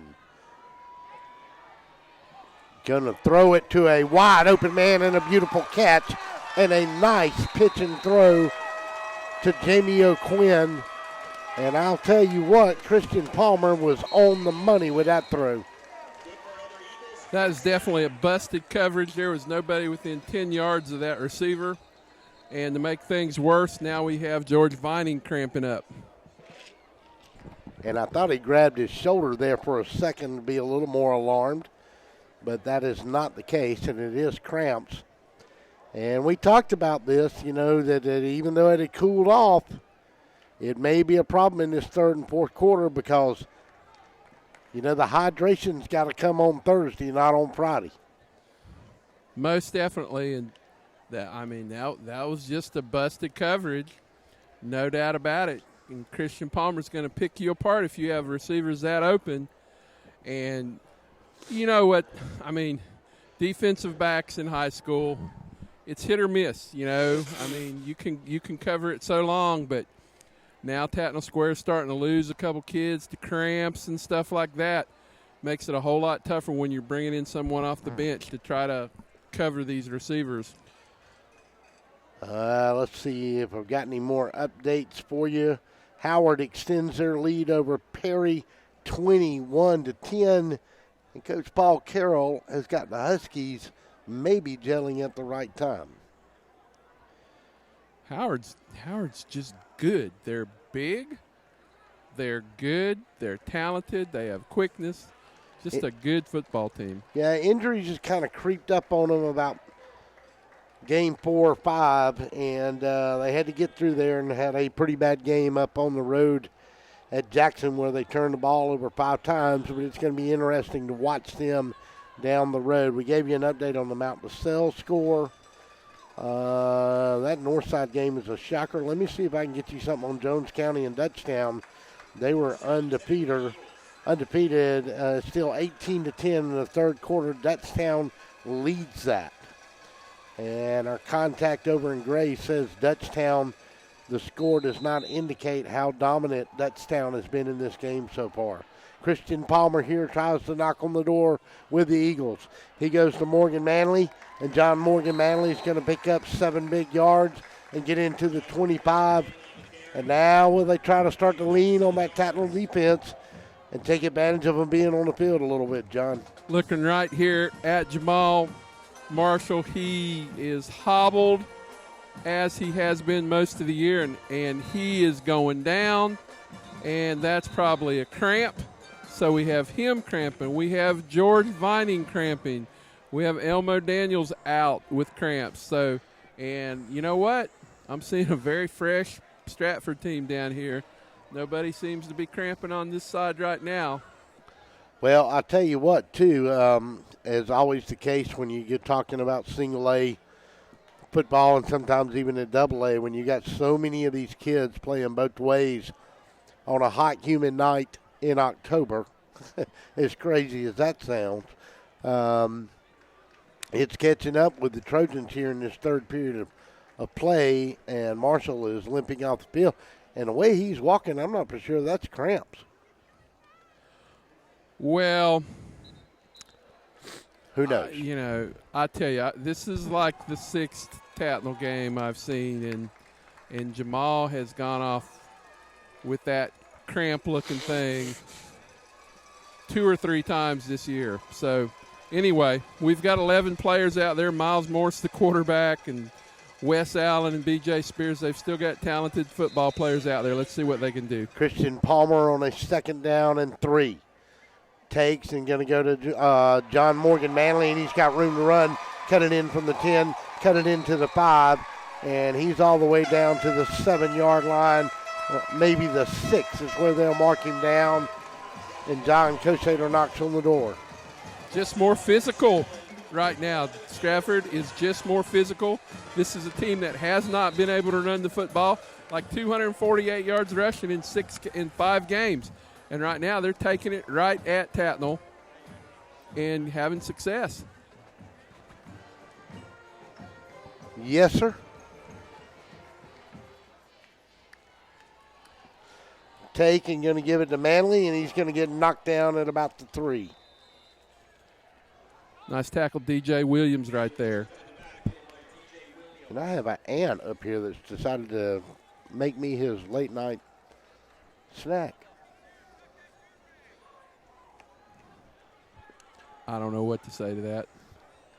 Going to throw it to a wide open man and a beautiful catch. And a nice pitch and throw to Jamie O'Quinn. And I'll tell you what, Christian Palmer was on the money with that throw. That is definitely a busted coverage. There was nobody within 10 yards of that receiver. And to make things worse, now we have George Vining cramping up. And I thought he grabbed his shoulder there for a second to be a little more alarmed. But that is not the case, and it is cramps. And we talked about this, that even though it had cooled off, it may be a problem in this third and fourth quarter because, the hydration's got to come on Thursday, not on Friday. Most definitely, and that was just a busted coverage, no doubt about it. And Christian Palmer's going to pick you apart if you have receivers that open. And you know what? Defensive backs in high school, it's hit or miss, you know. I mean, you can cover it so long, but now Tattnall Square is starting to lose a couple kids to cramps and stuff like that. Makes it a whole lot tougher when you're bringing in someone off the bench to try to cover these receivers. Let's see if I've got any more updates for you. Howard extends their lead over Perry 21-10. And Coach Paul Carroll has got the Huskies maybe gelling at the right time. Howard's just good. They're big. They're good. They're talented. They have quickness. Just a good football team. Yeah, injuries just kind of creeped up on them about game 4 or 5, and they had to get through there and had a pretty bad game up on the road at Jackson where they turned the ball over 5 times, but it's going to be interesting to watch them down the road. We gave you an update on the Mount LaSalle score. That Northside game is a shocker. Let me see if I can get you something on Jones County and Dutchtown. They were undefeated, still 18-10 in the third quarter. Dutchtown leads that. And our contact over in Gray says Dutchtown, the score does not indicate how dominant Dutchtown has been in this game so far. Christian Palmer here tries to knock on the door with the Eagles. He goes to Morgan Manley, and John Morgan Manley is going to pick up 7 big yards and get into the 25. And now will they try to start to lean on that Tattnall defense and take advantage of them being on the field a little bit, John? Looking right here at Jamal Marshall, he is hobbled as he has been most of the year, and he is going down, and that's probably a cramp. So we have him cramping. We have George Vining cramping. We have Elmo Daniels out with cramps. So, and you know what? I'm seeing a very fresh Stratford team down here. Nobody seems to be cramping on this side right now. Well, I'll tell you what, too, as always the case when you get talking about single A football and sometimes even a double A, when you got so many of these kids playing both ways on a hot, humid night in October, as crazy as that sounds, it's catching up with the Trojans here in this third period of play, and Marshall is limping off the field. And the way he's walking, I'm not for sure that's cramps. Well, who knows? You know, I tell you, this is like the 6th Tattnall game I've seen, and Jamal has gone off with that cramp-looking thing 2 or 3 times this year. So, anyway, we've got 11 players out there. Miles Morse, the quarterback, and Wes Allen and B.J. Spears. They've still got talented football players out there. Let's see what they can do. Christian Palmer on a 2nd down and 3. Takes and going to go to John Morgan Manley, and he's got room to run. Cut it in from the 10, cut it into the 5, and he's all the way down to the 7-yard line. Maybe the 6 is where they'll mark him down, and John Kosader knocks on the door. Just more physical right now. Stratford is just more physical. This is a team that has not been able to run the football, like 248 yards rushing in 5 games. And right now they're taking it right at Tattnall and having success. Yes, sir. Take and going to give it to Manley, and he's going to get knocked down at about the 3. Nice tackle, DJ Williams right there. And I have an aunt up here that's decided to make me his late night snack. I don't know what to say to that.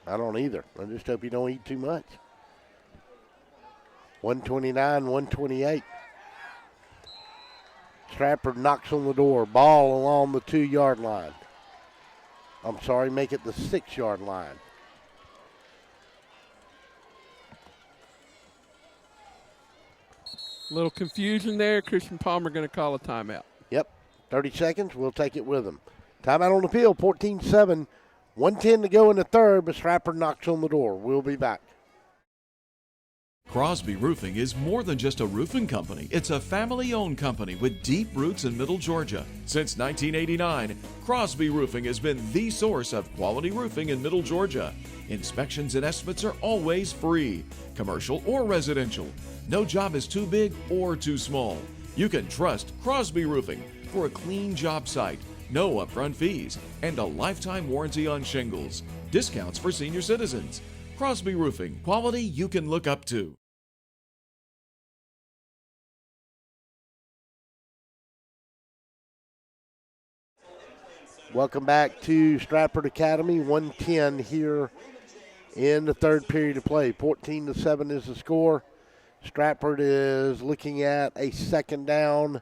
I don't either. I just hope you don't eat too much. 129, 128. Stratford knocks on the door. Ball along the 2-yard line. I'm sorry, make it the 6-yard line. Little confusion there. Christian Palmer going to call a timeout. Yep, 30 seconds. We'll take it with him. Timeout on the field, 14-7. 1:10 to go in the third, but Stratford knocks on the door. We'll be back. Crosby Roofing is more than just a roofing company. It's a family-owned company with deep roots in Middle Georgia. Since 1989, Crosby Roofing has been the source of quality roofing in Middle Georgia. Inspections and estimates are always free, commercial or residential. No job is too big or too small. You can trust Crosby Roofing for a clean job site, no upfront fees, and a lifetime warranty on shingles. Discounts for senior citizens. Crosby Roofing, quality you can look up to. Welcome back to Stratford Academy. 1:10 here in the third period of play. 14-7 is the score. Stratford is looking at a second down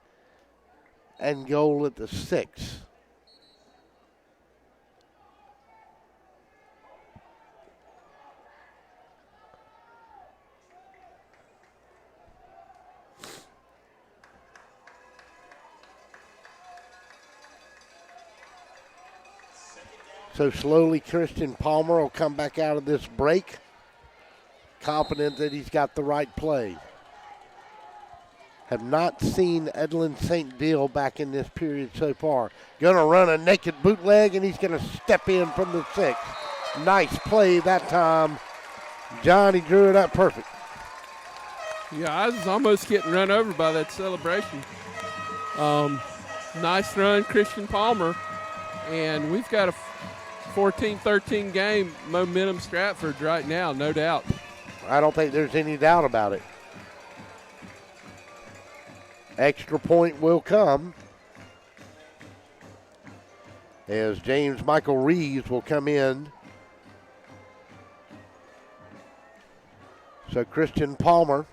and goal at the 6. So slowly Christian Palmer will come back out of this break, confident that he's got the right play. Have not seen Edlin St. Deal back in this period so far. Going to run a naked bootleg, and he's going to step in from the 6. Nice play that time. John, he drew it up perfect. Yeah, I was almost getting run over by that celebration. Nice run, Christian Palmer. And we've got a 14-13 game momentum Stratford right now, no doubt. I don't think there's any doubt about it. Extra point will come as James Michael Reeves will come in. So Christian Palmer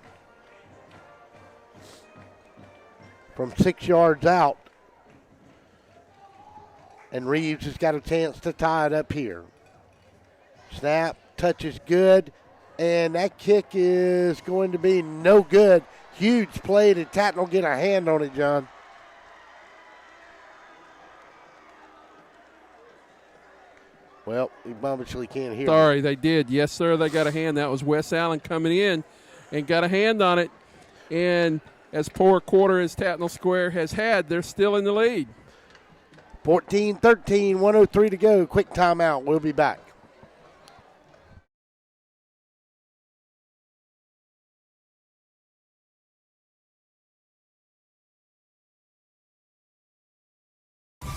from 6 yards out. And Reeves has got a chance to tie it up here. Snap, touch is good, and that kick is going to be no good. Huge play. Did Tattnall get a hand on it, John? Well, he obviously can't hear. Sorry, they did. Yes, sir, they got a hand. That was Wes Allen coming in and got a hand on it. And as poor a quarter as Tattnall Square has had, they're still in the lead. 14-13, 1:03 to go. Quick timeout. We'll be back.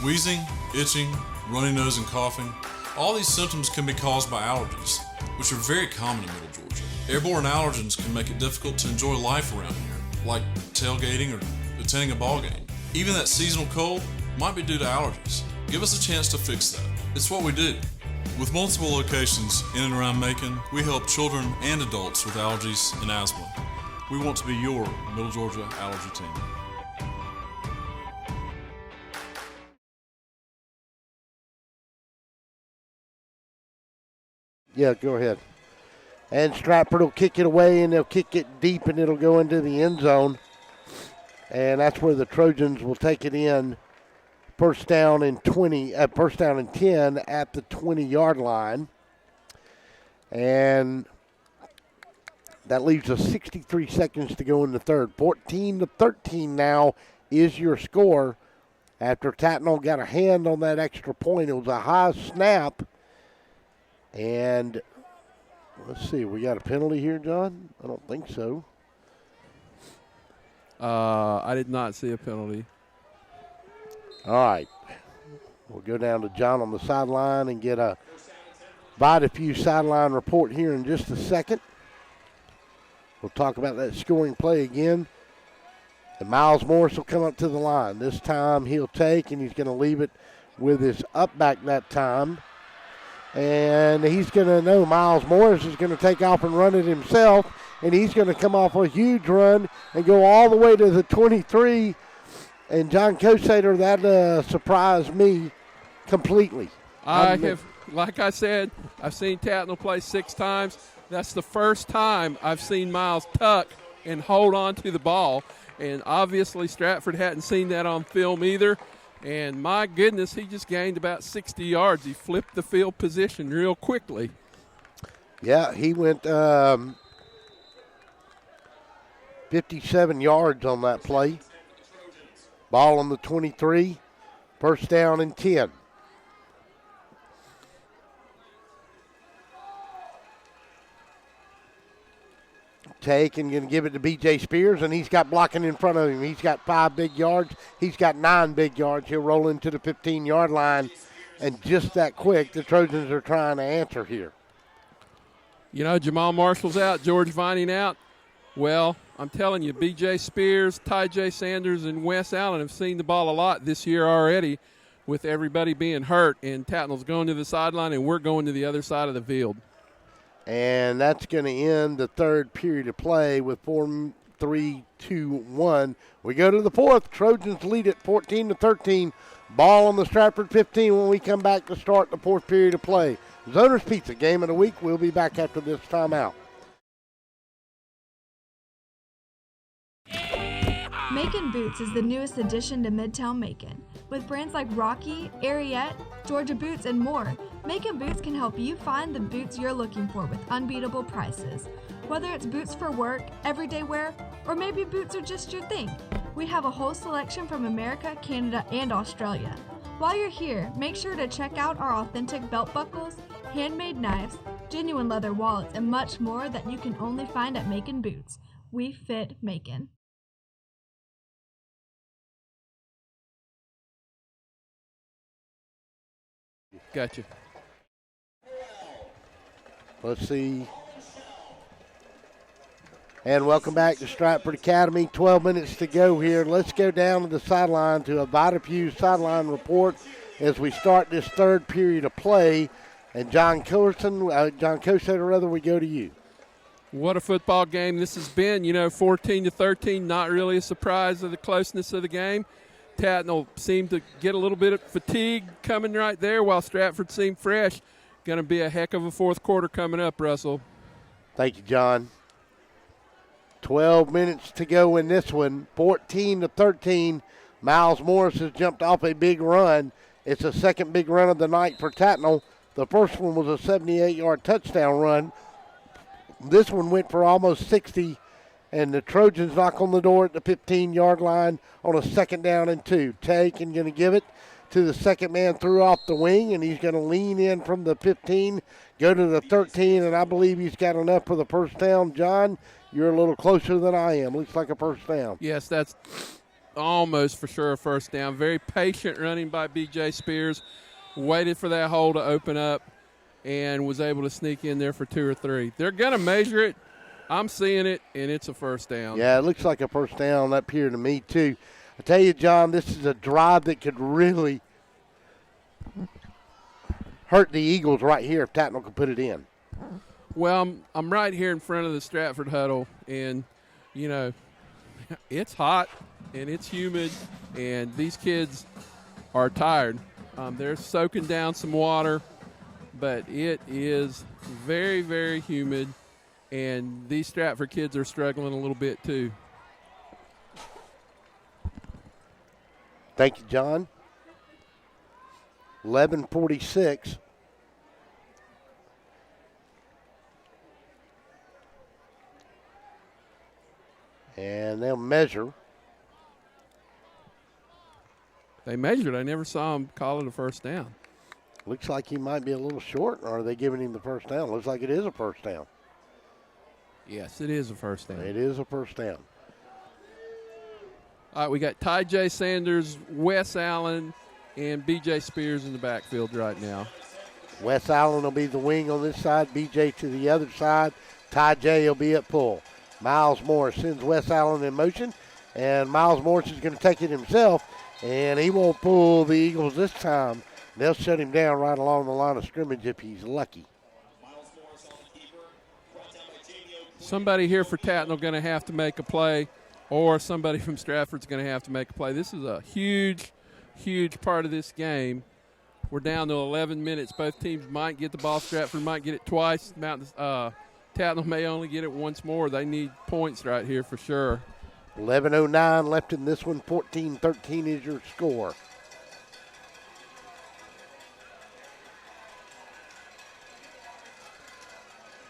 Wheezing, itching, runny nose, and coughing. All these symptoms can be caused by allergies, which are very common in Middle Georgia. Airborne allergens can make it difficult to enjoy life around here, like tailgating or attending a ball game. Even that seasonal cold might be due to allergies. Give us a chance to fix that. It's what we do. With multiple locations in and around Macon, we help children and adults with allergies and asthma. We want to be your Middle Georgia allergy team. Yeah, go ahead. And Stratford will kick it away, and they'll kick it deep, and it'll go into the end zone. And that's where the Trojans will take it in. First down and 10 at the 20-yard line. And that leaves us 63 seconds to go in the third. 14-13 now is your score after Tattnall got a hand on that extra point. It was a high snap. And let's see, we got a penalty here, John? I don't think so. I did not see a penalty. All right. We'll go down to John on the sideline and get a Vita-Few sideline report here in just a second. We'll talk about that scoring play again. And Miles Morris will come up to the line. This time he'll take, and he's going to leave it with his up back that time. And he's going to know Miles Morris is going to take off and run it himself. And he's going to come off a huge run and go all the way to the 23. And John Kosater, that surprised me completely. Like I said, I've seen Tattnall play 6 times. That's the first time I've seen Miles tuck and hold on to the ball. And obviously Stratford hadn't seen that on film either. And my goodness, he just gained about 60 yards. He flipped the field position real quickly. Yeah, he went 57 yards on that play. Ball on the 23, first down and 10. Take and going to give it to B.J. Spears, and he's got blocking in front of him. He's got 5 big yards. He's got 9 big yards. He'll roll into the 15-yard line, and just that quick, the Trojans are trying to answer here. You know, Jamal Marshall's out, George Vining out. Well, I'm telling you, B.J. Spears, Ty J. Sanders, and Wes Allen have seen the ball a lot this year already with everybody being hurt, and Tattnall's going to the sideline, and we're going to the other side of the field. And that's going to end the third period of play with 4-3-2-1. We go to the fourth. Trojans lead it 14-13. Ball on the Stratford 15 when we come back to start the fourth period of play. Zoner's Pizza, game of the week. We'll be back after this timeout. Macon Boots is the newest addition to Midtown Macon. With brands like Rocky, Ariete, Georgia Boots, and more, Macon Boots can help you find the boots you're looking for with unbeatable prices. Whether it's boots for work, everyday wear, or maybe boots are just your thing, we have a whole selection from America, Canada, and Australia. While you're here, make sure to check out our authentic belt buckles, handmade knives, genuine leather wallets, and much more that you can only find at Macon Boots. We fit Macon. Gotcha. Let's see. And welcome back to Stratford Academy. 12 minutes to go here. Let's go down to the sideline to a Vitafuse sideline report as we start this third period of play. And John Cosetter, we go to you. What a football game this has been. 14-13, not really a surprise of the closeness of the game. Tattnall seemed to get a little bit of fatigue coming right there while Stratford seemed fresh. Going to be a heck of a fourth quarter coming up, Russell. Thank you, John. 12 minutes to go in this one. 14-13. Miles Morris has jumped off a big run. It's the second big run of the night for Tattnall. The first one was a 78-yard touchdown run. This one went for almost 60. And the Trojans knock on the door at the 15-yard line on a 2nd down and 2. Take and going to give it to the second man through off the wing, and he's going to lean in from the 15, go to the 13, and I believe he's got enough for the first down. John, you're a little closer than I am. Looks like a first down. Yes, that's almost for sure a first down. Very patient running by B.J. Spears. Waited for that hole to open up and was able to sneak in there for 2 or 3. They're going to measure it. I'm seeing it, and it's a first down. Yeah, it looks like a first down up here to me, too. I tell you, John, this is a drive that could really hurt the Eagles right here if Tattnall could put it in. Well, I'm right here in front of the Stratford huddle, and, it's hot, and it's humid, and these kids are tired. They're soaking down some water, but it is very, very humid. And these Stratford kids are struggling a little bit, too. Thank you, John. 11:46. And they'll measure. They measured. I never saw him call it a first down. Looks like he might be a little short, or are they giving him the first down? Looks like it is a first down. Yes, it is a first down. It is a first down. All right, we got Ty J. Sanders, Wes Allen, and B.J. Spears in the backfield right now. Wes Allen will be the wing on this side, B.J. to the other side. Ty J. will be at full. Miles Morris sends Wes Allen in motion, and Miles Morris is going to take it himself, and he won't pull the Eagles this time. They'll shut him down right along the line of scrimmage if he's lucky. Somebody here for Tattnall going to have to make a play, or somebody from Stratford's going to have to make a play. This is a huge, huge part of this game. We're down to 11 minutes. Both teams might get the ball. Stratford might get it twice. Tattnall may only get it once more. They need points right here for sure. 11:09 left in this one. 14-13 is your score.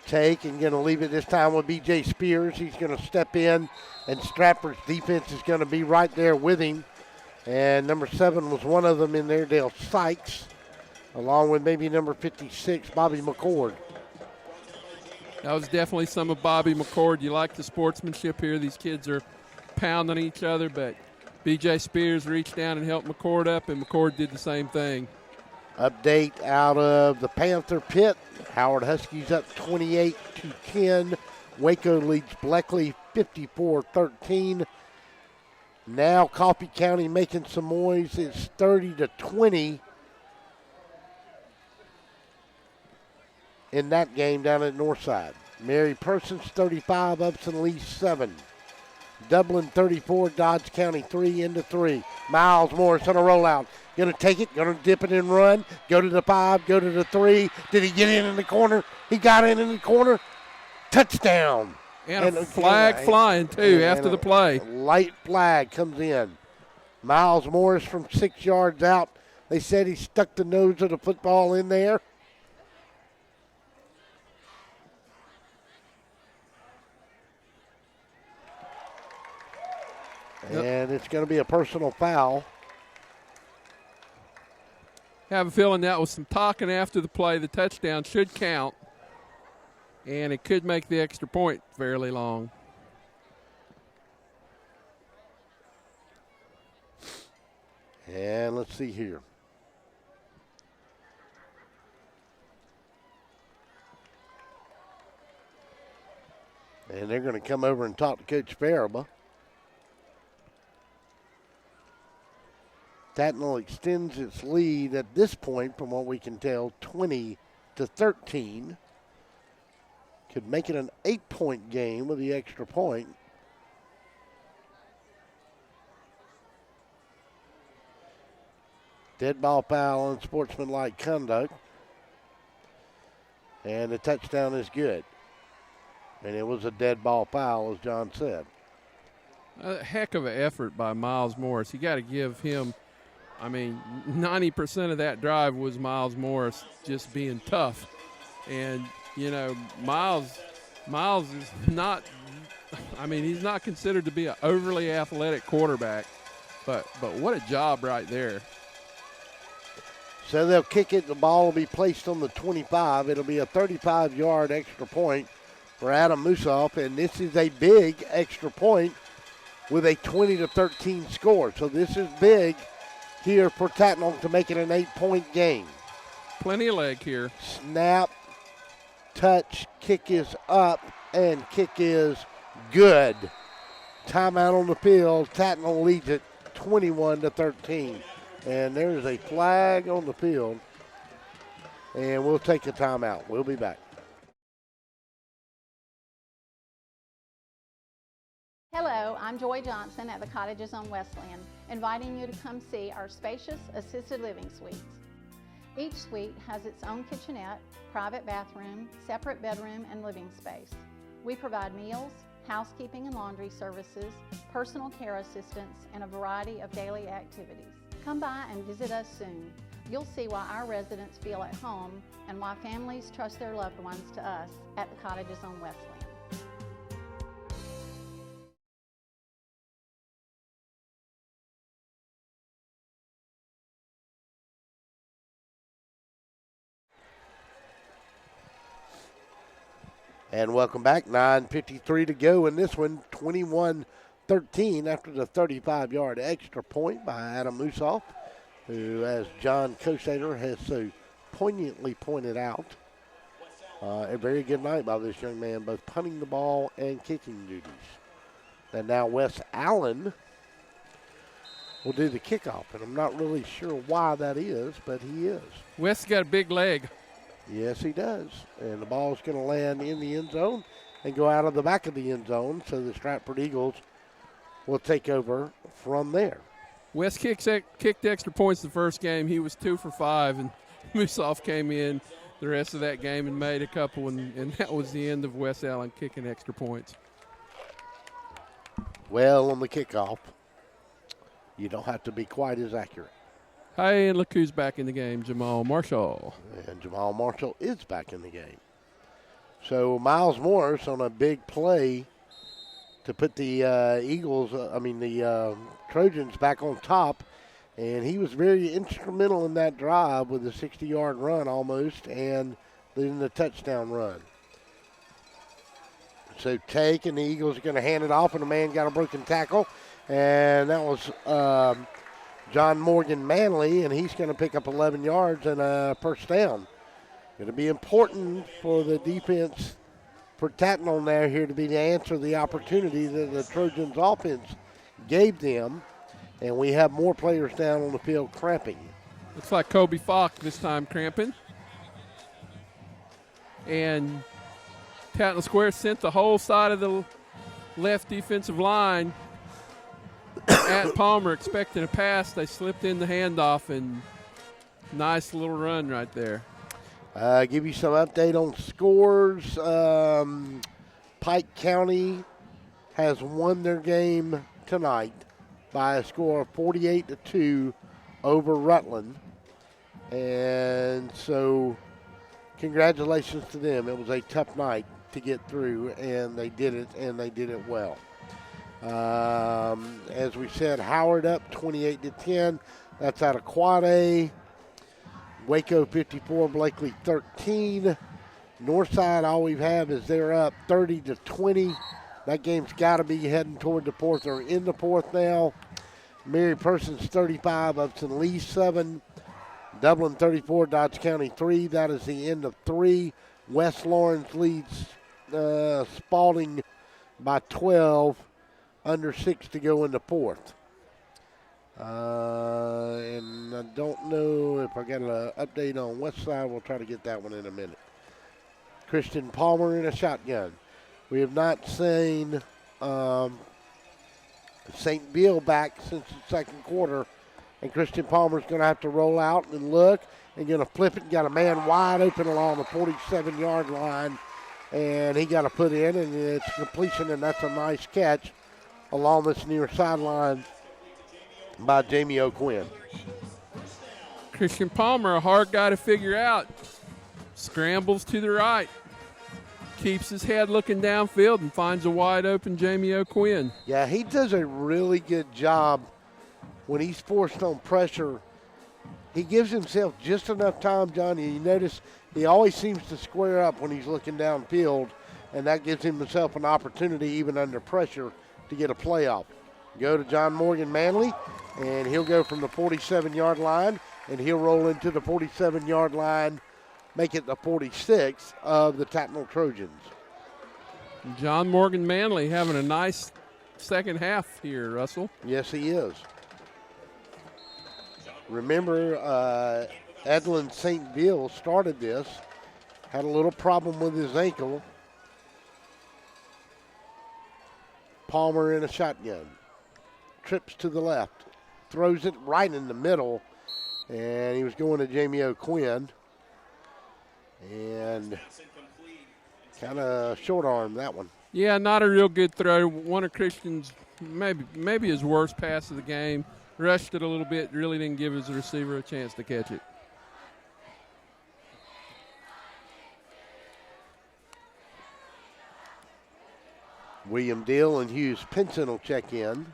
take and going to leave it this time with B.J. Spears. He's going to step in, and Stratford's defense is going to be right there with him. And number 7 was one of them in there, Dale Sykes, along with maybe number 56, Bobby McCord. That was definitely some of Bobby McCord. You like the sportsmanship here. These kids are pounding each other, but B.J. Spears reached down and helped McCord up, and McCord did the same thing. Update out of the Panther pit. Howard Huskies up 28-10. Waco leads Bleckley 54-13. Now Coffee County making some noise. It's 30-20 in that game down at Northside. Mary Persons 35, Upson Lee 7. Dublin 34, Dodge County 3 into 3. Miles Morris on a rollout. Going to take it, going to dip it and run. Go to the 5, go to the 3. Did he get in the corner? He got in the corner. Touchdown. And a flag flying, too, after the play. Light flag comes in. Miles Morris from 6 yards out. They said he stuck the nose of the football in there. And it's going to be a personal foul. I have a feeling that was some talking after the play. The touchdown should count, and it could make the extra point fairly long. And let's see here. And they're going to come over and talk to Coach Faraba. Tattnall extends its lead at this point, from what we can tell, 20-13. Could make it an 8-point game with the extra point. Dead ball foul and sportsmanlike conduct. And the touchdown is good. And it was a dead ball foul, as John said. A heck of an effort by Miles Morris. You got to give him, 90% of that drive was Miles Morris just being tough. And, Miles is not, he's not considered to be an overly athletic quarterback. But what a job right there. So they'll kick it. The ball will be placed on the 25. It'll be a 35-yard extra point for Adam Musoff. And this is a big extra point with a 20-13 score. So this is big here for Tattnall to make it an 8-point game. Plenty of leg here. Snap, touch, kick is up, and kick is good. Timeout on the field. Tattnall leads it 21-13. And there's a flag on the field. And we'll take a timeout. We'll be back. Hello, I'm Joy Johnson at the Cottages on Westland, inviting you to come see our spacious assisted living suites. Each suite has its own kitchenette, private bathroom, separate bedroom, and living space. We provide meals, housekeeping and laundry services, personal care assistance, and a variety of daily activities. Come by and visit us soon. You'll see why our residents feel at home and why families trust their loved ones to us at the Cottages on Westland. And welcome back. 9:53 to go in this one. 21-13 after the 35-yard extra point by Adam Musoff, who, as John Kosader has so poignantly pointed out, a very good night by this young man, both punting the ball and kicking duties. And now Wes Allen will do the kickoff, and I'm not really sure why that is, but he is. Wes got a big leg. Yes, he does. And the ball's going to land in the end zone and go out of the back of the end zone, so the Stratford Eagles will take over from there. Wes kicked extra points the first game. He was 2 for 5, and Musoff came in the rest of that game and made a couple, and that was the end of Wes Allen kicking extra points. Well, on the kickoff, you don't have to be quite as accurate. Hey, and look who's back in the game, Jamal Marshall. And Jamal Marshall is back in the game. So Miles Morris on a big play to put the Trojans back on top. And he was very instrumental in that drive with a 60-yard run almost and then the touchdown run. So Take and the Eagles are going to hand it off, and the man got a broken tackle. And that was John Morgan Manley, and he's going to pick up 11 yards and a first down. Going to be important for the defense for Tattnall there here to be to answer the opportunity that the Trojans offense gave them. And we have more players down on the field cramping. Looks like Kobe Falk this time cramping. And Tattnall Square sent the whole side of the left defensive line at Palmer expecting a pass. They slipped in the handoff, and nice little run right there. Give you some update on scores. Pike County has won their game tonight by a score of 48-2 over Rutland. And so congratulations to them. It was a tough night to get through, and they did it, and they did it well. As we said, Howard up 28-10. That's out of Quad A. Waco 54, Blakely 13. Northside, all we have is they're up 30-20. That game's got to be heading toward the fourth or in the fourth now. Mary Persons 35, Upton Lee 7. Dublin 34, Dodge County 3. That is the end of 3. West Lawrence leads Spalding by 12. Under 6 to go in the fourth. And I don't know if I got an update on West Side. We'll try to get that one in a minute. Christian Palmer in a shotgun. We have not seen St. Bill back since the second quarter. And Christian Palmer's going to have to roll out and look and going to flip it. Got a man wide open along the 47-yard line. And he got to put in, and it's completion, and that's a nice catch along this near sideline by Jamie O'Quinn. Christian Palmer, a hard guy to figure out. Scrambles to the right. Keeps his head looking downfield and finds a wide open Jamie O'Quinn. Yeah, he does a really good job when he's forced on pressure. He gives himself just enough time, Johnny. You notice he always seems to square up when he's looking downfield, and that gives himself an opportunity even under pressure to get a play off. Go to John Morgan Manley, and he'll go from the 47-yard line, and he'll roll into the 47-yard line, make it the 46 of the Tattnall Trojans. John Morgan Manley having a nice second half here, Russell. Yes, he is. Remember, Edlin St. Bill started this, had a little problem with his ankle. Palmer in a shotgun. Trips to the left. Throws it right in the middle. And he was going to Jamie O'Quinn. And kind of short arm that one. Yeah, not a real good throw. One of Christian's maybe his worst pass of the game. Rushed it a little bit. Really didn't give his receiver a chance to catch it. William Deal and Hughes Pinson will check in.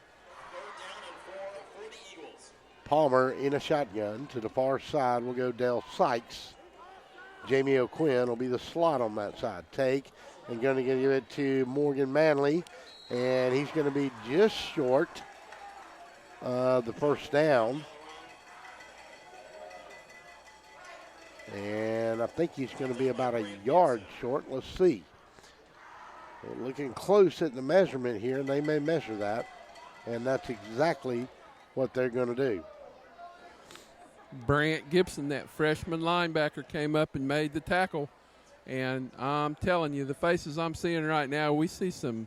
Palmer in a shotgun. To the far side will go Dale Sykes. Jamie O'Quinn will be the slot on that side. Take and going to give it to Morgan Manley. And he's going to be just short of the first down. And I think he's going to be about a yard short. Let's see. They're looking close at the measurement here, and they may measure that. And that's exactly what they're going to do. Brant Gibson, that freshman linebacker, came up and made the tackle. And I'm telling you, the faces I'm seeing right now, we see some,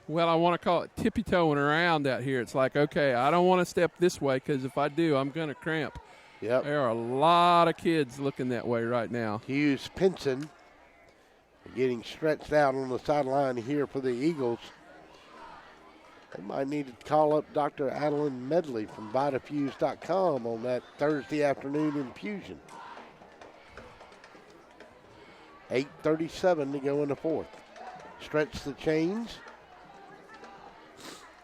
well, I want to call it tippy-toeing around out here. It's like, okay, I don't want to step this way because if I do, I'm going to cramp. Yep. There are a lot of kids looking that way right now. Hughes Pinson getting stretched out on the sideline here for the Eagles. They might need to call up Dr. Adeline Medley from VitaFuse.com on that Thursday afternoon infusion. 8:37 to go in the fourth. Stretch the chains.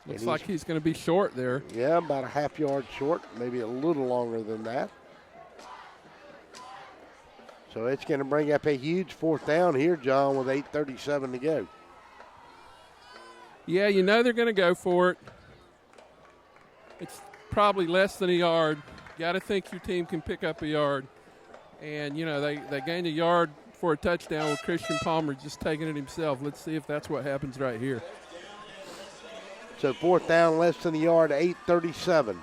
Looks like he's going to be short there. Yeah, about a half yard short, maybe a little longer than that. So it's going to bring up a huge fourth down here, John, with 8:37 to go. Yeah, you know they're going to go for it. It's probably less than a yard. Got to think your team can pick up a yard. And, you know, they gained a yard for a touchdown with Christian Palmer just taking it himself. Let's see if that's what happens right here. So fourth down, less than a yard, 8:37.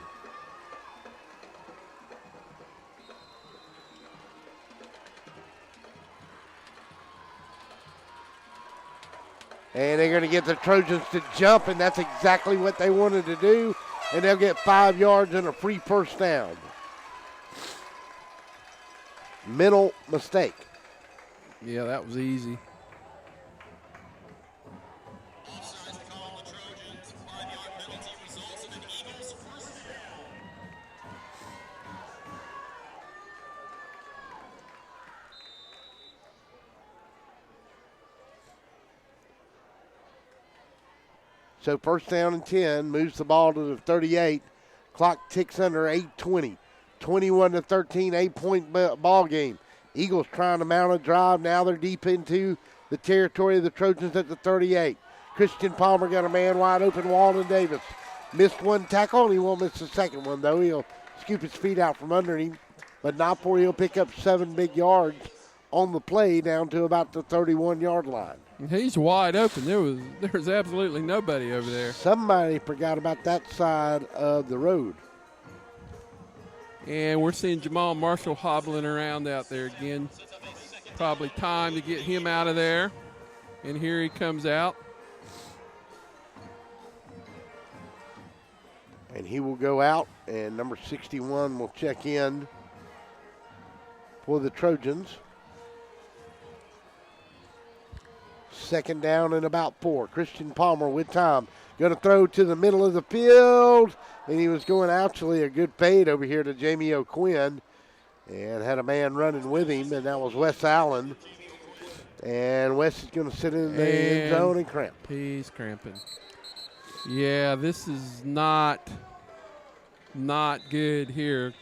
And they're going to get the Trojans to jump, and that's exactly what they wanted to do. And they'll get 5 yards and a free first down. Mental mistake. Yeah, that was easy. So first down and 10, moves the ball to the 38. Clock ticks under 8:20. 21-13, 8-point ball game. Eagles trying to mount a drive. Now they're deep into the territory of the Trojans at the 38. Christian Palmer got a man wide open. Walden Davis missed one tackle, and he won't miss the second one, though. He'll scoop his feet out from under him, but not before he'll pick up 7 big yards on the play down to about the 31-yard line. He's wide open. There was absolutely nobody over there. Somebody forgot about that side of the road. And we're seeing Jamal Marshall hobbling around out there again. Probably time to get him out of there. And here he comes out. And he will go out, and number 61 will check in for the Trojans. Second down and about 4. Christian Palmer with time. Going to throw to the middle of the field. And he was going actually a good fade over here to Jamie O'Quinn. And had a man running with him, and that was Wes Allen. And Wes is going to sit in the end zone and cramp. He's cramping. Yeah, this is not good here.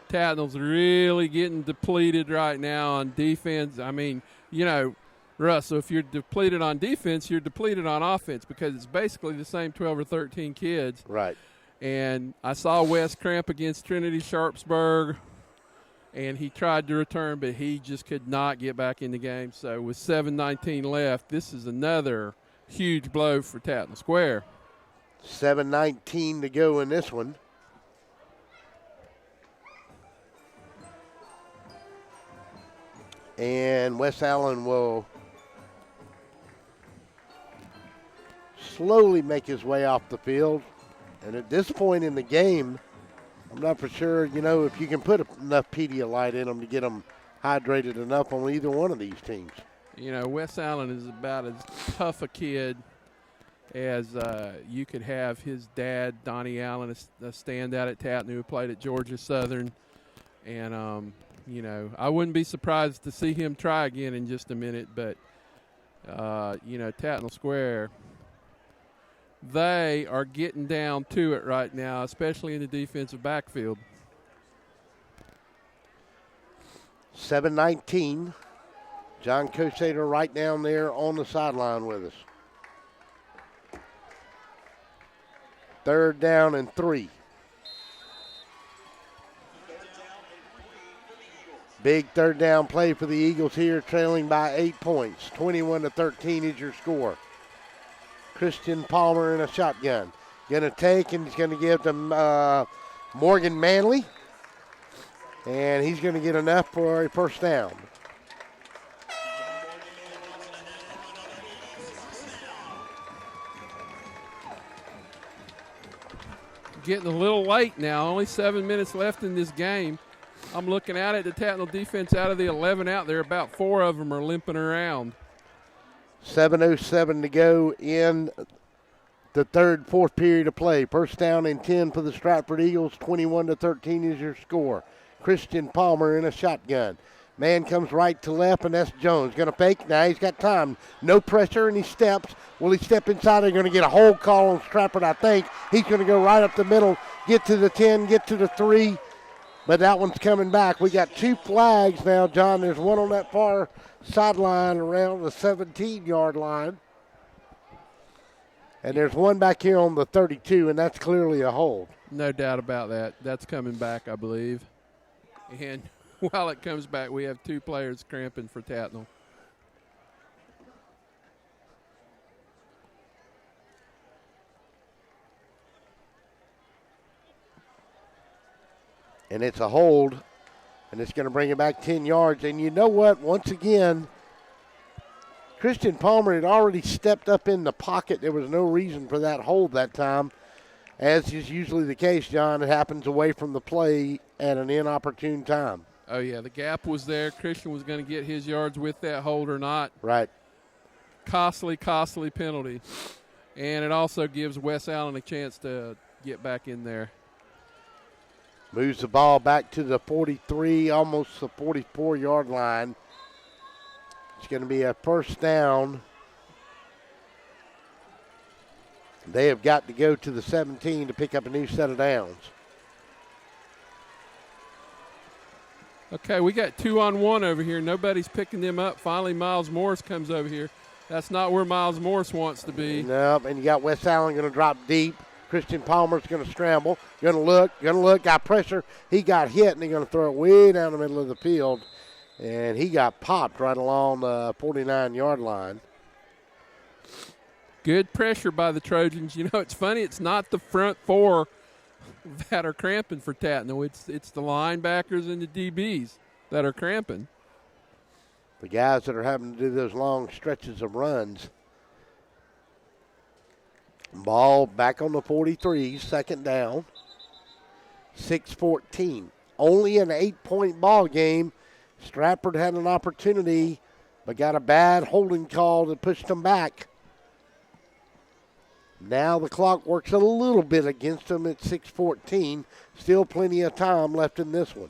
Tattnall's really getting depleted right now on defense. I mean, you know, Russ, so if you're depleted on defense, you're depleted on offense because it's basically the same 12 or 13 kids. Right. And I saw Wes cramp against Trinity Sharpsburg, and he tried to return, but he just could not get back in the game. So with 7:19 left, this is another huge blow for Tattnall Square. 7:19 to go in this one. And Wes Allen will slowly make his way off the field. And at this point in the game, I'm not for sure, you know, if you can put enough Pedialyte in them to get them hydrated enough on either one of these teams. You know, Wes Allen is about as tough a kid as you could have. His dad, Donnie Allen, a standout at Tattnall who played at Georgia Southern. And, you know, I wouldn't be surprised to see him try again in just a minute. But, you know, Tattnall Square, they are getting down to it right now, especially in the defensive backfield. 7:19. John Kosater right down there on the sideline with us. Third down and 3. Big third down play for the Eagles here, trailing by 8 points. 21-13 is your score. Christian Palmer in a shotgun. Going to take, and he's going to give them Morgan Manley. And he's going to get enough for a first down. Getting a little late now. Only 7 minutes left in this game. I'm looking at it. The Tattnall defense out of the 11 out there, about 4 of them are limping around. 7:07 to go in the fourth period of play. First down and 10 for the Stratford Eagles. 21-13 is your score. Christian Palmer in a shotgun. Man comes right to left, and that's Jones. Going to fake. Now he's got time. No pressure, and he steps. Will he step inside? They're going to get a hold call on Stratford, I think. He's going to go right up the middle, get to the 10, get to the 3. But that one's coming back. We got 2 flags now, John. There's one on that far sideline around the 17-yard line. And there's one back here on the 32, and that's clearly a hold. No doubt about that. That's coming back, I believe. And while it comes back, we have 2 players cramping for Tattnall. And it's a hold, and it's going to bring it back 10 yards. And you know what? Once again, Christian Palmer had already stepped up in the pocket. There was no reason for that hold that time. As is usually the case, John, it happens away from the play at an inopportune time. Oh, yeah, the gap was there. Christian was going to get his yards with that hold or not. Right. Costly penalty. And it also gives Wes Allen a chance to get back in there. Moves the ball back to the 43, almost the 44-yard line. It's going to be a first down. They have got to go to the 17 to pick up a new set of downs. Okay, we got 2-on-1 over here. Nobody's picking them up. Finally, Miles Morris comes over here. That's not where Miles Morris wants to be. Nope, and you got Wes Allen going to drop deep. Christian Palmer's going to scramble. Going to look, got pressure. He got hit, and they're going to throw it way down the middle of the field. And he got popped right along the 49-yard line. Good pressure by the Trojans. You know, it's funny. It's not the front 4 that are cramping for Tattnall. It's the linebackers and the DBs that are cramping. The guys that are having to do those long stretches of runs. Ball back on the 43, second down. 6-14. Only an 8-point ball game. Stratford had an opportunity, but got a bad holding call that pushed them back. Now the clock works a little bit against them at 6:14. Still plenty of time left in this one.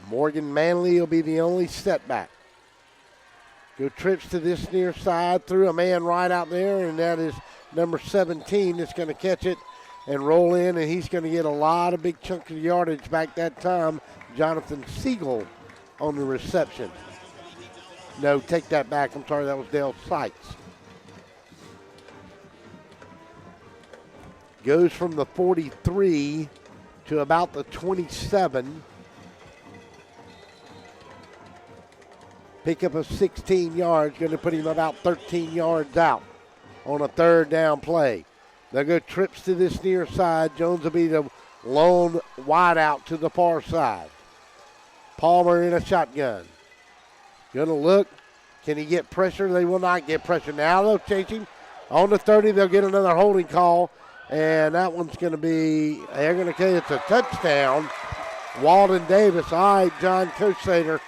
Morgan Manley will be the only setback. Go trips to this near side, threw a man right out there, and that is number 17 that's going to catch it and roll in, and he's going to get a lot of big chunks of yardage back that time. Jonathan Siegel on the reception. No, take that back. I'm sorry, that was Dale Sykes. Goes from the 43 to about the 27. Pick up of 16 yards, going to put him about 13 yards out on a third down play. They'll go trips to this near side. Jones will be the lone wide out to the far side. Palmer in a shotgun. Going to look. Can he get pressure? They will not get pressure. Now they'll chase him. On the 30, they'll get another holding call. And that one's going to be, they're going to say it's a touchdown. Walden Davis. All right, John Cosater.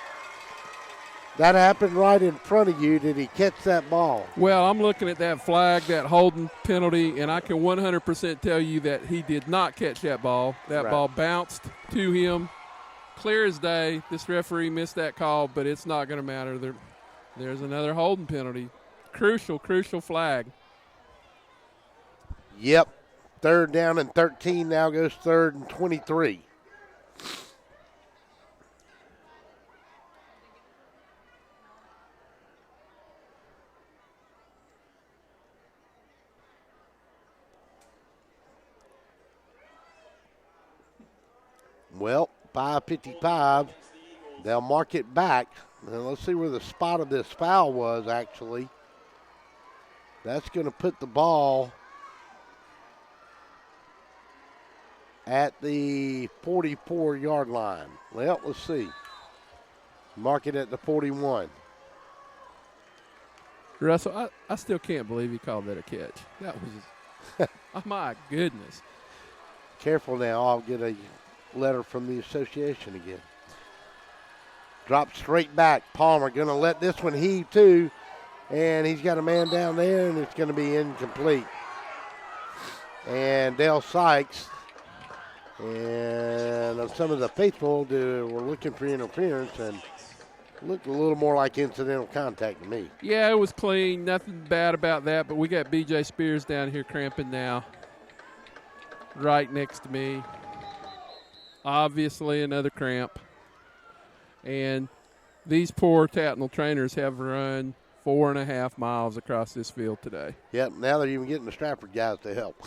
That happened right in front of you. Did he catch that ball? Well, I'm looking at that flag, that holding penalty, and I can 100% tell you that he did not catch that ball. That ball bounced to him. Clear as day. This referee missed that call, but it's not going to matter. There's another holding penalty. Crucial flag. Yep. Third down and 13. Now goes third and 23. Well, 5:55. They'll mark it back. Now let's see where the spot of this foul was, actually. That's going to put the ball at the 44-yard line. Well, let's see. Mark it at the 41. Russell, I still can't believe he called that a catch. That was, oh my goodness. Careful now, I'll get a letter from the association again. Drop straight back. Palmer going to let this one heave too. And he's got a man down there, and it's going to be incomplete. And Dale Sykes and some of the faithful were looking for interference and looked a little more like incidental contact to me. Yeah, it was clean. Nothing bad about that, but we got B.J. Spears down here cramping now. Right next to me. Obviously another cramp. And these poor Tattnall trainers have run 4.5 miles across this field today. Yep, now they're even getting the Stratford guys to help.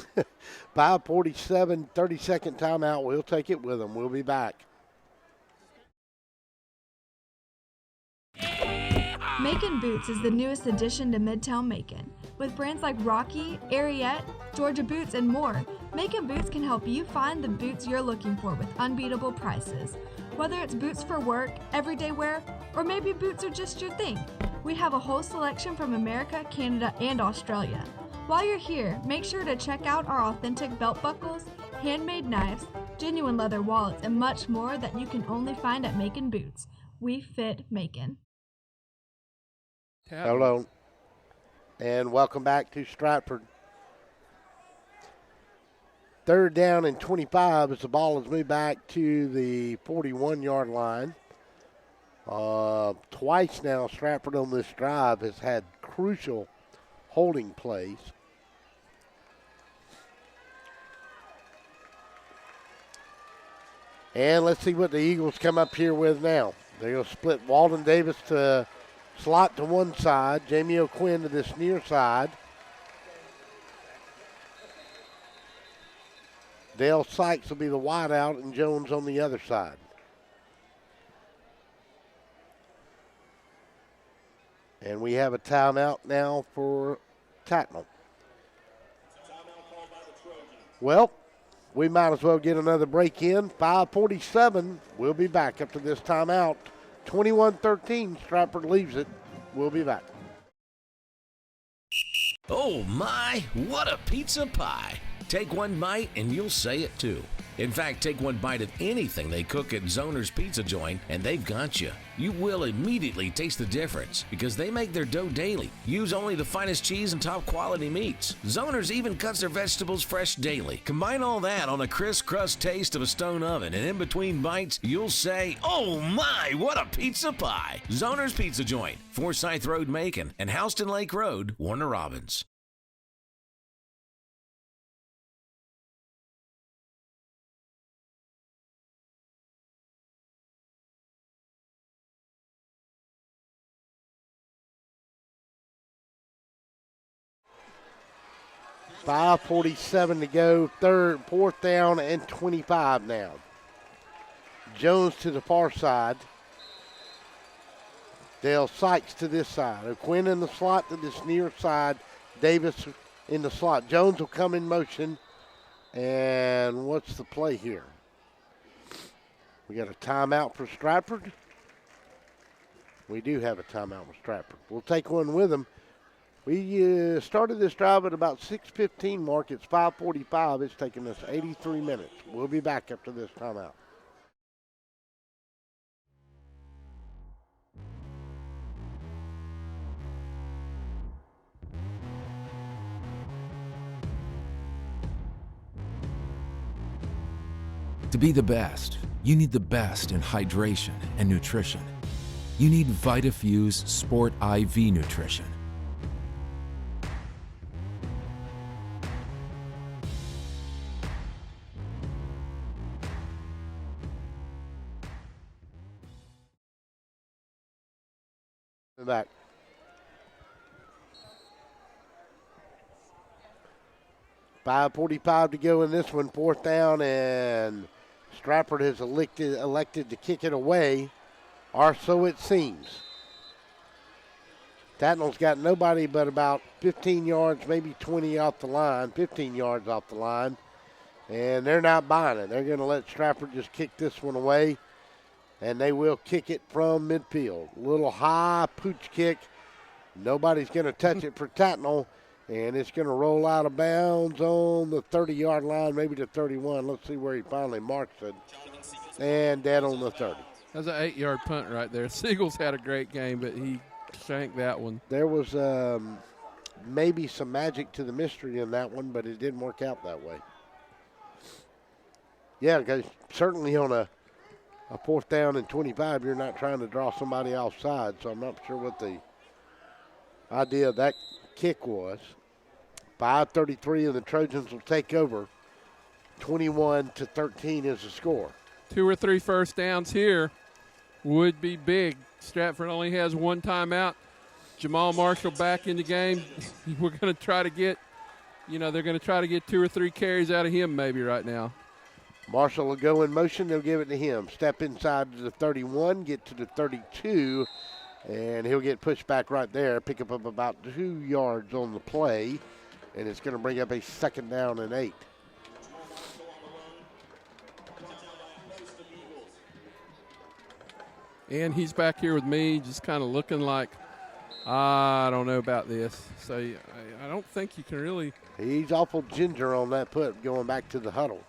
5:47, 30-second timeout. We'll take it with them. We'll be back. Macon Boots is the newest addition to Midtown Macon. With brands like Rocky, Ariete, Georgia Boots, and more, Macon Boots can help you find the boots you're looking for with unbeatable prices. Whether it's boots for work, everyday wear, or maybe boots are just your thing, we have a whole selection from America, Canada, and Australia. While you're here, make sure to check out our authentic belt buckles, handmade knives, genuine leather wallets, and much more that you can only find at Macon Boots. We fit Macon. Hello, and welcome back to Stratford. 3rd down and 25 as the ball is moved back to the 41-yard line. Twice now, Stratford on this drive has had crucial holding plays. And let's see what the Eagles come up here with now. They're going to split Walden Davis to slot to one side, Jamie O'Quinn to this near side. Dale Sykes will be the wide out and Jones on the other side. And we have a timeout now for Tattnall. Well, we might as well get another break in. 5:47. We'll be back after this timeout. 21-13. Stratford leaves it. We'll be back. Oh my, what a pizza pie. Take one bite and you'll say it too. In fact, take one bite of anything they cook at Zoner's Pizza Joint and they've got you. You will immediately taste the difference because they make their dough daily. Use only the finest cheese and top quality meats. Zoner's even cuts their vegetables fresh daily. Combine all that on a crisp crust taste of a stone oven and in between bites, you'll say, oh my, what a pizza pie. Zoner's Pizza Joint, Forsyth Road, Macon, and Houston Lake Road, Warner Robins. $5:47 to go, 4th down and 25 now. Jones to the far side. Dale Sykes to this side. O'Quinn in the slot to this near side. Davis in the slot. Jones will come in motion. And what's the play here? We got a timeout for Stratford. We do have a timeout for Stratford. We'll take one with them. We started this drive at about 6:15 mark. It's 5:45. It's taken us 83 minutes. We'll be back after this timeout. To be the best, you need the best in hydration and nutrition. You need VitaFuse Sport IV Nutrition. Back. $5:45 to go in this one. 4th down, and Stratford has elected to kick it away, or so it seems. Tattnall's got nobody but about 15 yards, maybe 20 off the line, 15 yards off the line, and they're not buying it. They're going to let Stratford just kick this one away. And they will kick it from midfield. Little high pooch kick. Nobody's going to touch it for Tattnall. And it's going to roll out of bounds on the 30-yard line, maybe to 31. Let's see where he finally marks it. And dead on the 30. That's an 8-yard punt right there. Siegels had a great game, but he shanked that one. There was maybe some magic to the mystery in that one, but it didn't work out that way. Yeah, because certainly on a 4th down and 25, you're not trying to draw somebody offside, so I'm not sure what the idea of that kick was. 5:33 and the Trojans will take over. 21-13 is the score. 2 or 3 first downs here would be big. Stratford only has 1 timeout. Jamal Marshall back in the game. We're going to try to get, they're going to try to get 2 or 3 carries out of him maybe right now. Marshall will go in motion. They'll give it to him. Step inside to the 31, get to the 32, and he'll get pushed back right there. Pick up about 2 yards on the play, and it's going to bring up a 2nd down and 8. And he's back here with me just kind of looking like, I don't know about this. So I don't think you can really. He's awful ginger on that put going back to the huddle.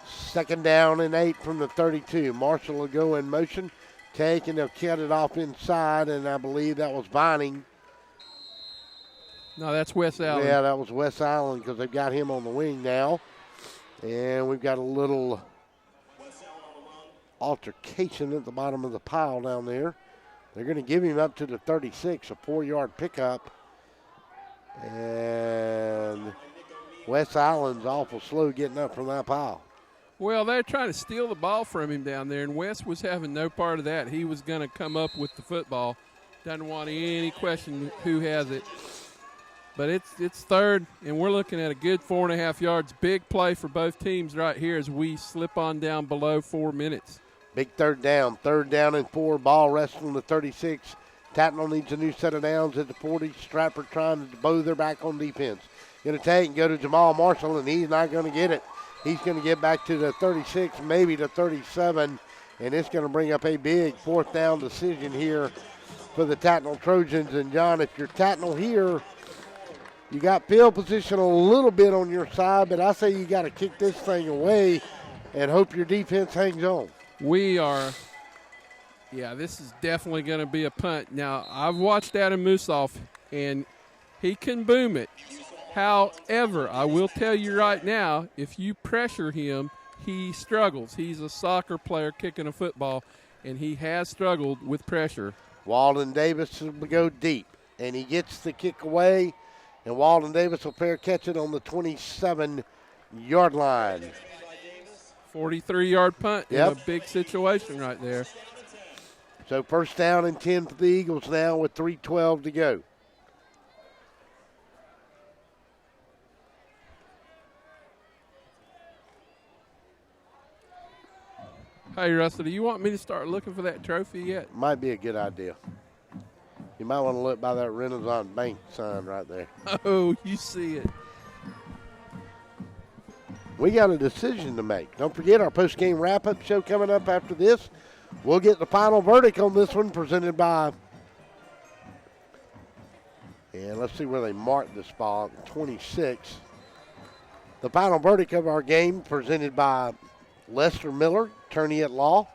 Second down and 8 from the 32. Marshall will go in motion. Take, and they'll cut it off inside, and I believe that was Vining. No, that's Wes Allen. Yeah, that was Wes Allen because they've got him on the wing now. And we've got a little altercation at the bottom of the pile down there. They're going to give him up to the 36, a 4-yard pickup. And Wes Allen's awful slow getting up from that pile. Well, they're trying to steal the ball from him down there, and Wes was having no part of that. He was going to come up with the football. Doesn't want any question who has it. But it's third, and we're looking at a good 4.5 yards. Big play for both teams right here as we slip on down below 4 minutes. Big third down. 3rd down and 4. Ball resting on the 36. Tattnall needs a new set of downs at the 40. Stratford trying to bow their back on defense. Going to take and go to Jamal Marshall, and he's not going to get it. He's going to get back to the 36, maybe the 37, and it's going to bring up a big 4th down decision here for the Tattnall Trojans. And, John, if you're Tattnall here, you got field position a little bit on your side, but I say you got to kick this thing away and hope your defense hangs on. We are, this is definitely going to be a punt. Now, I've watched Adam Musoff, and he can boom it. However, I will tell you right now, if you pressure him, he struggles. He's a soccer player kicking a football, and he has struggled with pressure. Walden Davis will go deep, and he gets the kick away, and Walden Davis will fair catch it on the 27-yard line. 43-yard punt in a big situation right there. So 1st down and 10 for the Eagles now with 3:12 to go. Hey, Russell, do you want me to start looking for that trophy yet? Might be a good idea. You might want to look by that Renaissance Bank sign right there. Oh, you see it. We got a decision to make. Don't forget our post-game wrap-up show coming up after this. We'll get the final verdict on this one presented by, and let's see where they marked this ball, 26. The final verdict of our game presented by Lester Miller, attorney at law.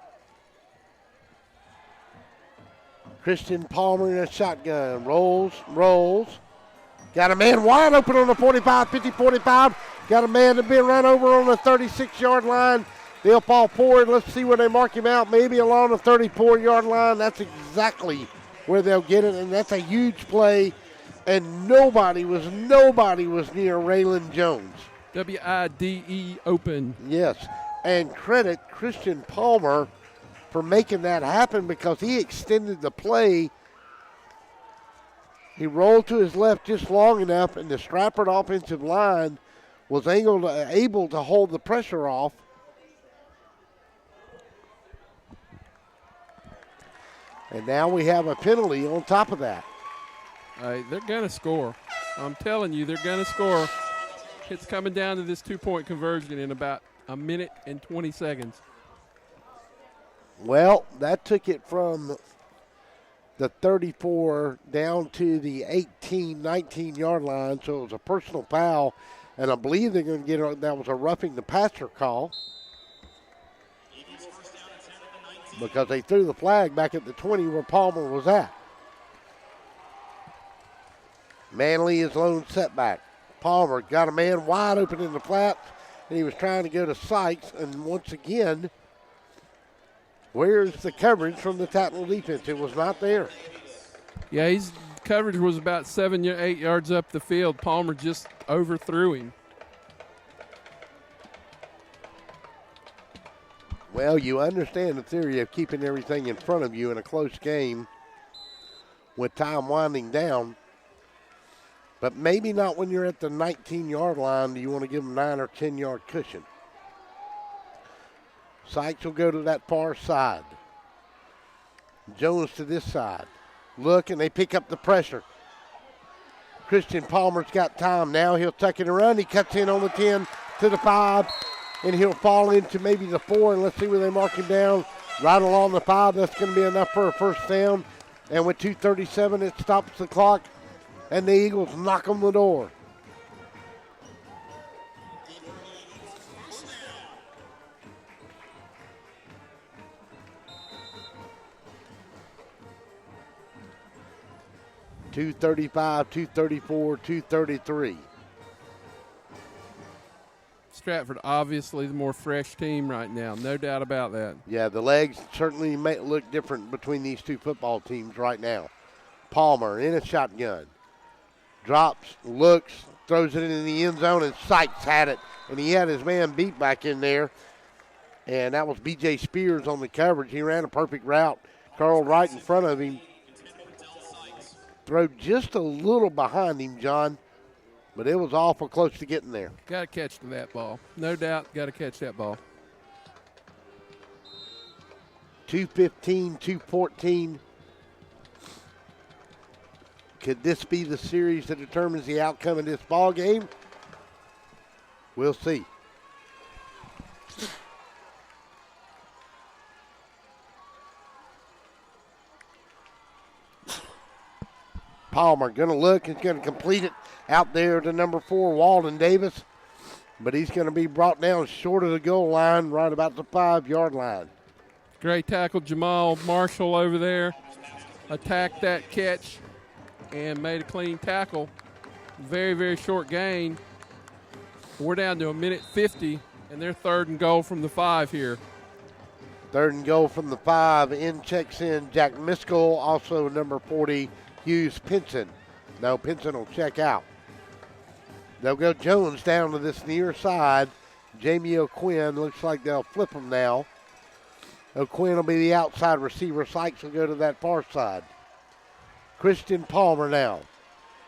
Christian Palmer in a shotgun. Rolls. Got a man wide open on the 45, 50, 45. Got a man to be run over on the 36-yard line. They'll fall forward. Let's see where they mark him out. Maybe along the 34-yard line. That's exactly where they'll get it, and that's a huge play. And nobody was near Raylan Jones. WIDE open. Yes. And credit Christian Palmer for making that happen because he extended the play. He rolled to his left just long enough, and the Stratford offensive line was able to hold the pressure off. And now we have a penalty on top of that. They're going to score. I'm telling you, they're going to score. It's coming down to this 2-point conversion in about a minute and 20 seconds. Well, that took it from the 34 down to the 18. 19-yard line, so it was a personal foul, and I believe they're going to get that was a roughing the passer call because they threw the flag back at the 20 where Palmer was at. Manley is lone setback. Palmer got a man wide open in the flats, and he was trying to go to Sykes, and once again, where's the coverage from the Tattnall defense? It was not there. Yeah, his coverage was about 7 or 8 yards up the field. Palmer just overthrew him. Well, you understand the theory of keeping everything in front of you in a close game with time winding down, but maybe not when you're at the 19-yard line. Do you want to give them 9 or 10-yard cushion? Sykes will go to that far side. Jones to this side. Look, and they pick up the pressure. Christian Palmer's got time now. He'll tuck it and run. He cuts in on the 10 to the 5, and he'll fall into maybe the 4, and let's see where they mark him down. Right along the 5, that's going to be enough for a first down. And with 2:37, it stops the clock, and the Eagles knock on the door. .235, 234, 233. Stratford obviously the more fresh team right now, no doubt about that. Yeah, the legs certainly may look different between these two football teams right now. Palmer in a shotgun. Drops, looks, throws it in the end zone, and Sykes had it. And he had his man beat back in there. And that was B.J. Spears on the coverage. He ran a perfect route, curled right in front of him. Throw just a little behind him, John, but it was awful close to getting there. Got to catch to that ball. No doubt, got to catch that ball. 2:15, 2:14. Could this be the series that determines the outcome of this ball game? We'll see. Palmer going to look. He's going to complete it out there to number 4, Walden Davis. But he's going to be brought down short of the goal line, right about the 5-yard line. Great tackle, Jamal Marshall over there. Attacked that catch and made a clean tackle. Very, very short gain. We're down to 1:50, and they're 3rd and goal from the 5 here. 3rd and goal from the 5. In checks in Jack Miskell, also number 40, Hughes Pinson. No, Pinson will check out. They'll go Jones down to this near side. Jamie O'Quinn, looks like they'll flip him now. O'Quinn will be the outside receiver. Sykes will go to that far side. Christian Palmer now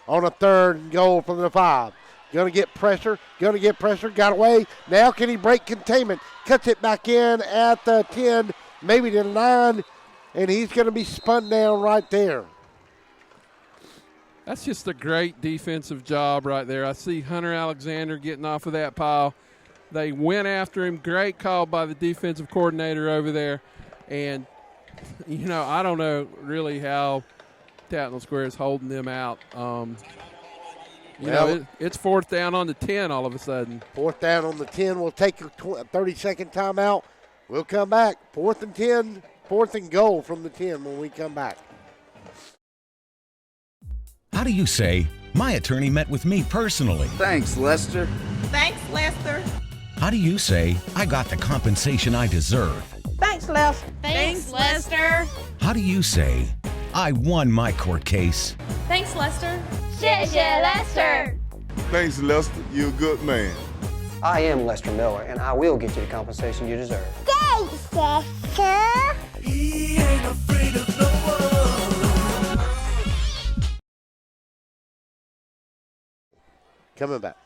on a 3rd and goal from the 5. Going to get pressure, got away. Now can he break containment? Cuts it back in at the 10, maybe to the 9, and he's going to be spun down right there. That's just a great defensive job right there. I see Hunter Alexander getting off of that pile. They went after him. Great call by the defensive coordinator over there. And, you know, I don't know really how Tattnall Square is holding them out. It's 4th down on the 10 all of a sudden. 4th down on the 10. We'll take a 30-second timeout. We'll come back. 4th and 10, 4th and goal from the 10 when we come back. How do you say, my attorney met with me personally? Thanks, Lester. Thanks, Lester. How do you say, I got the compensation I deserve? Thanks, Lester. Thanks, Lester. How do you say, I won my court case? Thanks, Lester. 谢谢 Lester. Thanks, Lester. You're a good man. I am Lester Miller, and I will get you the compensation you deserve. Thanks, Lester. He ain't afraid of no one. Coming back.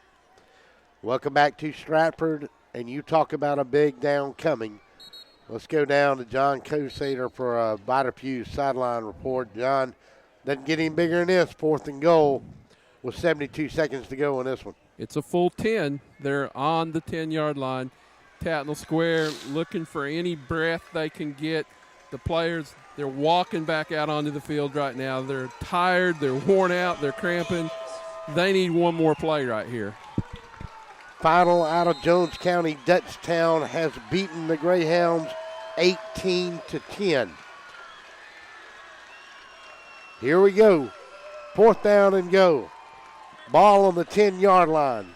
Welcome back to Stratford, and you talk about a big down coming. Let's go down to John Kosader for a Vita Fuse sideline report. John, doesn't get any bigger than this. 4th and goal with 72 seconds to go on this one. It's a full 10. They're on the 10-yard line. Tattnall Square looking for any breath they can get. the players, they're walking back out onto the field right now. They're tired, they're worn out, they're cramping. They need one more play right here. Final out of Jones County, Dutchtown has beaten the Greyhounds 18-10. Here we go. 4th down and go. Ball on the 10-yard line.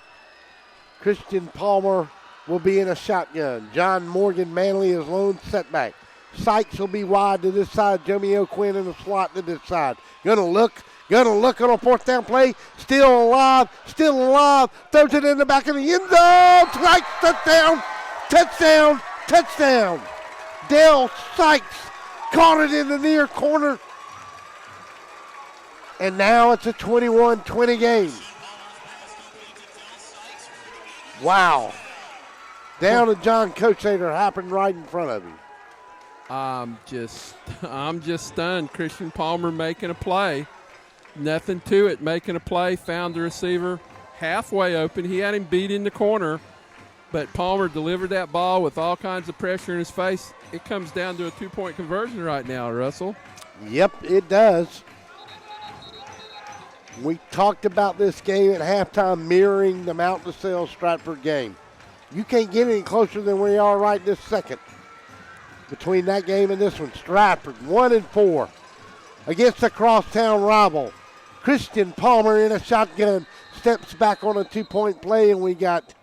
Christian Palmer will be in a shotgun. John Morgan Manley is lone setback. Sykes will be wide to this side. Jeremy O'Quinn in the slot to this side. Gonna look on a 4th down play. Still alive. Throws it in the back of the end zone. Sykes, touchdown. Dale Sykes caught it in the near corner. And now it's a 21-20 game. Wow. Down to John Coachater happened right in front of him. I'm just stunned. Christian Palmer making a play. Nothing to it, making a play. Found the receiver halfway open. He had him beat in the corner, but Palmer delivered that ball with all kinds of pressure in his face. It comes down to a 2-point conversion right now, Russell. Yep, it does. We talked about this game at halftime mirroring the Mount DeSale Stratford game. You can't get any closer than we are right this second. Between that game and this one, Stratford 1-4 against a crosstown rival. Christian Palmer in a shotgun steps back on a 2-point play, and we got,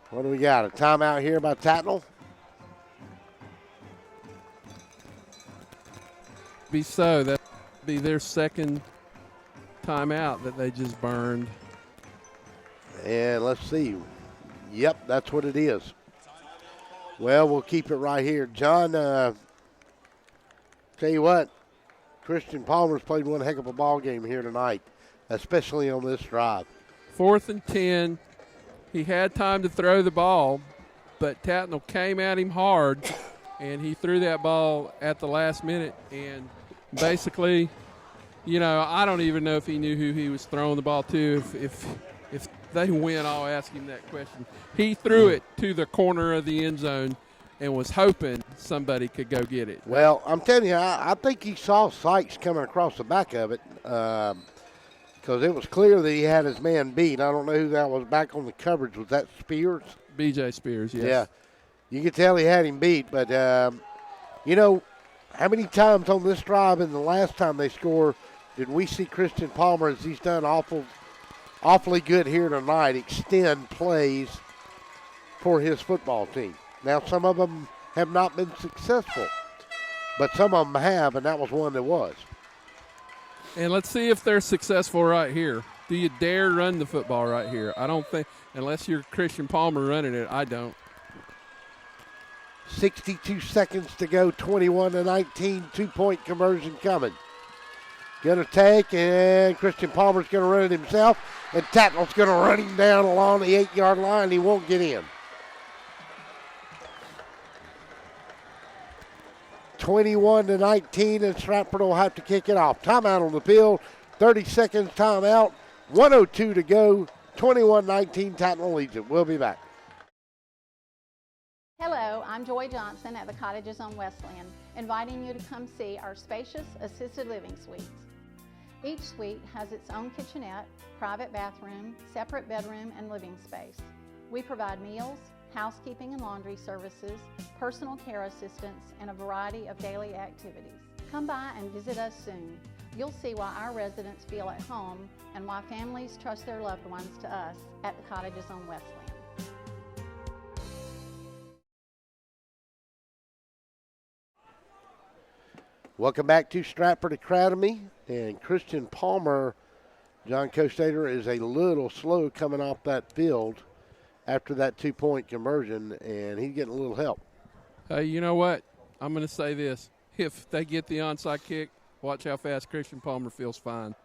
what do we got? A timeout here by Tattnall. That'd be their second timeout that they just burned. And let's see. Yep, that's what it is. Well, we'll keep it right here. John, tell you what, Christian Palmer's played one heck of a ball game here tonight, especially on this drive. 4th and 10. He had time to throw the ball, but Tattnall came at him hard, and he threw that ball at the last minute. And basically, I don't even know if he knew who he was throwing the ball to. If they win, I'll ask him that question. He threw it to the corner of the end zone and was hoping somebody could go get it. Well, I'm telling you, I think he saw Sykes coming across the back of it because it was clear that he had his man beat. I don't know who that was back on the coverage. Was that Spears? B.J. Spears, yes. Yeah. You could tell he had him beat, but, how many times on this drive and the last time they score did we see Christian Palmer, as he's done awfully good here tonight, extend plays for his football team? Now, some of them have not been successful, but some of them have, and that was one that was. And let's see if they're successful right here. Do you dare run the football right here? I don't think, unless you're Christian Palmer running it, I don't. 62 seconds to go, 21-19, 2-point conversion coming. Going to take, and Christian Palmer's going to run it himself, and Tattnall's going to run him down along the 8-yard line. He won't get in. 21-19, and Stratford will have to kick it off. Timeout on the field, 30 seconds timeout, 1:02 to go, 21-19, Tattnall leads it. We'll be back. Hello, I'm Joy Johnson at the Cottages on Westland, inviting you to come see our spacious assisted living suites. Each suite has its own kitchenette, private bathroom, separate bedroom, and living space. We provide meals, housekeeping and laundry services, personal care assistance, and a variety of daily activities. Come by and visit us soon. You'll see why our residents feel at home and why families trust their loved ones to us at the Cottages on Westland. Welcome back to Stratford Academy. And Christian Palmer, John Coachater, is a little slow coming off that field after that 2-point conversion, and he's getting a little help. Hey, you know what? I'm going to say this. If they get the onside kick, watch how fast Christian Palmer feels fine.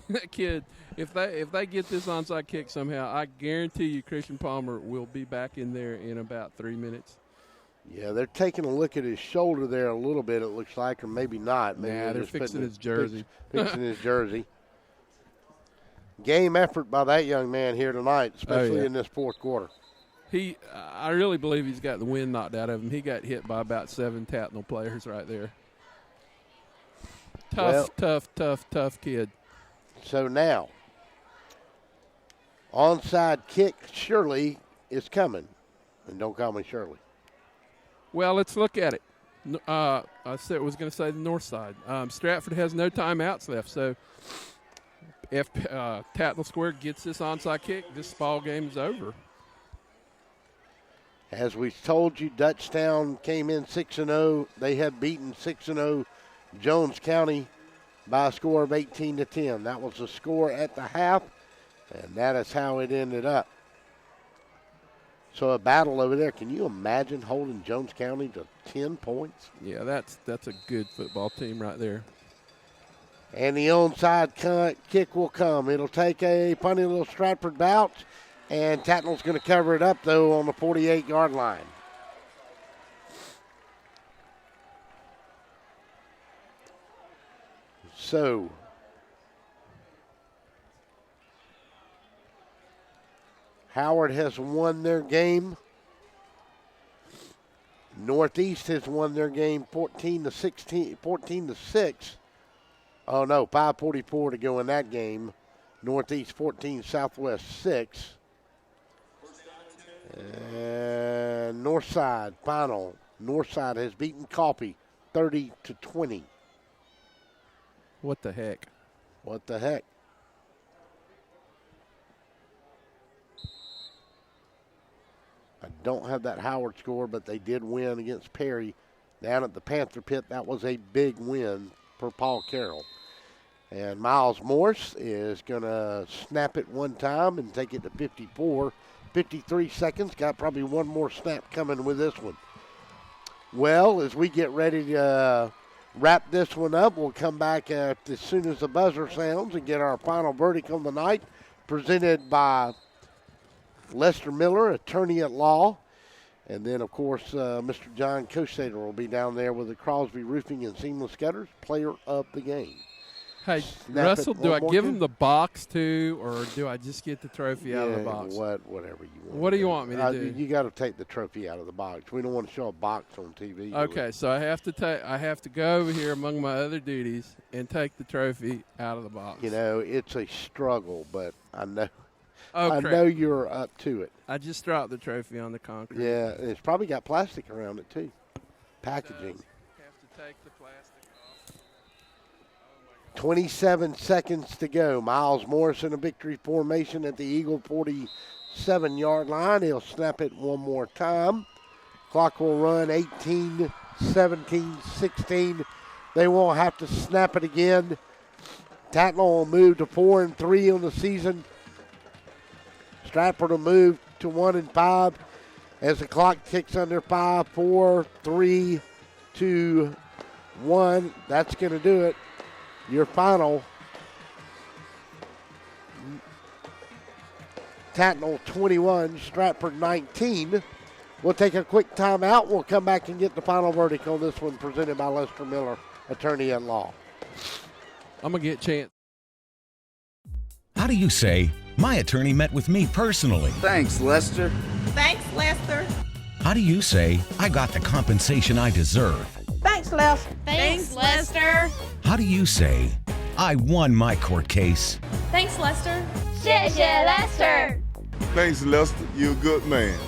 That kid, if they get this onside kick somehow, I guarantee you Christian Palmer will be back in there in about 3 minutes. Yeah, they're taking a look at his shoulder there a little bit, it looks like, or maybe not. Maybe they're fixing his jersey. Fixing his jersey. Game effort by that young man here tonight, especially in this fourth quarter. I really believe he's got the wind knocked out of him. He got hit by about 7 Tattnall players right there. Tough kid. So now, onside kick surely is coming. And don't call me Shirley. Well, let's look at it. I was going to say the north side. Stratford has no timeouts left, so if Tattnall Square gets this onside kick, this ball game's over. As we told you, Dutchtown came in 6-0. They had beaten 6-0 Jones County by a score of 18-10. That was the score at the half, and that is how it ended up. So a battle over there. Can you imagine holding Jones County to 10 points? Yeah, that's a good football team right there. And the onside kick will come. It'll take a punny little Stratford bounce, and Tattnall's going to cover it up, though, on the 48-yard line. So Howard has won their game. Northeast has won their game 14-6. Oh no, 5:44 to go in that game. Northeast 14, Southwest 6. And Northside final. Northside has beaten Coffee 30-20. What the heck? What the heck? I don't have that Howard score, but they did win against Perry down at the Panther Pit. That was a big win for Paul Carroll. And Miles Morse is going to snap it one time and take it to 53 seconds. Got probably one more snap coming with this one. Well, as we get ready to wrap this one up, we'll come back as soon as the buzzer sounds and get our final verdict on the night, presented by Lester Miller, attorney at law. And then, of course, Mr. John Kostater will be down there with the Crosby Roofing and Seamless Gutters player of the game. Hey, Russell, do I give him the box too, or do I just get the trophy out of the box? Whatever you want. What do you want me to do? You got to take the trophy out of the box. We don't want to show a box on TV. Okay, so I have to go over here among my other duties and take the trophy out of the box. You know, it's a struggle, but I know. Oh, I know you're up to it. I just dropped the trophy on the concrete. Yeah, it's probably got plastic around it too. Packaging. Have to take the plastic off. 27 seconds to go. Miles Morris in a victory formation at the Eagle 47-yard line. He'll snap it one more time. Clock will run 18, 17, 16. They won't have to snap it again. Tattnall will move to 4-3 on the season. Stratford will move to 1-5 as the clock ticks under 5, 4, 3, 2, 1. That's going to do it. Your final. Tattnall 21, Stratford 19. We'll take a quick timeout. We'll come back and get the final verdict on this one, presented by Lester Miller, attorney at law. I'm going to get a chance. How do you say, my attorney met with me personally? Thanks, Lester. Thanks, Lester. How do you say, I got the compensation I deserve? Thanks, Lester. Thanks, Lester. How do you say, I won my court case? Thanks, Lester. 谢谢 Lester. Thanks, Lester. You're a good man.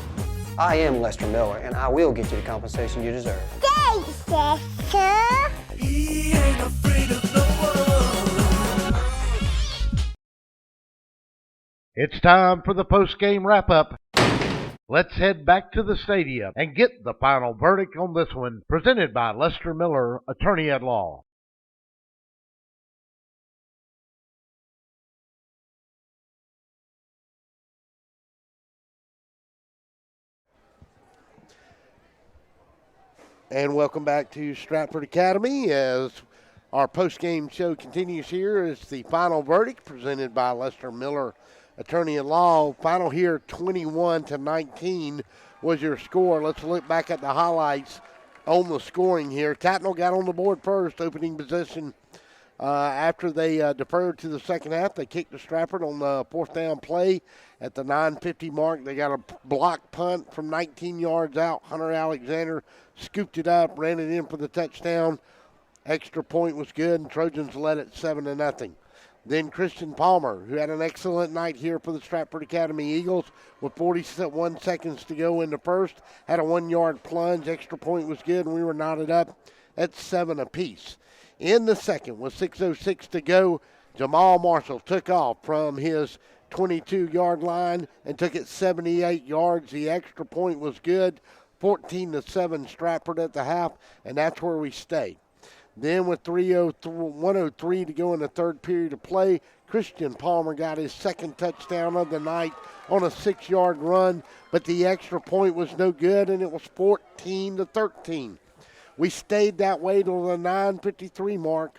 I am Lester Miller, and I will get you the compensation you deserve. Thanks, Lester. He ain't afraid of no one. It's time for the post-game wrap-up. Let's head back to the stadium and get the final verdict on this one, presented by Lester Miller, attorney at law. And welcome back to Stratford Academy as our post-game show continues here. It's the final verdict presented by Lester Miller, attorney at law. Final here, 21-19 was your score. Let's look back at the highlights on the scoring here. Tattnall got on the board first, opening possession After they deferred to the second half, they kicked to Stratford on the fourth down play. At the 9:50 mark, they got a block punt from 19 yards out. Hunter Alexander scooped it up, ran it in for the touchdown. Extra point was good, and Trojans led it 7-0. Then Christian Palmer, who had an excellent night here for the Stratford Academy Eagles, with 41 seconds to go in the first, had a 1-yard plunge. Extra point was good, and we were knotted up at 7 apiece. In the second, with 6:06 to go, Jamal Marshall took off from his 22-yard line and took it 78 yards. The extra point was good, 14-7 Stratford at the half, and that's where we stayed. Then with 1:03 to go in the third period of play, Christian Palmer got his second touchdown of the night on a 6-yard run, but the extra point was no good, and it was 14-13. We stayed that way till the 9:53 mark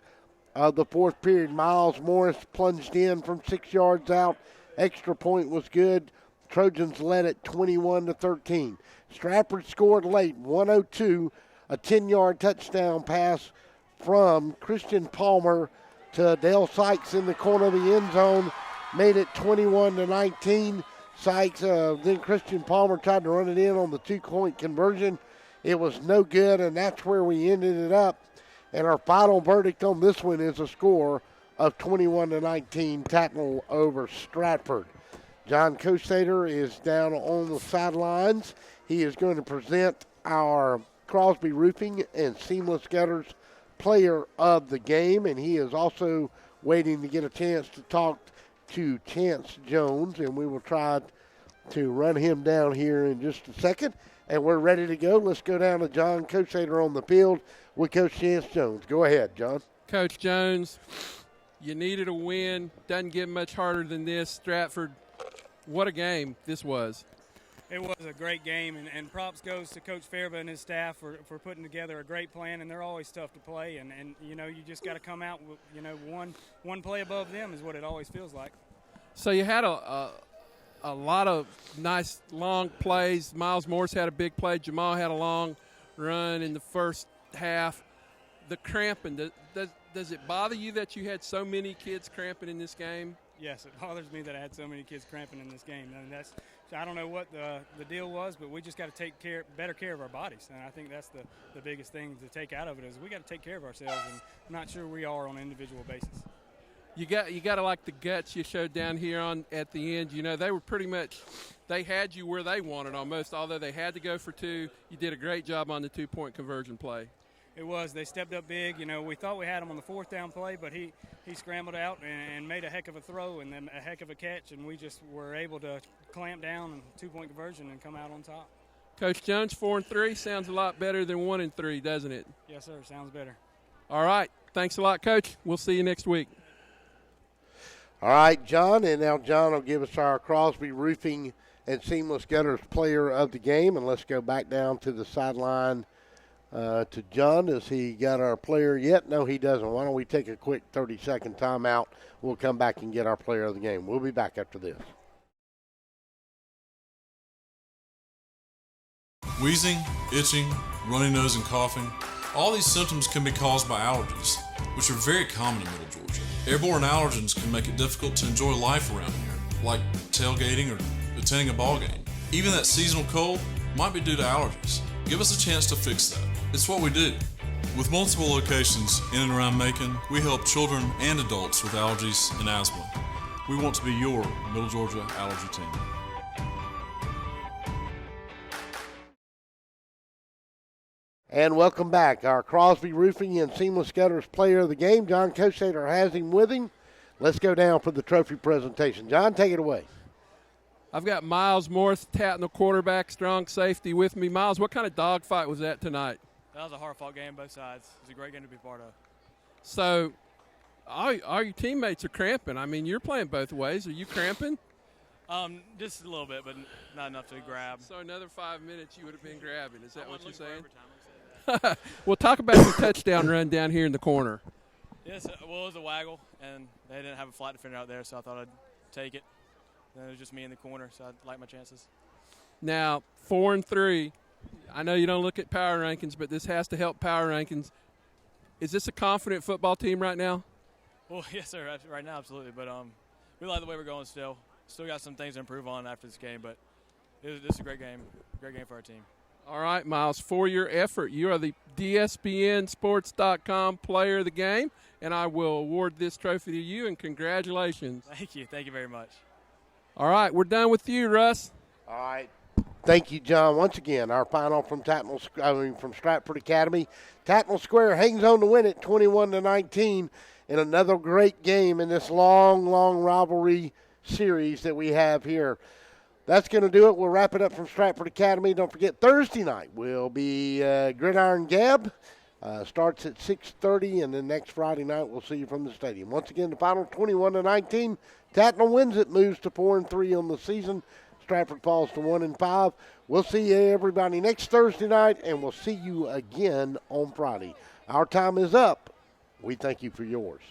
of the fourth period. Miles Morris plunged in from 6 yards out. Extra point was good. Trojans led it 21-13. Stratford scored late, 1:02, a 10-yard touchdown pass from Christian Palmer to Dale Sykes in the corner of the end zone, made it 21-19. Sykes, then Christian Palmer tried to run it in on the 2-point conversion. It was no good, and that's where we ended it up. And our final verdict on this one is a score of 21-19, Tattnall over Stratford. John Kosader is down on the sidelines. He is going to present our Crosby Roofing and Seamless Gutters player of the game, and he is also waiting to get a chance to talk to Chance Jones, and we will try to run him down here in just a second. And we're ready to go. Let's go down to John Kosader on the field with Coach Chance Jones. Go ahead, John. Coach Jones, you needed a win. Doesn't get much harder than this. Stratford, what a game this was. It was a great game, and props goes to Coach Fairba and his staff for putting together a great plan, and they're always tough to play, and you know, you just got to come out with, you know, one play above them is what it always feels like. So you had a lot of nice long plays. Miles Morris had a big play. Jamal had a long run in the first half. The cramping, does it bother you that you had so many kids cramping in this game? Yes, it bothers me that I had so many kids cramping in this game. I mean, I don't know what the deal was, but we just got to take better care of our bodies, and I think that's the biggest thing to take out of it is we got to take care of ourselves, and I'm not sure we are on an individual basis. You got to like the guts you showed down here at the end. You know, they were pretty much, they had you where they wanted almost, although they had to go for two. You did a great job on the 2-point conversion play. It was. They stepped up big. You know, we thought we had him on the fourth down play, but he scrambled out and made a heck of a throw and then a heck of a catch, and we just were able to clamp down and 2-point conversion and come out on top. Coach Jones, 4-3 sounds a lot better than 1-3, doesn't it? Yes, sir. Sounds better. All right. Thanks a lot, Coach. We'll see you next week. All right, John, and now John will give us our Crosby Roofing and Seamless Gutters player of the game, and let's go back down to the sideline to John. Does he got our player yet? No, he doesn't. Why don't we take a quick 30-second timeout? We'll come back and get our player of the game. We'll be back after this. Wheezing, itching, runny nose, and coughing. All these symptoms can be caused by allergies, which are very common in Middle Georgia. Airborne allergens can make it difficult to enjoy life around here, like tailgating or attending a ball game. Even that seasonal cold might be due to allergies. Give us a chance to fix that. It's what we do. With multiple locations in and around Macon, we help children and adults with allergies and asthma. We want to be your Middle Georgia allergy team. And welcome back. Our Crosby Roofing and Seamless Gutters player of the game, John Kosader, has him with him. Let's go down for the trophy presentation. John, take it away. I've got Miles Morris, Tattnall quarterback, strong safety with me. Miles, what kind of dogfight was that tonight? That was a hard-fought game, both sides. It was a great game to be part of. So all your teammates are cramping. I mean, you're playing both ways. Are you cramping? Just a little bit, but not enough to grab. So another 5 minutes you would have been grabbing. Is that what you're saying? Well, talk about the touchdown run down here in the corner. Yes, well, it was a waggle, and they didn't have a flat defender out there, so I thought I'd take it. And it was just me in the corner, so I like my chances. Now, 4-3. I know you don't look at power rankings, but this has to help power rankings. Is this a confident football team right now? Well, yes, sir. Right now, absolutely. But we like the way we're going still. Still got some things to improve on after this game, but this is a great game. Great game for our team. All right, Miles, for your effort, you are the DSBNsports.com player of the game, and I will award this trophy to you, and congratulations. Thank you. Thank you very much. All right, we're done with you, Russ. All right. Thank you, John. Once again, our final from from Stratford Academy. Tattnall Square hangs on to win it 21-19 in another great game in this long, long rivalry series that we have here. That's going to do it. We'll wrap it up from Stratford Academy. Don't forget, Thursday night will be Gridiron Gab. Starts at 6:30, and then next Friday night we'll see you from the stadium. Once again, the final 21-19. Tattnall wins it, moves to 4-3 on the season. Stratford falls to 1-5. We'll see everybody next Thursday night, and we'll see you again on Friday. Our time is up. We thank you for yours.